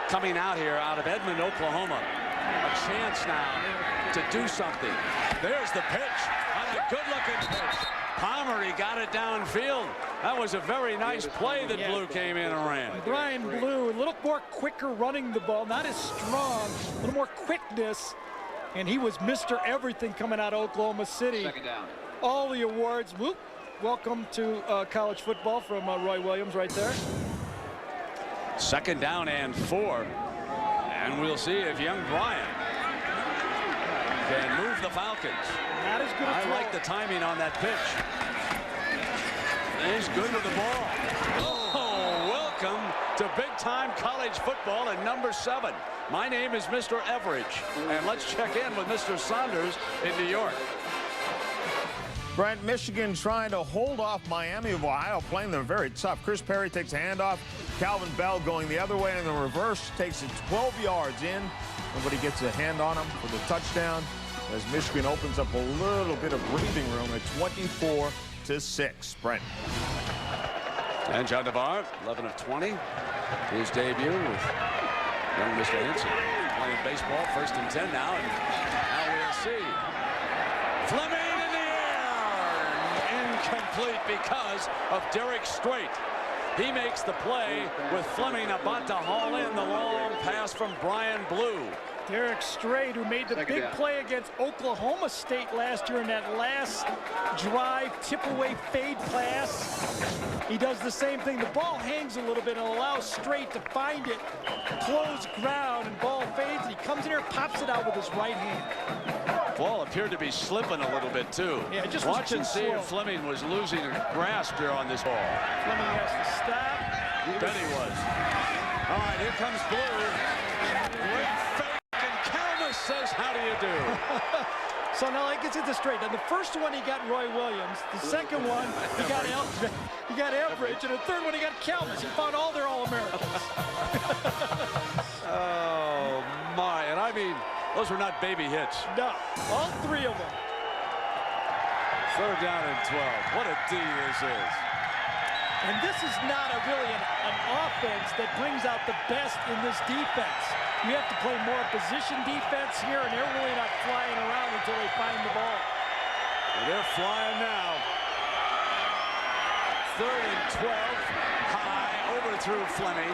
coming out here out of Edmond, Oklahoma. A chance now to do something. There's the pitch. On a good-looking pitch. Palmer, he got it downfield. That was a very nice play that Blue came in and ran. Brian Blue, a little more quicker running the ball, not as strong, a little more quickness, and he was Mr. Everything coming out of Oklahoma City. Second down. All the awards. Whoop. Welcome to college football from Roy Williams right there. Second down and 4. And we'll see if young Brian can move the Falcons. Not as good a throw. I like the timing on that pitch. He's good with the ball. Oh, welcome to big-time college football at number 7. My name is Mr. Everidge, and let's check in with Mr. Saunders in New York. Brent, Michigan trying to hold off Miami of Ohio, playing them very tough. Chris Perry takes a handoff. Calvin Bell going the other way in the reverse, takes it 12 yards in. Nobody gets a hand on him for the touchdown as Michigan opens up a little bit of breathing room at 24-6. Brent. And John DeVar, 11 of 20. His debut with young Mr. Henson. Playing baseball, 1st and 10 now. And now we'll see. Fleming in the air. Incomplete because of Derek Strait. He makes the play with Fleming about to haul in the long pass from Brian Blue. Derek Strait, who made the big play against Oklahoma State last year in that last drive, tip-away fade pass. He does the same thing. The ball hangs a little bit and allows Strait to find it, close ground, and ball fades. And he comes in here, pops it out with his right hand. Ball appeared to be slipping a little bit, too. Yeah, just watch and see if Fleming was losing a grasp here on this ball. Fleming has to stop. You bet he was. All right, here comes Blue. Great fake, and Calmus says, how do you do? So now it gets into straight. Now the first one he got Roy Williams. The second one he got Everidge, and the third one he got Calmus. He found all their All-Americans. Oh my! And I mean, those were not baby hits. No, all 3 of them. 3rd down and 12. What a D this is. And this is not really an offense that brings out the best in this defense. You have to play more position defense here, and they're really not flying around until they find the ball. And they're flying now. 3rd and 12. High, overthrew Fleming.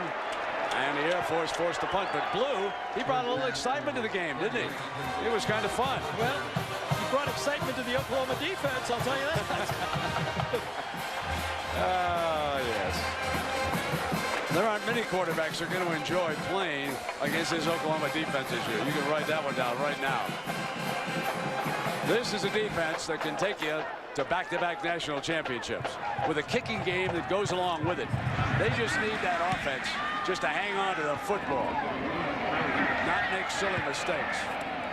And the Air Force forced to punt. But Blue, he brought a little excitement to the game, didn't he? It was kind of fun. Well, he brought excitement to the Oklahoma defense, I'll tell you that. Oh, yes. There aren't many quarterbacks who are going to enjoy playing against this Oklahoma defense this year. You can write that one down right now. This is a defense that can take you to back-to-back national championships with a kicking game that goes along with it. They just need that offense just to hang on to the football, not make silly mistakes.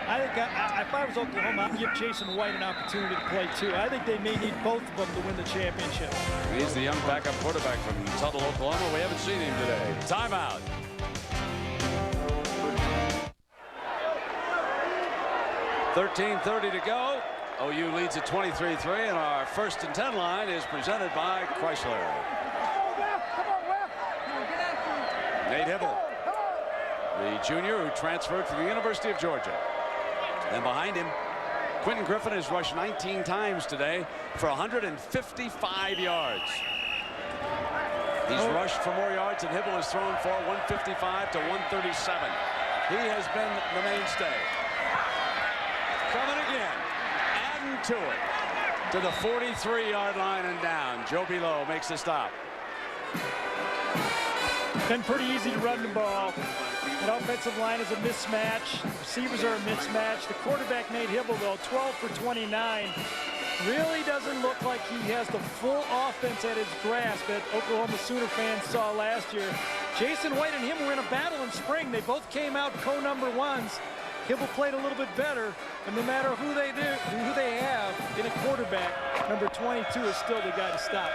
I think if I was Oklahoma, I'd give Jason White an opportunity to play too. I think they may need both of them to win the championship. He's the young backup quarterback from Tuttle, Oklahoma. We haven't seen him today. Timeout. .13:30 to go. OU leads at 23-3, and our 1st and 10 line is presented by Chrysler. Nate Hibble, the junior who transferred from the University of Georgia. And behind him, Quentin Griffin has rushed 19 times today for 155 yards. He's rushed for more yards than Hibble has thrown for, 155 to 137. He has been the mainstay. Coming again, adding to it, to the 43-yard line and down. Joe Below makes the stop. Been pretty easy to run the ball. The offensive line is a mismatch. Receivers are a mismatch. The quarterback, Nate Hibble, though, 12 for 29. Really doesn't look like he has the full offense at his grasp that Oklahoma Sooner fans saw last year. Jason White and him were in a battle in spring. They both came out co-number ones. Hibble played a little bit better, and no matter who they have in a quarterback, number 22 is still the guy to stop.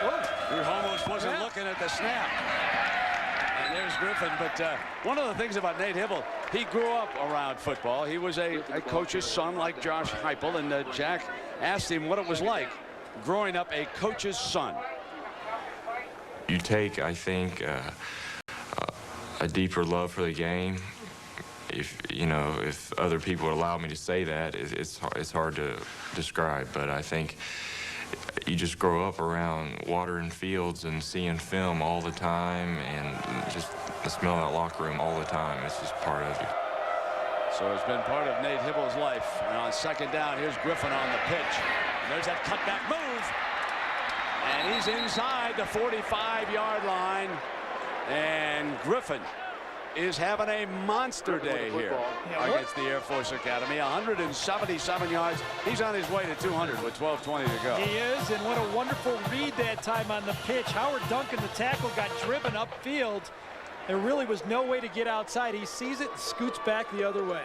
He almost wasn't looking at the snap. And there's Griffin, but one of the things about Nate Hibble, he grew up around football. He was a coach's son like Josh Heupel, and Jack asked him what it was like growing up a coach's son. You take, I think, a deeper love for the game. If other people allow me to say that, it's hard to describe, but I think you just grow up around water and fields and seeing film all the time and just the smell of that locker room all the time. It's just part of you. So it's been part of Nate Hibble's life. And on 2nd down, here's Griffin on the pitch. And there's that cutback move. And he's inside the 45-yard line. And Griffin is having a monster day here against the Air Force Academy. 177 yards. He's on his way to 200 with 12:20 to go. He is, and what a wonderful read that time on the pitch. Howard Duncan, the tackle, got driven upfield. There really was no way to get outside. He sees it and scoots back the other way.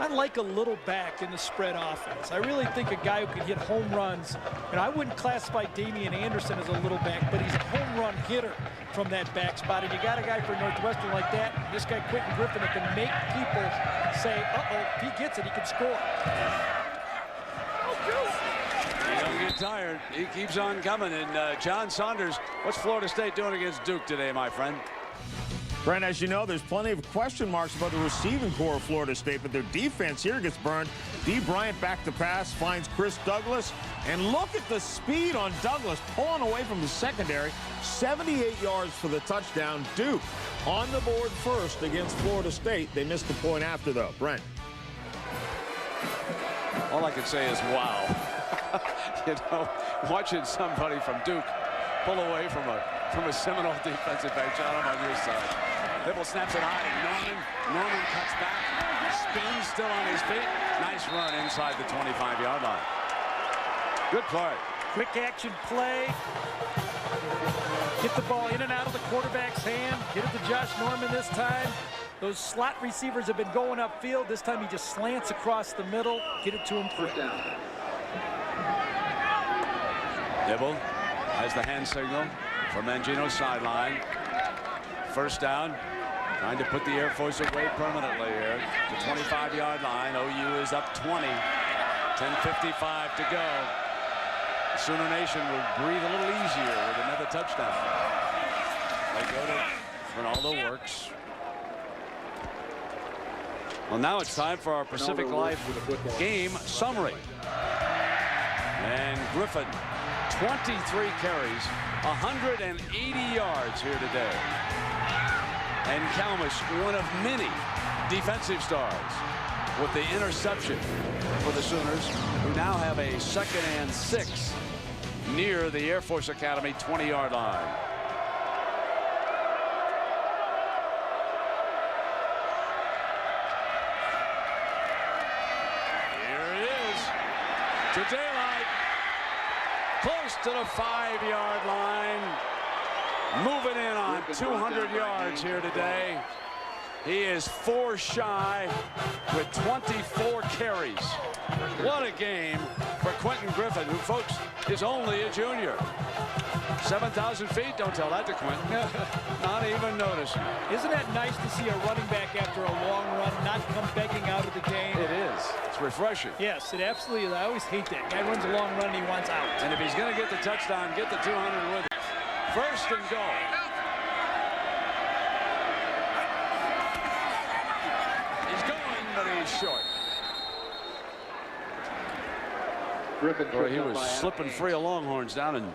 I like a little back in the spread offense. I really think a guy who can hit home runs, and I wouldn't classify Damian Anderson as a little back, but he's a home run hitter from that back spot. And you got a guy for Northwestern like that, this guy Quentin Griffin, that can make people say, uh-oh, if he gets it, he can score. He don't get tired. He keeps on coming. And John Saunders, what's Florida State doing against Duke today, my friend? Brent, as you know, there's plenty of question marks about the receiving core of Florida State, but their defense here gets burned. D. Bryant back to pass, finds Chris Douglas, and look at the speed on Douglas, pulling away from the secondary. 78 yards for the touchdown. Duke on the board first against Florida State. They missed the point after, though. Brent. All I can say is, wow. Watching somebody from Duke pull away from a Seminole defensive back. John, I'm on your side. Hibble snaps it high, and Norman cuts back, spins, still on his feet. Nice run inside the 25-yard line. Good play. Quick action play. Get the ball in and out of the quarterback's hand. Get it to Josh Norman this time. Those slot receivers have been going upfield. This time he just slants across the middle. Get it to him quick. Hibble has the hand signal from Mangino's sideline. 1st down. Trying to put the Air Force away permanently here. The 25-yard line. OU is up 20. 10:55 to go. The Sooner Nation will breathe a little easier with another touchdown. They go to Ronaldo Works. Well, now it's time for our Pacific Life game summary. And Griffin, 23 carries, 180 yards here today. And Kalmus, one of many defensive stars, with the interception for the Sooners, who now have a 2nd and 6 near the Air Force Academy 20-yard line. Here it is to daylight, close to the 5-yard line. Moving in on 200 yards here today. He is 4 shy with 24 carries. What a game for Quentin Griffin, who, folks, is only a junior. 7,000 feet, don't tell that to Quentin. Not even noticing. Isn't that nice to see a running back after a long run not come begging out of the game? It is. It's refreshing. Yes, it absolutely is. I always hate that. Guy runs a long run and he wants out. And if he's going to get the touchdown, get the 200 with it. First and goal. He's going, but he's short. Boy, he was slipping free of Longhorns down in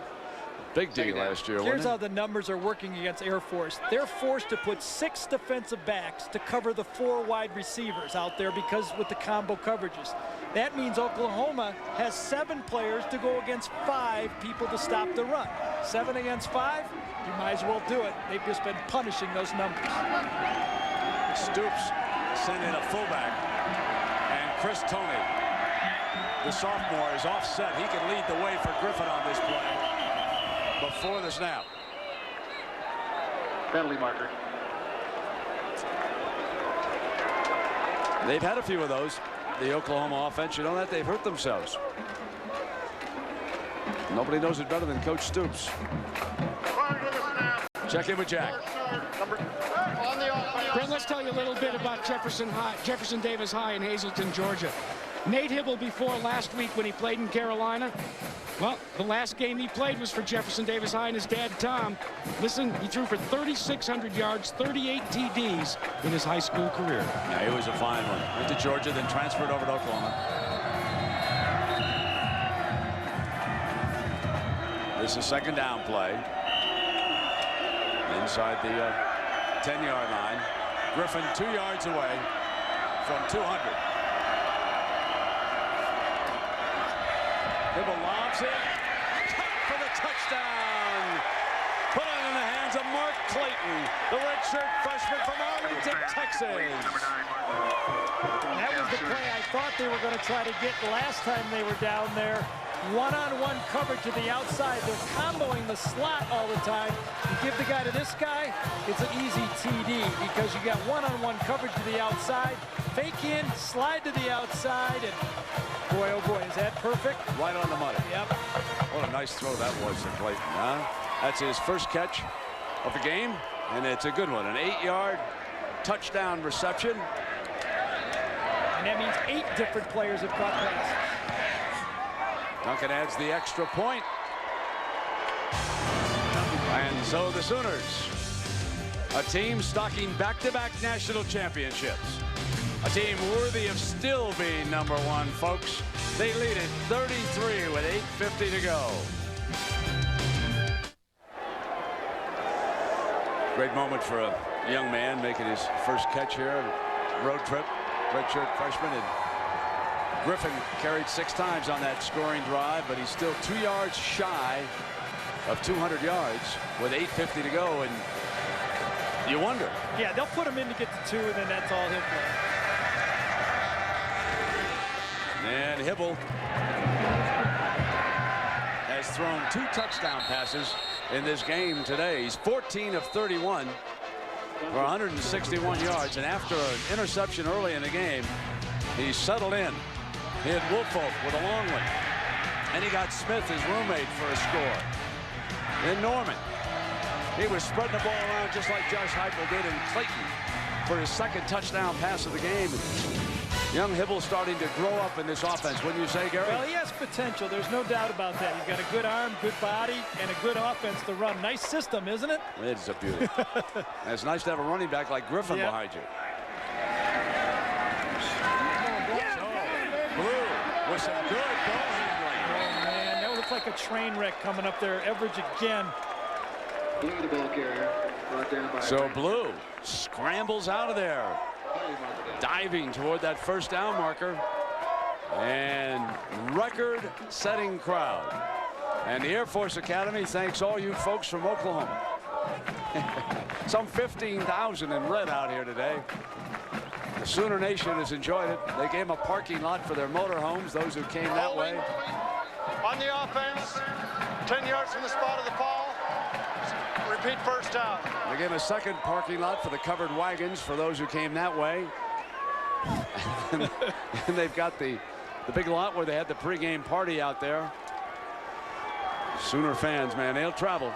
Big D last year. Here's how the numbers are working against Air Force. They're forced to put 6 defensive backs to cover the 4 wide receivers out there because with the combo coverages. That means Oklahoma has 7 players to go against 5 people to stop the run. 7 against 5, you might as well do it. They've just been punishing those numbers. Stoops sent in a fullback, and Chris Toney, the sophomore, is offset. He can lead the way for Griffin on this play before the snap. Penalty marker. They've had a few of those, the Oklahoma offense. You know that they've hurt themselves. Nobody knows it better than Coach Stoops. Check in with Jack. Brent, let's tell you a little bit about Jefferson Davis High in Hazleton, Georgia. Nate Hibble, before last week when he played in Carolina, well, the last game he played was for Jefferson Davis High, and his dad, Tom, listen, he threw for 3,600 yards, 38 TDs in his high school career. Yeah, he was a fine one. Went to Georgia, then transferred over to Oklahoma. This is second down play. Inside the 10-yard line. Griffin 2 yards away from 200. Hibble lobs it. For the touchdown. Put it in the hands of Mark Clayton, the redshirt freshman from Arlington, Texas. That was the play I thought they were going to try to get last time they were down there. One-on-one coverage to the outside. They're comboing the slot all the time. You give the guy to this guy, it's an easy TD because you got one-on-one coverage to the outside. Fake in, slide to the outside, and boy, oh boy, is that perfect? Right on the money. Yep. What a nice throw that was to Clayton, huh? That's his first catch of the game, and it's a good one. An 8-yard touchdown reception. And that means 8 different players have caught passes. Duncan adds the extra point. And so the Sooners, a team stocking back-to-back national championships. A team worthy of still being #1, folks. They lead it 33 with 8:50 to go. Great moment for a young man making his first catch here. Road trip, redshirt freshman. And Griffin carried 6 times on that scoring drive, but he's still 2 yards shy of 200 yards with 8:50 to go. And you wonder. Yeah, they'll put him in to get to 2, and then that's all he'll play. And Hibble has thrown 2 touchdown passes in this game today. He's 14 of 31 for 161 yards. And after an interception early in the game, he's settled in. He had Woolfolk with a long one. And he got Smith, his roommate, for a score. Then Norman. He was spreading the ball around just like Josh Heupel did, and Clayton for his second touchdown pass of the game. Young Hibble starting to grow up in this offense, wouldn't you say, Gary? Well, he has potential. There's no doubt about that. He's got a good arm, good body, and a good offense to run. Nice system, isn't it? It's a beauty. And it's nice to have a that like Griffin behind you. Blue with some good ball handling. Oh, man, that looks like a train wreck coming up there. Everidge again. Blue, the ball carrier, brought down by So Blue scrambles out of there, diving toward that first down marker, and record-setting crowd. And the Air Force Academy thanks all you folks from Oklahoma. Some 15,000 in red out here today. The Sooner Nation has enjoyed it. They gave them a parking lot for their motorhomes, those who came that way. On the offense, 10 yards from the spot of the ball. repeat first down. They gave a second parking lot for the covered wagons for those who came that way. And they've got the big lot where they had the pregame party out there. Sooner fans, man, they'll travel.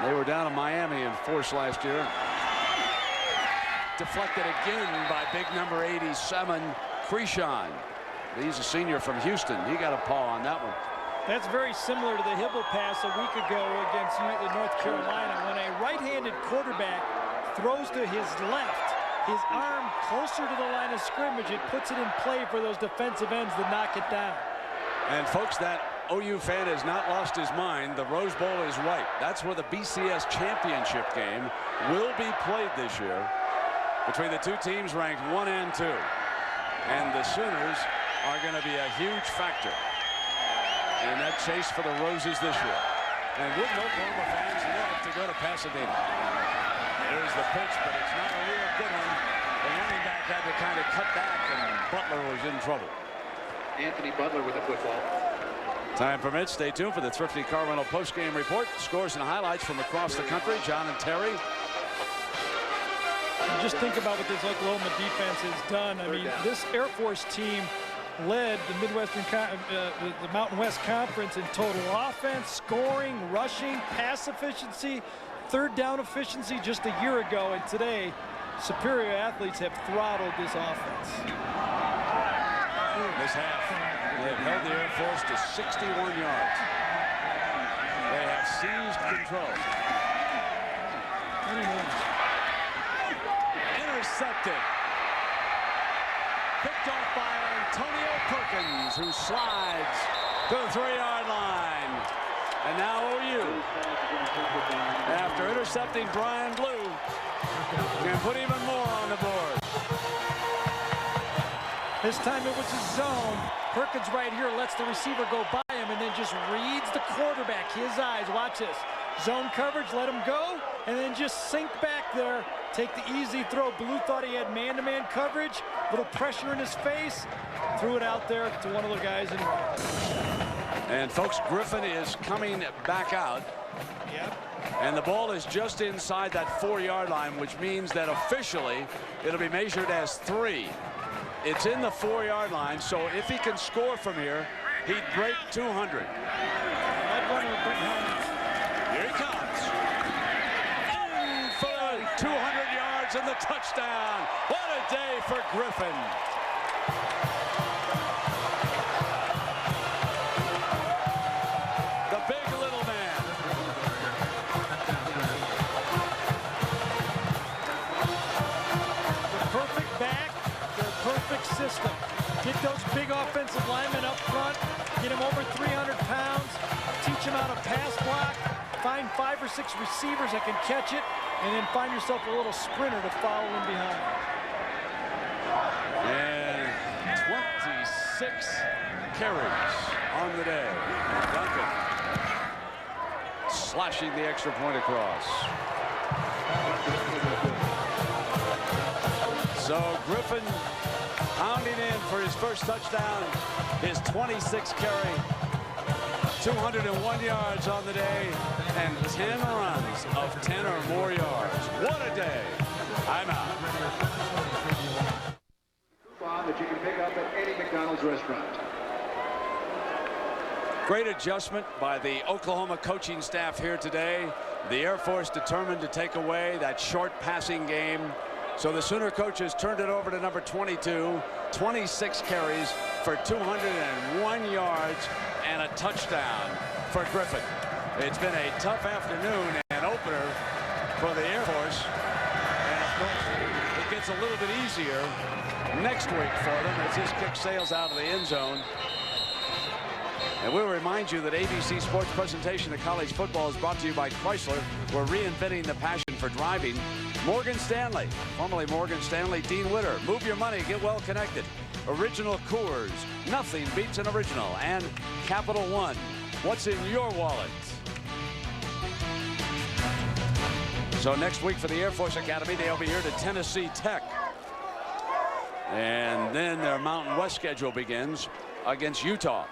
They were down in Miami in force last year. Deflected again by big number 87, Creeshon. He's a senior from Houston. He got a paw on that one. That's very similar to the Hibble pass a week ago against North Carolina, when a right-handed quarterback throws to his left, his arm closer to the line of scrimmage, it puts it in play for those defensive ends to knock it down. And folks, that OU fan has not lost his mind. The Rose Bowl is right. That's where the BCS championship game will be played this year between the two teams ranked 1 and 2. And the Sooners are going to be a huge factor in that chase for the Roses this year. And wouldn't Oklahoma fans love to go to Pasadena? There's the pitch, but it's not a real good one. The running back had to kind of cut back, and Butler was in trouble. Anthony Butler with the football. Time permits. Stay tuned for the Thrifty Car Rental postgame report. Scores and highlights from across the country. John and Terry. Just think about what this Oklahoma defense has done. I mean, this Air Force team led the the Mountain West Conference in total offense, scoring, rushing, pass efficiency, third down efficiency just a year ago. And today, superior athletes have throttled this offense. This half, they have held the Air Force to 61 yards. They have seized control. Intercepted. Picked off by Antonio Perkins, who slides to the 3-yard line. And now OU, after intercepting Brian Blue, can put even more on the board. This time it was a zone. Perkins right here lets the receiver go by him and then just reads the quarterback. His eyes, watch this. Zone coverage, let him go, and then just sink back there. Take the easy throw. Blue thought he had man-to-man coverage. Little pressure in his face. Threw it out there to one of the guys in right. And folks, Griffin is coming back out. Yep. And the ball is just inside that 4-yard line, which means that officially it'll be measured as 3. It's in the 4-yard line, so if he can score from here, he'd break 200. Here he comes. In for 200 yards and the touchdown. What a day for Griffin. The big little man. The perfect back, their perfect system. Get those big offensive linemen up front, get them over 300 pounds, teach them how to pass block, find 5 or 6 receivers that can catch it, and then find yourself a little sprinter to follow in behind. And 26 carries on the day. Duncan slashing the extra point across. So Griffin pounding in for his first touchdown, his 26th carry, 201 yards on the day, and 10 runs of 10 or more yards. What a day. I'm out. Coupon that you can pick up at any McDonald's restaurant. Great adjustment by the Oklahoma coaching staff here today. The Air Force determined to take away that short passing game. So the Sooner coaches turned it over to number 22, 26 carries for 201 yards and a touchdown for Griffin. It's been a tough afternoon and opener for the Air Force. And of course, it gets a little bit easier next week for them as this kick sails out of the end zone. And we'll remind you that ABC Sports presentation of college football is brought to you by Chrysler. We're reinventing the passion for driving. Morgan Stanley, formerly Morgan Stanley, Dean Witter. Move your money, get well connected. Original Coors, nothing beats an original. And Capital One, what's in your wallet? So next week for the Air Force Academy, they'll be here to Tennessee Tech. And then their Mountain West schedule begins against Utah.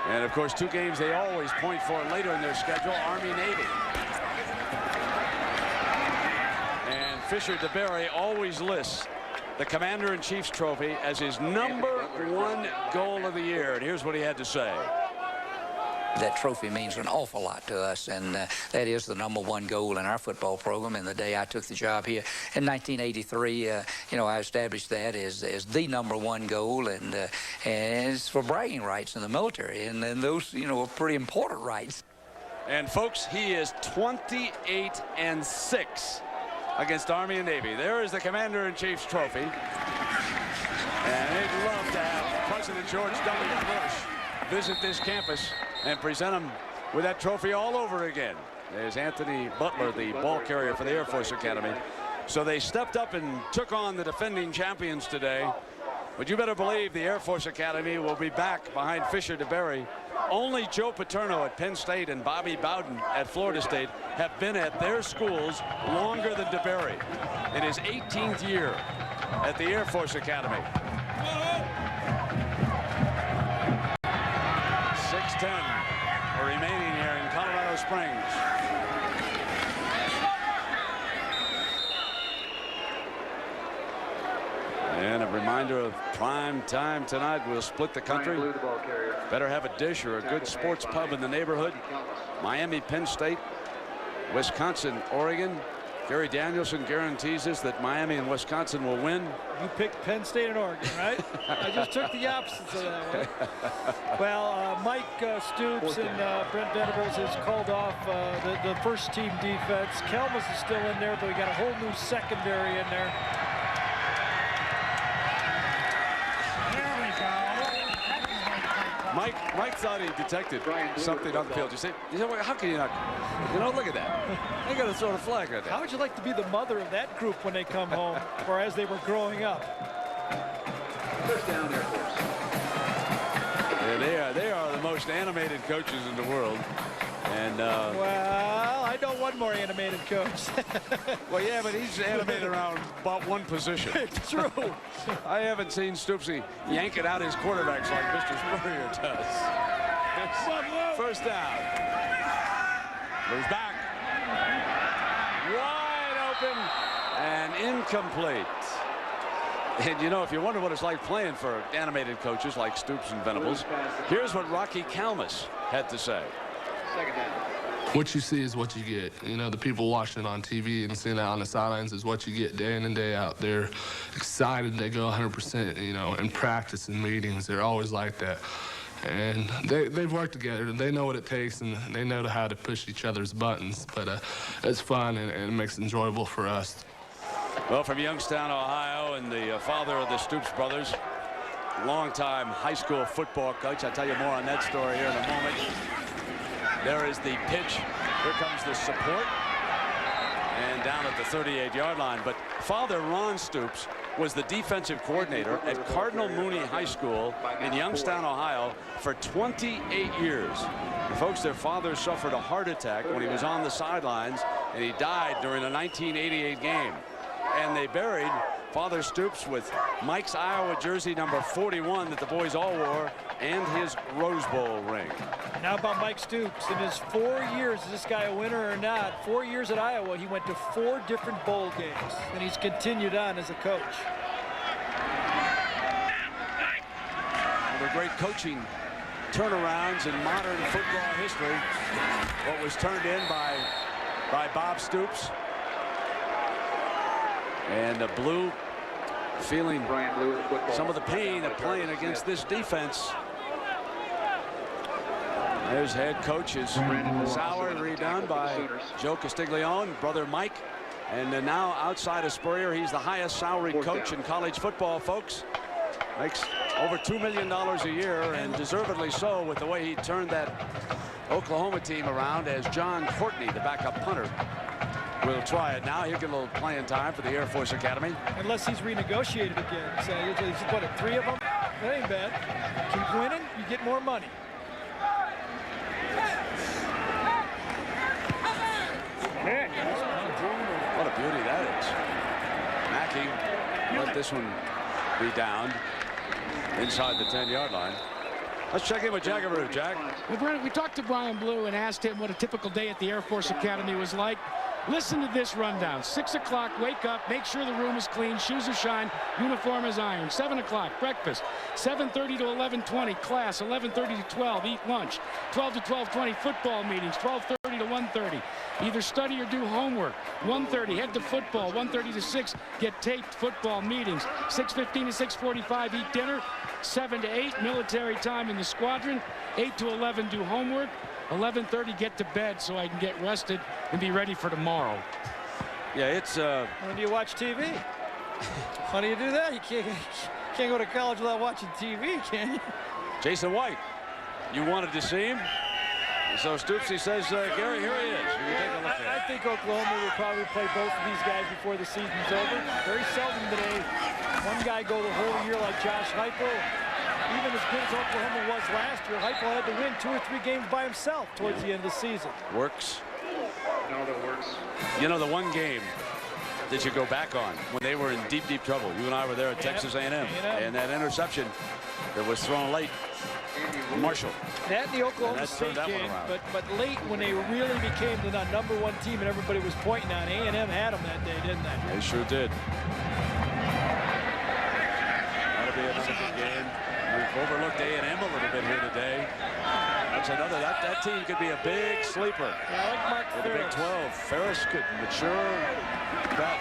And, of course, two games they always point for later in their schedule, Army-Navy. And Fisher DeBerry always lists the Commander-in-Chief's trophy as his #1 goal of the year. And here's what he had to say. That trophy means an awful lot to us, and that is the #1 goal in our football program. And the day I took the job here in 1983, I established that as the #1 goal, and it's for bragging rights in the military, and those, are pretty important rights. And folks, he is 28-6 against Army and Navy. There is the Commander-in-Chief's trophy, and they'd love to have President George W. Bush visit this campus and present him with that trophy all over again. There's Anthony Butler, the ball carrier for the Air Force Academy. So they stepped up and took on the defending champions today. But you better believe the Air Force Academy will be back behind Fisher DeBerry. Only Joe Paterno at Penn State and Bobby Bowden at Florida State have been at their schools longer than DeBerry in his 18th year at the Air Force Academy. 6:10 remaining here in Colorado Springs. And a reminder of prime time tonight. We'll split the country. Better have a dish or a good sports pub in the neighborhood. Miami, Penn State, Wisconsin, Oregon. Gary Danielson guarantees us that Miami and Wisconsin will win. You picked Penn State and Oregon, right? I just took the opposites of that one. Well, Mike Stoops and Brent Venables has called off the first team defense. Kelmus is still in there, but we got a whole new secondary in there. Mike thought he detected something on the field. You say, how can you not? Look at that. They got to throw the flag right there. How would you like to be the mother of that group when they come home, or as they were growing up? First down, Air Force. Yeah, they are the most animated coaches in the world. And well, I know one more animated coach. Well, yeah, but he's animated around about one position. It's true. I haven't seen Stoopsy yank it out his quarterbacks like Mr. Spurrier does. First down. Moves back. Wide open and incomplete. And if you wonder what it's like playing for animated coaches like Stoops and Venables, here's what Rocky Kalmus had to say. What you see is what you get. The people watching it on TV and seeing that on the sidelines is what you get day in and day out. They're excited. They go 100%, in practice and meetings. They're always like that. And they've worked together. They know what it takes, and they know how to push each other's buttons. But it's fun, and it makes it enjoyable for us. Well, from Youngstown, Ohio, and the father of the Stoops brothers, longtime high school football coach. I'll tell you more on that story here in a moment. There is the pitch. Here comes the support. And down at the 38-yard line. But Father Ron Stoops was the defensive coordinator at Cardinal Mooney High School in Youngstown, Ohio for 28 years. And folks, their father suffered a heart attack when he was on the sidelines, and he died during a 1988 game. And they buried Father Stoops with Mike's Iowa jersey number 41 that the boys all wore, and his Rose Bowl ring. Now about Mike Stoops. In his 4 years, is this guy a winner or not? 4 years at Iowa, he went to 4 different bowl games, and he's continued on as a coach. One of the great coaching turnarounds in modern football history. What was turned in by Bob Stoops. And the Blue feeling some of the pain of playing against this defense. There's head coach is Sauer, redone by Joe Castiglione, brother Mike. And now outside of Spurrier, he's the highest salaried coach in college football, folks. Makes over $2 million a year, and deservedly so with the way he turned that Oklahoma team around as John Courtney, the backup punter, will try it now. He'll get a little playing time for the Air Force Academy. Unless he's renegotiated again. So he's put 3 of them. That ain't bad. Keep winning, you get more money. What a beauty that is. Mackey let this one be downed inside the 10-yard line. Let's check in with Jackaroo, Jack. Well, we talked to Brian Blue and asked him what a typical day at the Air Force Academy was like. Listen to this rundown. 6 o'clock, wake up, make sure the room is clean, shoes are shined, uniform is ironed. 7 o'clock, breakfast. 7:30 to 11:20, class. 11:30 to 12, eat lunch. 12 to 12:20, football meetings. 12:30 to 1:30, either study or do homework. 1:30, head to football. 1:30 to 6, get taped football meetings. 6:15 to 6:45, eat dinner. 7 to 8, military time in the squadron. 8 to 11, do homework. 11:30, get to bed so I can get rested and be ready for tomorrow. Yeah, it's When do you watch TV? How do you do that? You can't go to college without watching TV, can you? Jason White. You wanted to see him? So Stoopsy says, Gary, here he is. You take a look at I think Oklahoma will probably play both of these guys before the season's over. Very seldom today one guy go the whole year like Josh Heupel. Even as good as Oklahoma was last year, Heupel had to win 2 or 3 games by himself towards the end of the season. Works. No, that works. You know, the one game that you go back on when they were in deep, deep trouble. You and I were there at Texas A&M. And that interception that was thrown late. Marshall. That and the Oklahoma State game, but late when they really became the #1 team and everybody was pointing on, A&M had them that day, didn't they? They sure did. That'll be another good game. We've overlooked A&M a little bit here today. That's another, that team could be a big sleeper. Yeah, I like Mark for the Big 12. Ferris could mature. But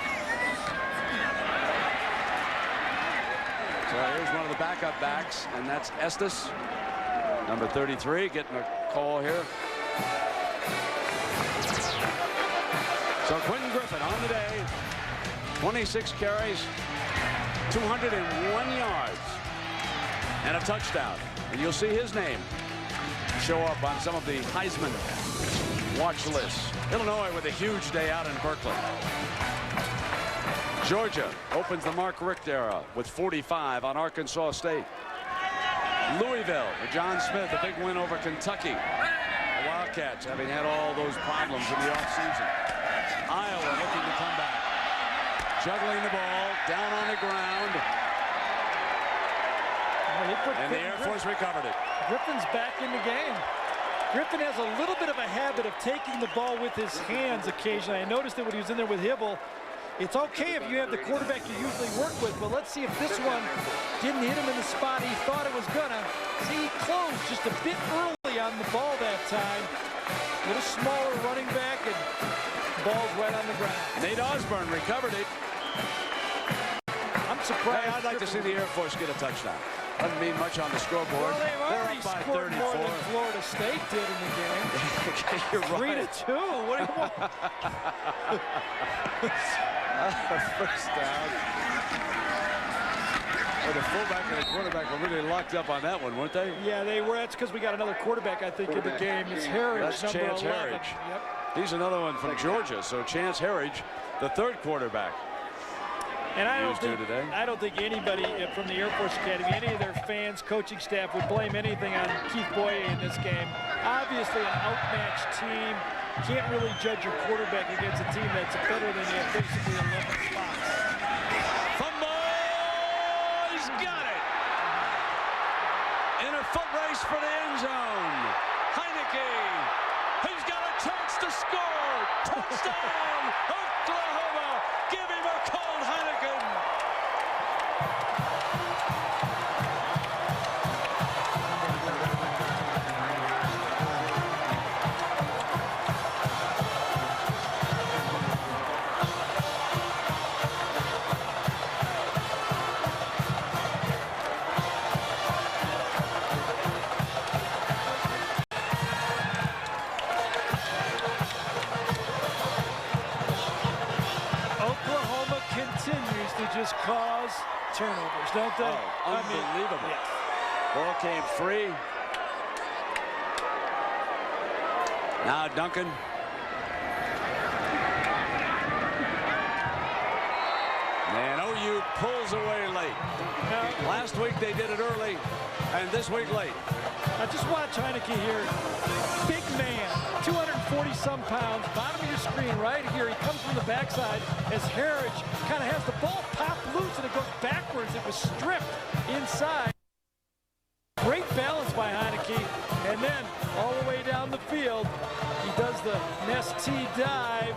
so here's one of the backup backs, and that's Estes, number 33, getting a call here. So Quentin Griffin on the day, 26 carries, 201 yards, and a touchdown. And you'll see his name show up on some of the Heisman watch lists. Illinois with a huge day out in Berkeley. Georgia opens the Mark Richt era with 45 on Arkansas State. Louisville with John Smith, a big win over Kentucky. The Wildcats having had all those problems in the offseason. Iowa looking to come back. Juggling the ball, down on the ground. And the Air Force recovered it. Griffin's back in the game. Griffin has a little bit of a habit of taking the ball with his hands occasionally. I noticed that when he was in there with Hibble. It's okay if you have the quarterback you usually work with, but let's see if this one didn't hit him in the spot he thought it was gonna. See, he closed just a bit early on the ball that time. A little smaller running back, and ball's right on the ground. Nate Osborne recovered it. I'm surprised. Hey, I'd like to see the Air Force get a touchdown. Doesn't mean much on the scoreboard. Well, they've already They're up by scored 34. more than Florida State did in the game. Okay, you're right. 3-2. What do you want? First down. Well, the fullback and the quarterback were really locked up on that one, weren't they? Yeah, they were. That's because we got another quarterback, I think, in the game. It's Harridge, That's Chance 11. Harridge. Yep. He's another one from Georgia. So Chance Harridge, the third quarterback. And I don't think anybody from the Air Force Academy, any of their fans, coaching staff would blame anything on Keith Boye in this game. Obviously an outmatched team. Can't really judge your quarterback against a team that's better than you at basically 11 spots. Fumble! He's got it! In a foot race for the end zone. Heineke! He's got a chance to score! Touchdown! Oklahoma! Give him a cold Heineken! Just cause turnovers, don't they? Oh, unbelievable. Ball came free. Now Duncan. And OU pulls away late. Last week they did it early, and this week late. Now just watch Heineke here. Big man, 240-some pounds, bottom of your screen right here. He comes from the backside as Harridge kind of has the ball popped loose and it goes backwards. It was stripped inside. Great balance by Heineke. ST dive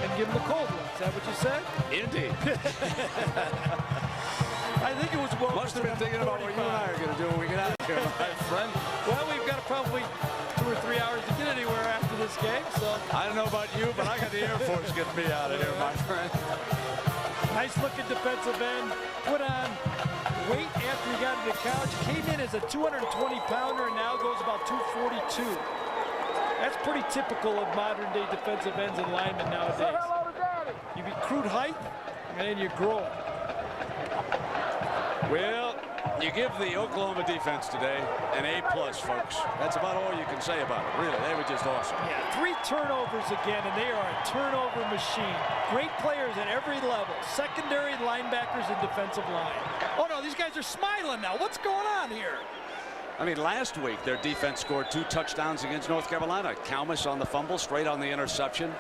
and give him the cold one. Is that what you said? Indeed. I think it was well. Must have been thinking about what you and I are going to do when we get out of here, my friend. Well, we've got probably 2 or 3 hours to get anywhere after this game, so. I don't know about you, but I got the Air Force getting me out of here, my friend. Nice looking defensive end. Put on weight after he got into college. Came in as a 220-pounder and now goes about 242. That's pretty typical of modern-day defensive ends and linemen nowadays. You recruit height, and then you grow it. Well, you give the Oklahoma defense today an A+, folks. That's about all you can say about it, really. They were just awesome. Yeah, 3 turnovers again, and they are a turnover machine. Great players at every level. Secondary, linebackers, and defensive line. Oh, no, these guys are smiling now. What's going on here? I mean, last week, their defense scored 2 touchdowns against North Carolina. Kalmus on the fumble, straight on the interception.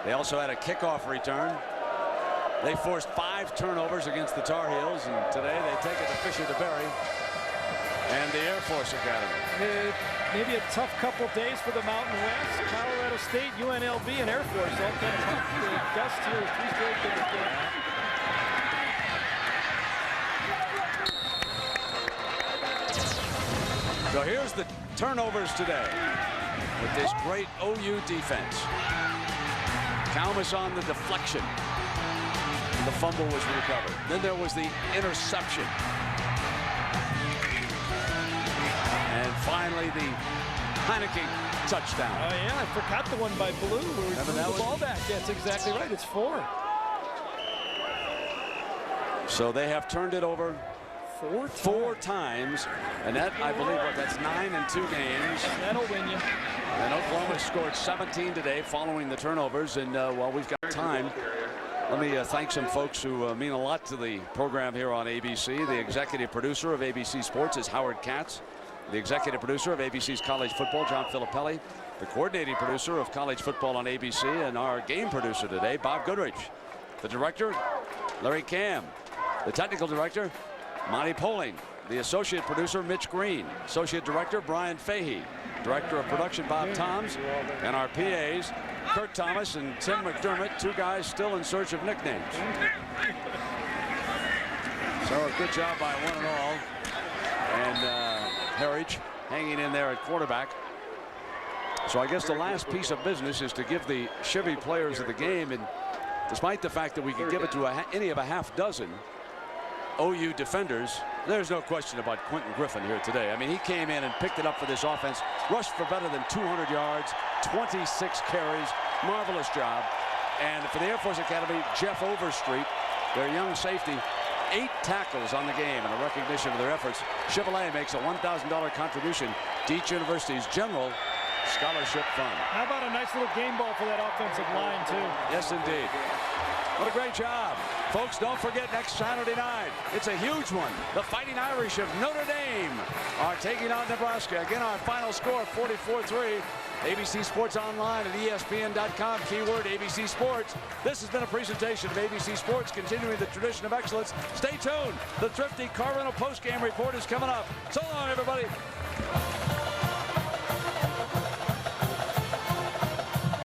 They also had a kickoff return. They forced 5 turnovers against the Tar Heels, and today they take it to Fisher DeBerry and the Air Force Academy. Maybe a tough couple days for the Mountain West. Colorado State, UNLV, and Air Force all kind of tough. The dust here is 3 straight games. So here's the turnovers today with this great OU defense. Kalmus on the deflection. The fumble was recovered. Then there was the interception. And finally the Heineke touchdown. Oh yeah, I forgot the one by Blue where he threw the ball back. That's exactly right. It's 4. So they have turned it over 4 times, and that, I believe, that's 9 in 2 games. That'll win you. And Oklahoma scored 17 today following the turnovers, and while we've got time, let me thank some folks who mean a lot to the program here on ABC. The executive producer of ABC Sports is Howard Katz. The executive producer of ABC's College Football, John Filippelli. The coordinating producer of College Football on ABC, and our game producer today, Bob Goodrich. The director, Larry Cam. The technical director, Monty Poling. The associate producer, Mitch Green. Associate director, Brian Fahey. Director of production, Bob Toms. And our PAs, Kurt Thomas and Tim McDermott, 2 guys still in search of nicknames. So a good job by one and all. And Herridge hanging in there at quarterback. So I guess the last piece of business is to give the Chevy players of the game, and despite the fact that we could give it to any of a half dozen OU defenders, there's no question about Quentin Griffin here today. I mean, he came in and picked it up for this offense, rushed for better than 200 yards, 26 carries, marvelous job. And for the Air Force Academy, Jeff Overstreet, their young safety, 8 tackles on the game in a recognition of their efforts. Chevrolet makes a $1,000 contribution to each university's general scholarship fund. How about a nice little game ball for that offensive line, too? Yes, indeed. What a great job. Folks, don't forget next Saturday night. It's a huge one. The Fighting Irish of Notre Dame are taking on Nebraska. Again, our final score, 44-3. ABC Sports Online at ESPN.com. Keyword ABC Sports. This has been a presentation of ABC Sports, continuing the tradition of excellence. Stay tuned. The Thrifty Car Rental postgame report is coming up. So long, everybody.